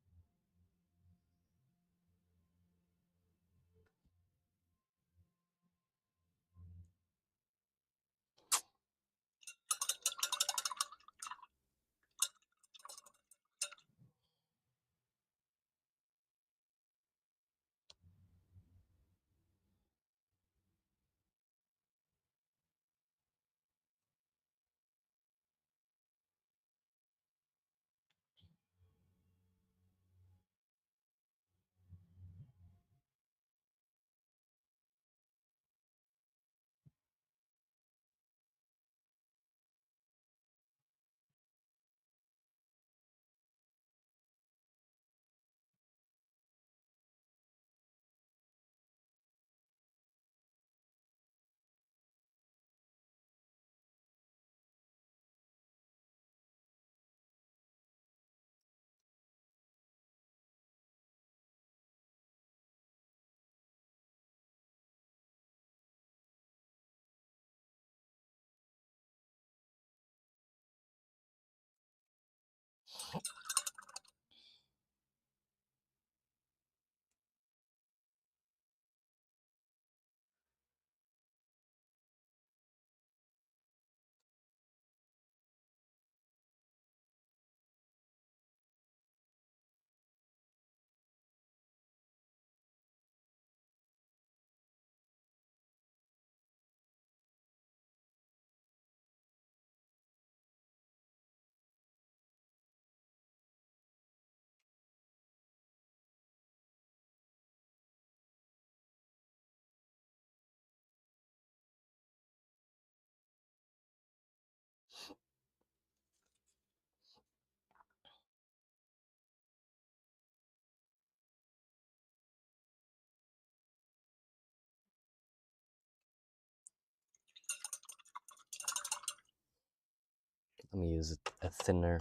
Speaker 1: Let me use a thinner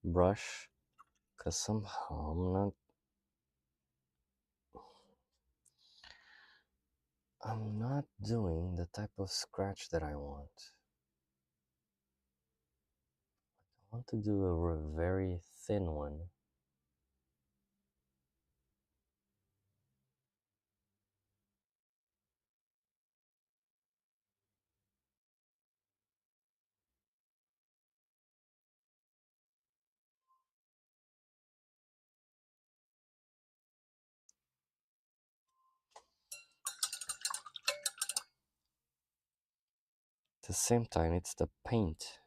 Speaker 1: brush because somehow I'm not doing the type of scratch that I want. I want to do a very thin one. At the same time, it's the paint.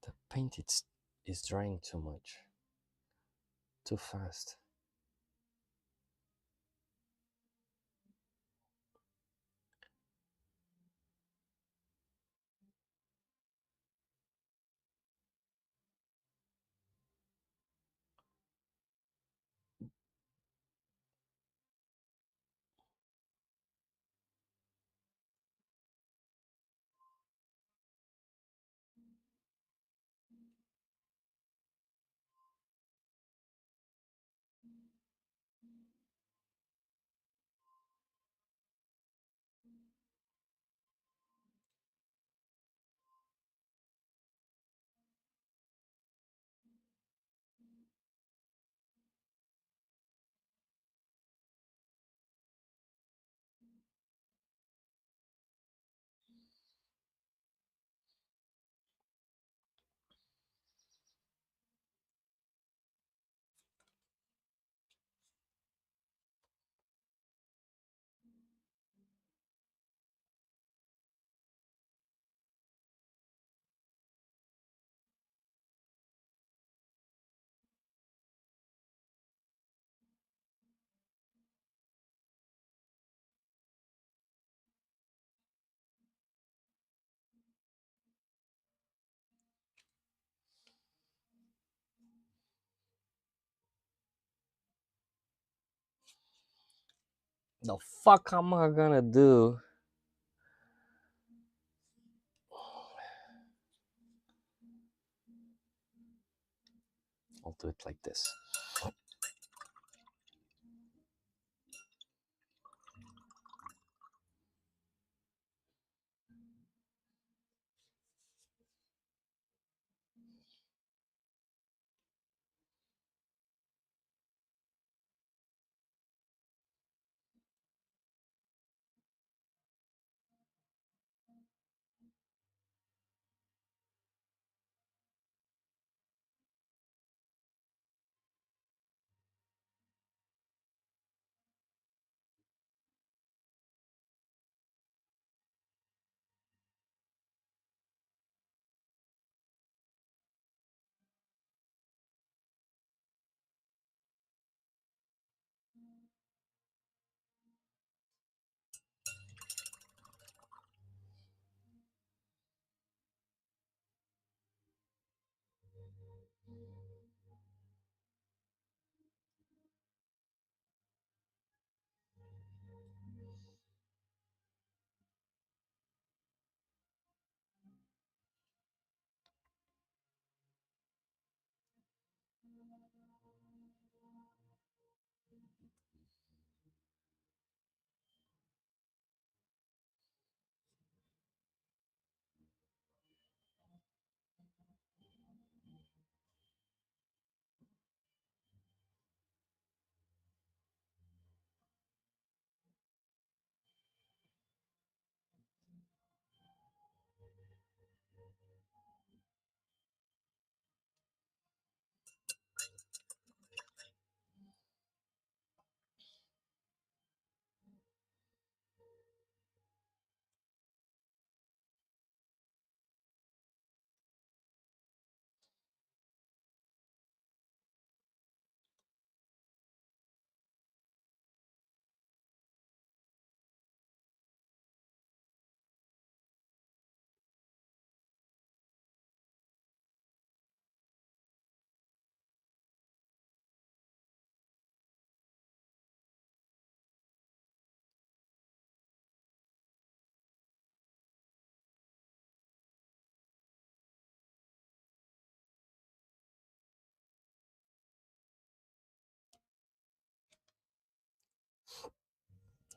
Speaker 1: The paint is drying too much, too fast. The fuck am I gonna do? I'll do it like this.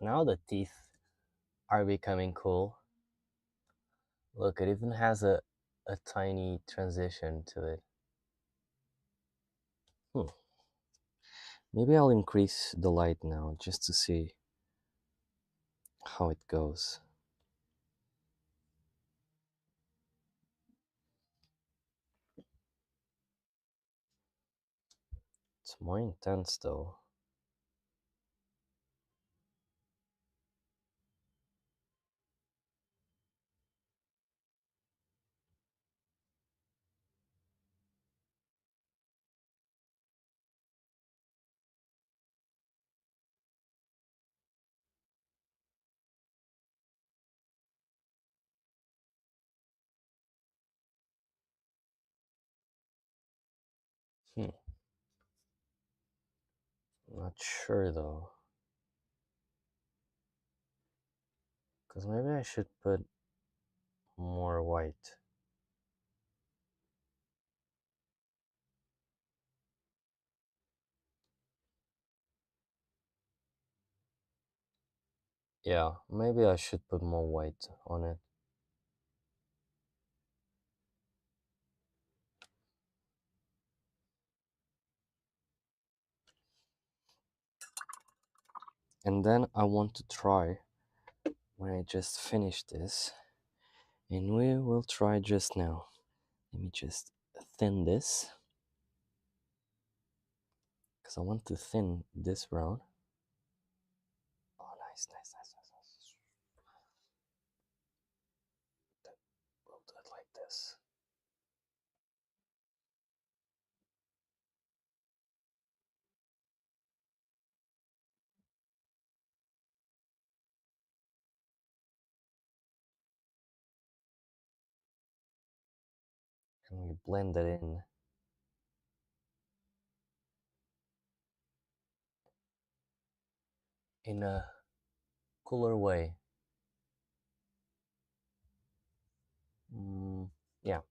Speaker 1: Now the teeth are becoming cool. Look, it even has a tiny transition to it. Hmm. Maybe I'll increase the light now just to see how it goes. It's more intense though. Hmm. Not sure though. Because maybe I should put more white. Yeah, maybe I should put more white on it. And then I want to try when I just finish this. And we will try just now. Let me just thin this. Because I want to thin this round. Oh, nice, nice, nice, nice, nice. We'll do it like this. And we blend it in a cooler way. Yeah.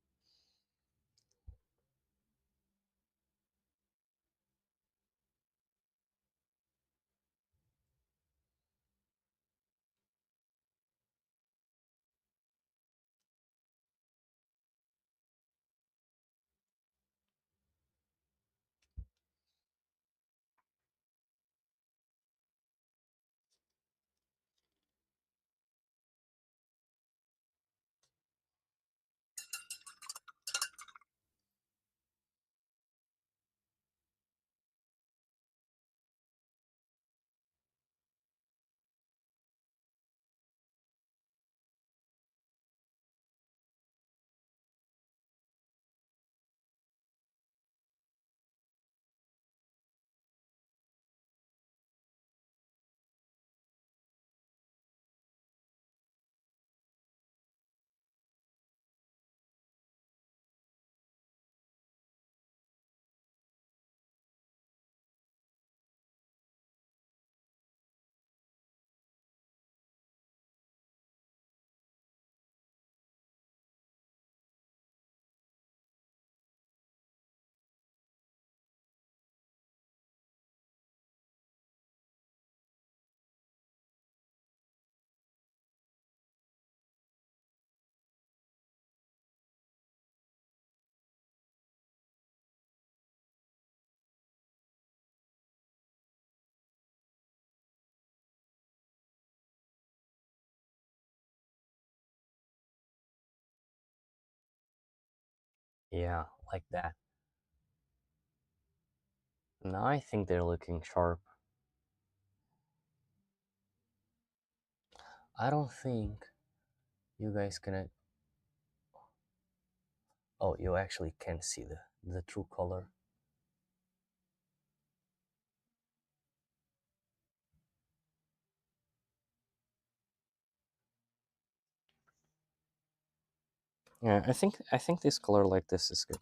Speaker 1: Yeah, like that. Now I think they're looking sharp. I don't think you guys can. Oh, you actually can see the true color. Yeah, I think this color like this is good.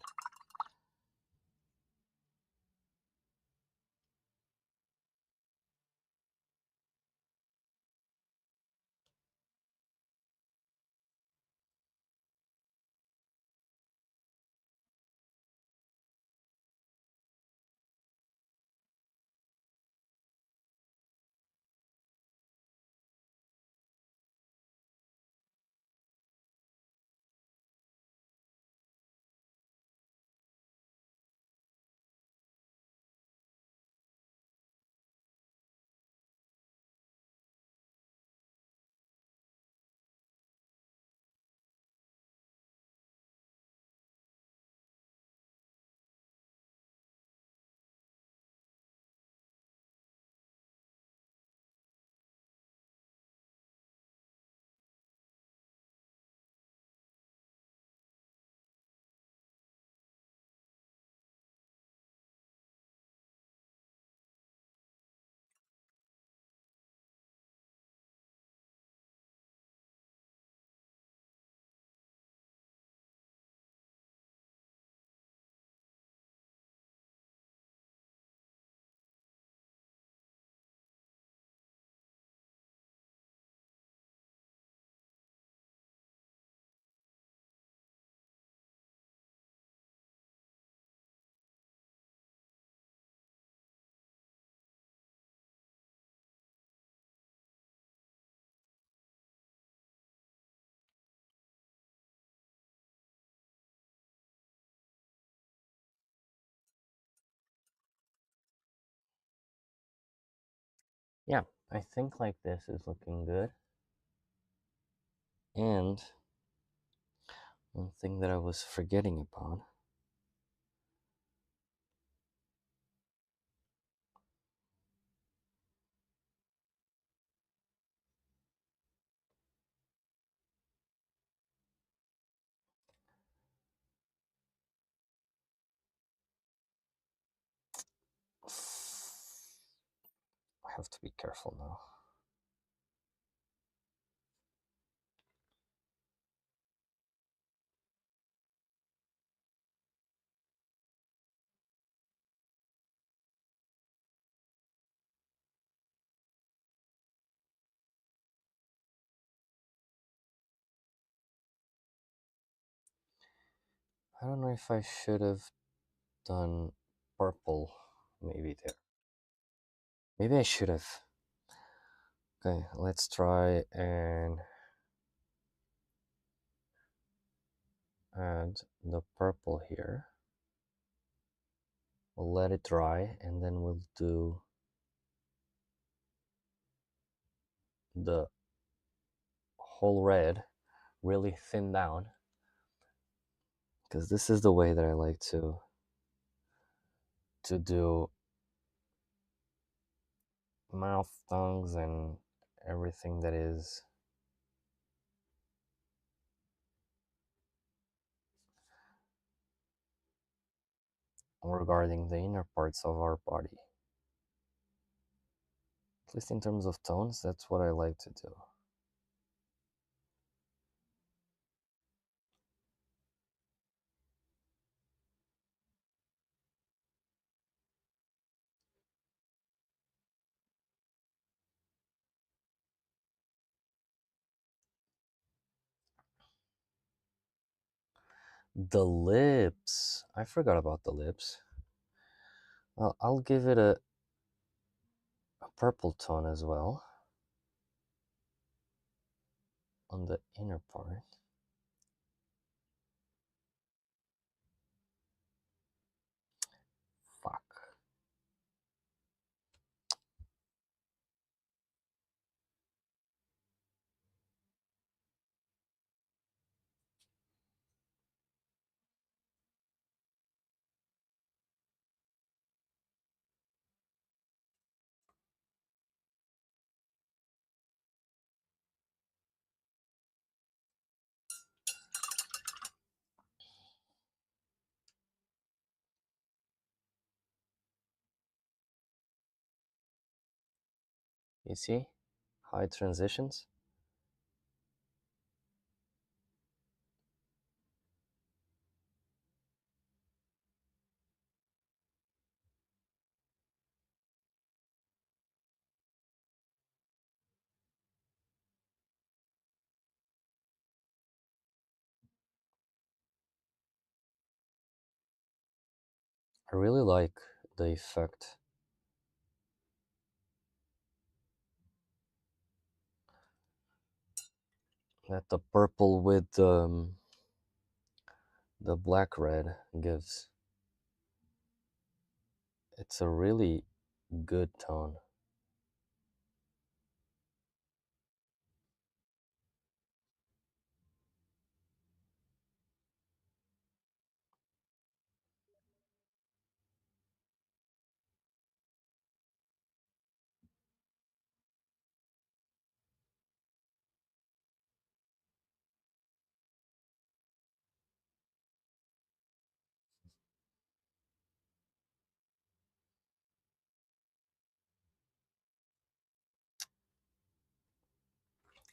Speaker 1: I think like this is looking good. And one thing that I was forgetting about, I have to be careful now. I don't know if I should have done purple maybe there. Maybe I should have. Okay, let's try and add the purple here. We'll let it dry and then we'll do the whole red really thin down, because this is the way that I like to do mouth, tongues, and everything that is regarding the inner parts of our body. At least in terms of tones, that's what I like to do. The lips. I forgot about the lips. Well, I'll give it a purple tone as well on the inner part. Fuck. You see how it transitions? I really like the effect that the purple with the black red gives. It's a really good tone.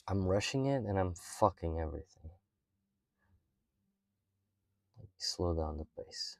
Speaker 1: I'm rushing it and I'm fucking everything. Slow down the pace.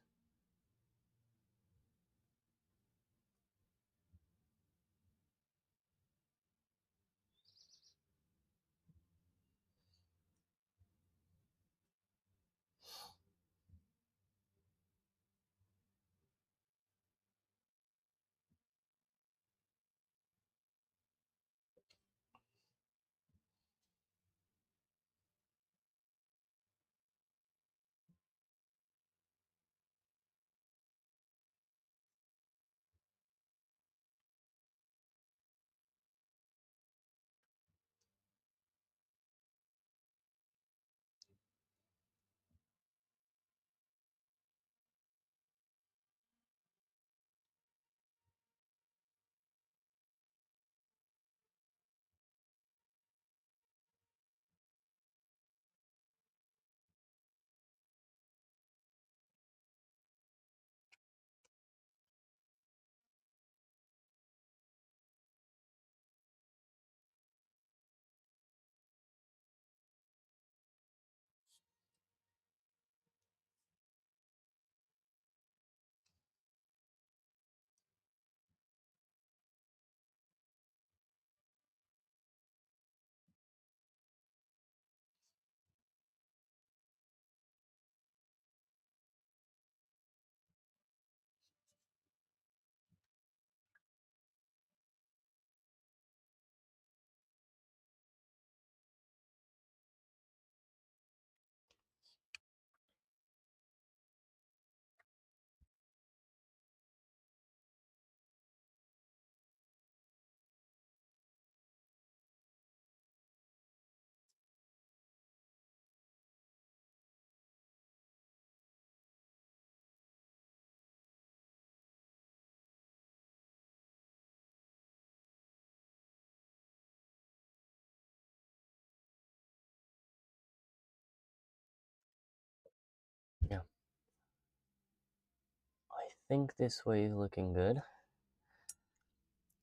Speaker 1: think this way is looking good.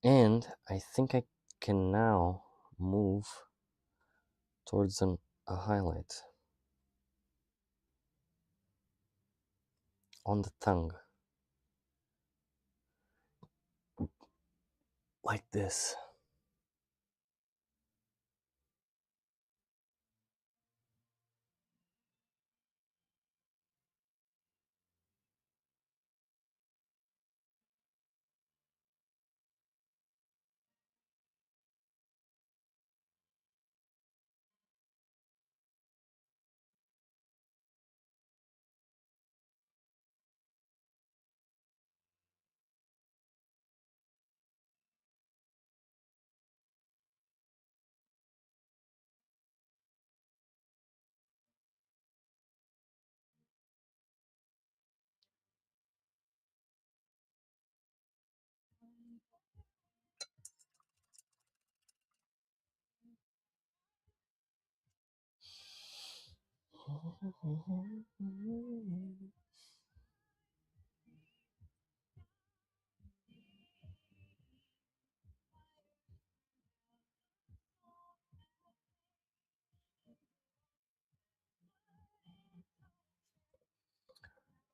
Speaker 1: And I think I can now move towards a highlight on the tongue. Like this.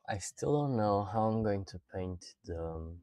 Speaker 1: I still don't know how I'm going to paint the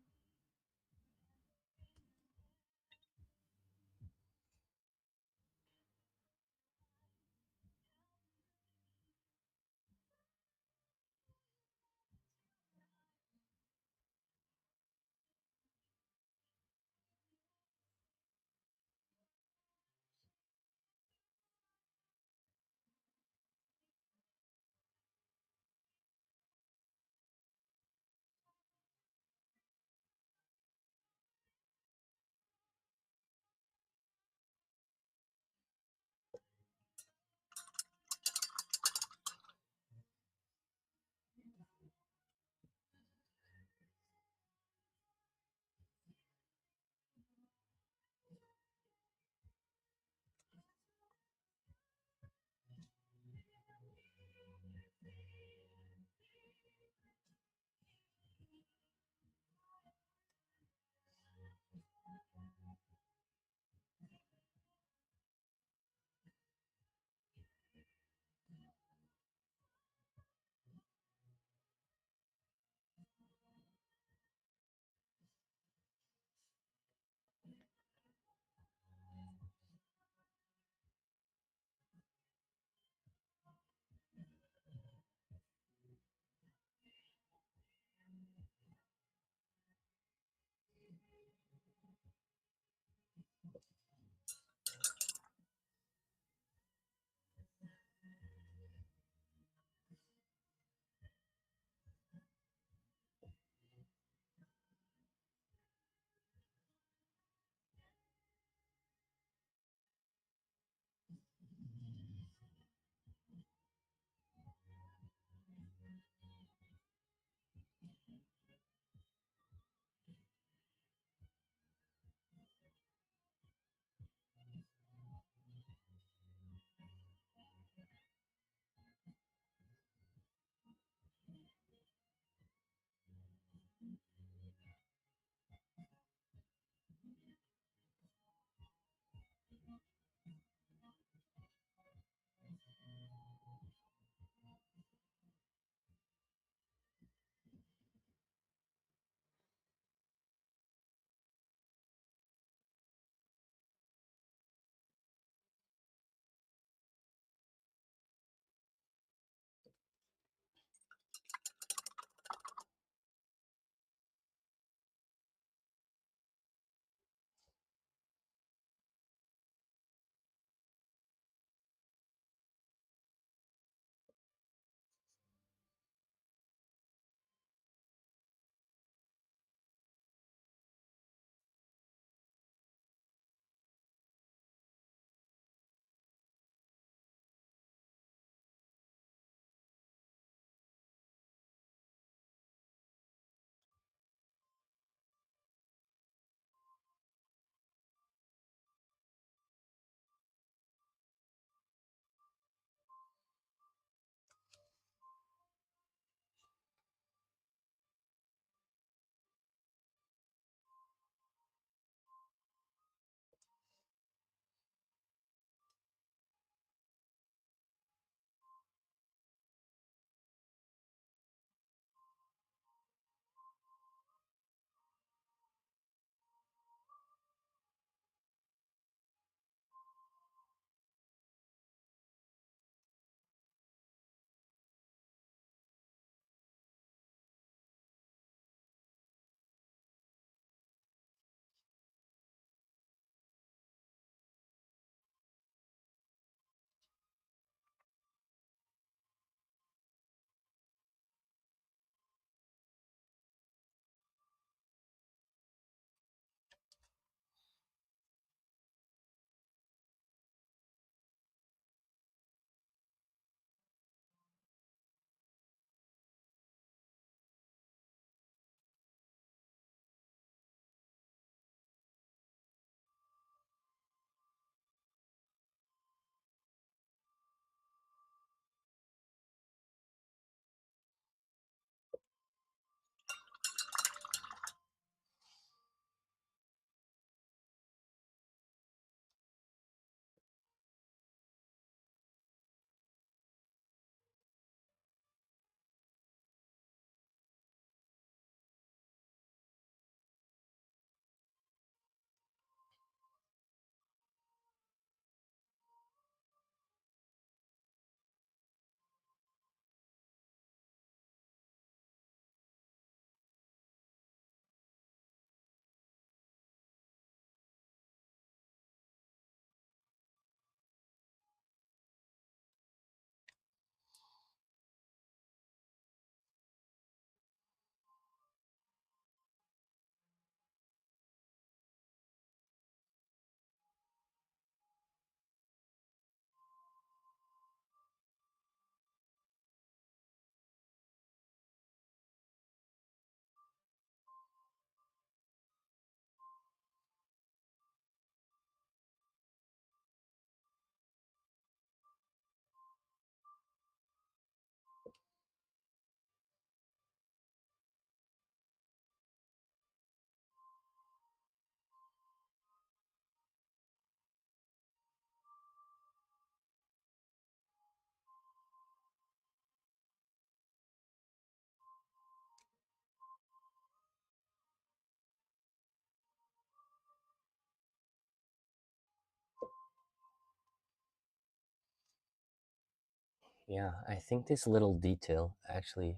Speaker 1: Yeah, I think this little detail actually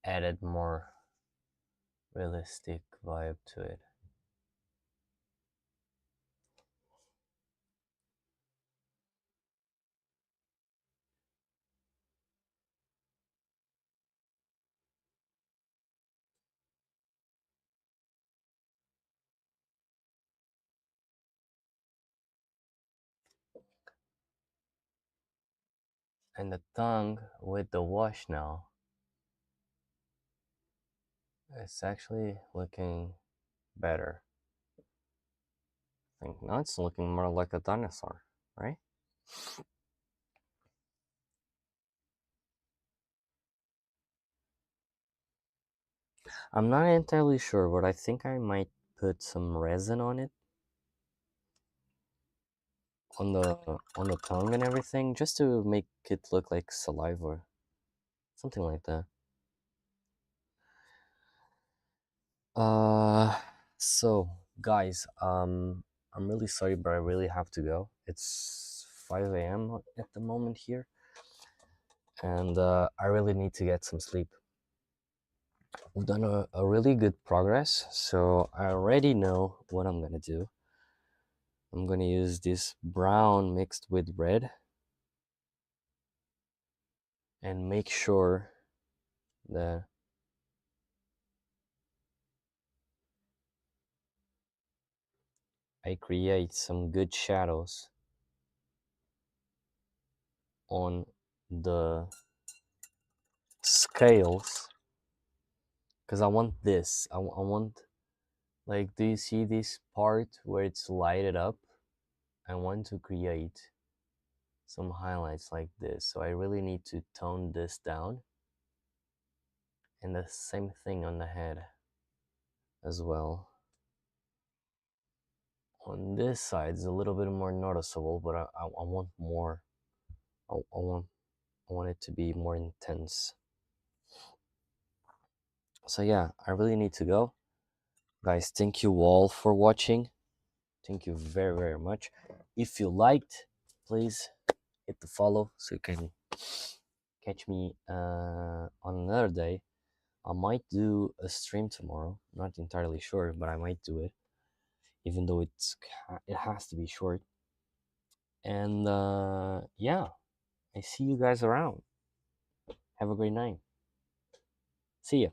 Speaker 1: added more realistic vibe to it. And the tongue with the wash now, it's actually looking better. I think now it's looking more like a dinosaur, right? I'm not entirely sure, but I think I might put some resin on it, on the tongue and everything, just to make it look like saliva, something like that. Uh, so guys, I'm really sorry, but I really have to go. It's 5 a.m. at the moment here, and I really need to get some sleep. We've done a really good progress, so I already know what I'm gonna do. I'm gonna use this brown mixed with red and make sure that I create some good shadows on the scales, because I want this. I want, like, do you see this part where it's lighted up? I want to create some highlights like this, so I really need to tone this down, and the same thing on the head as well. On this side it's a little bit more noticeable, but I want more. I want, I want it to be more intense. So yeah, I really need to go. Guys, thank you all for watching. Thank you very, very much. If you liked, please hit the follow so you can catch me on another day. I might do a stream tomorrow. Not entirely sure, but I might do it, even though it has to be short. And yeah, I see you guys around. Have a great night. See ya.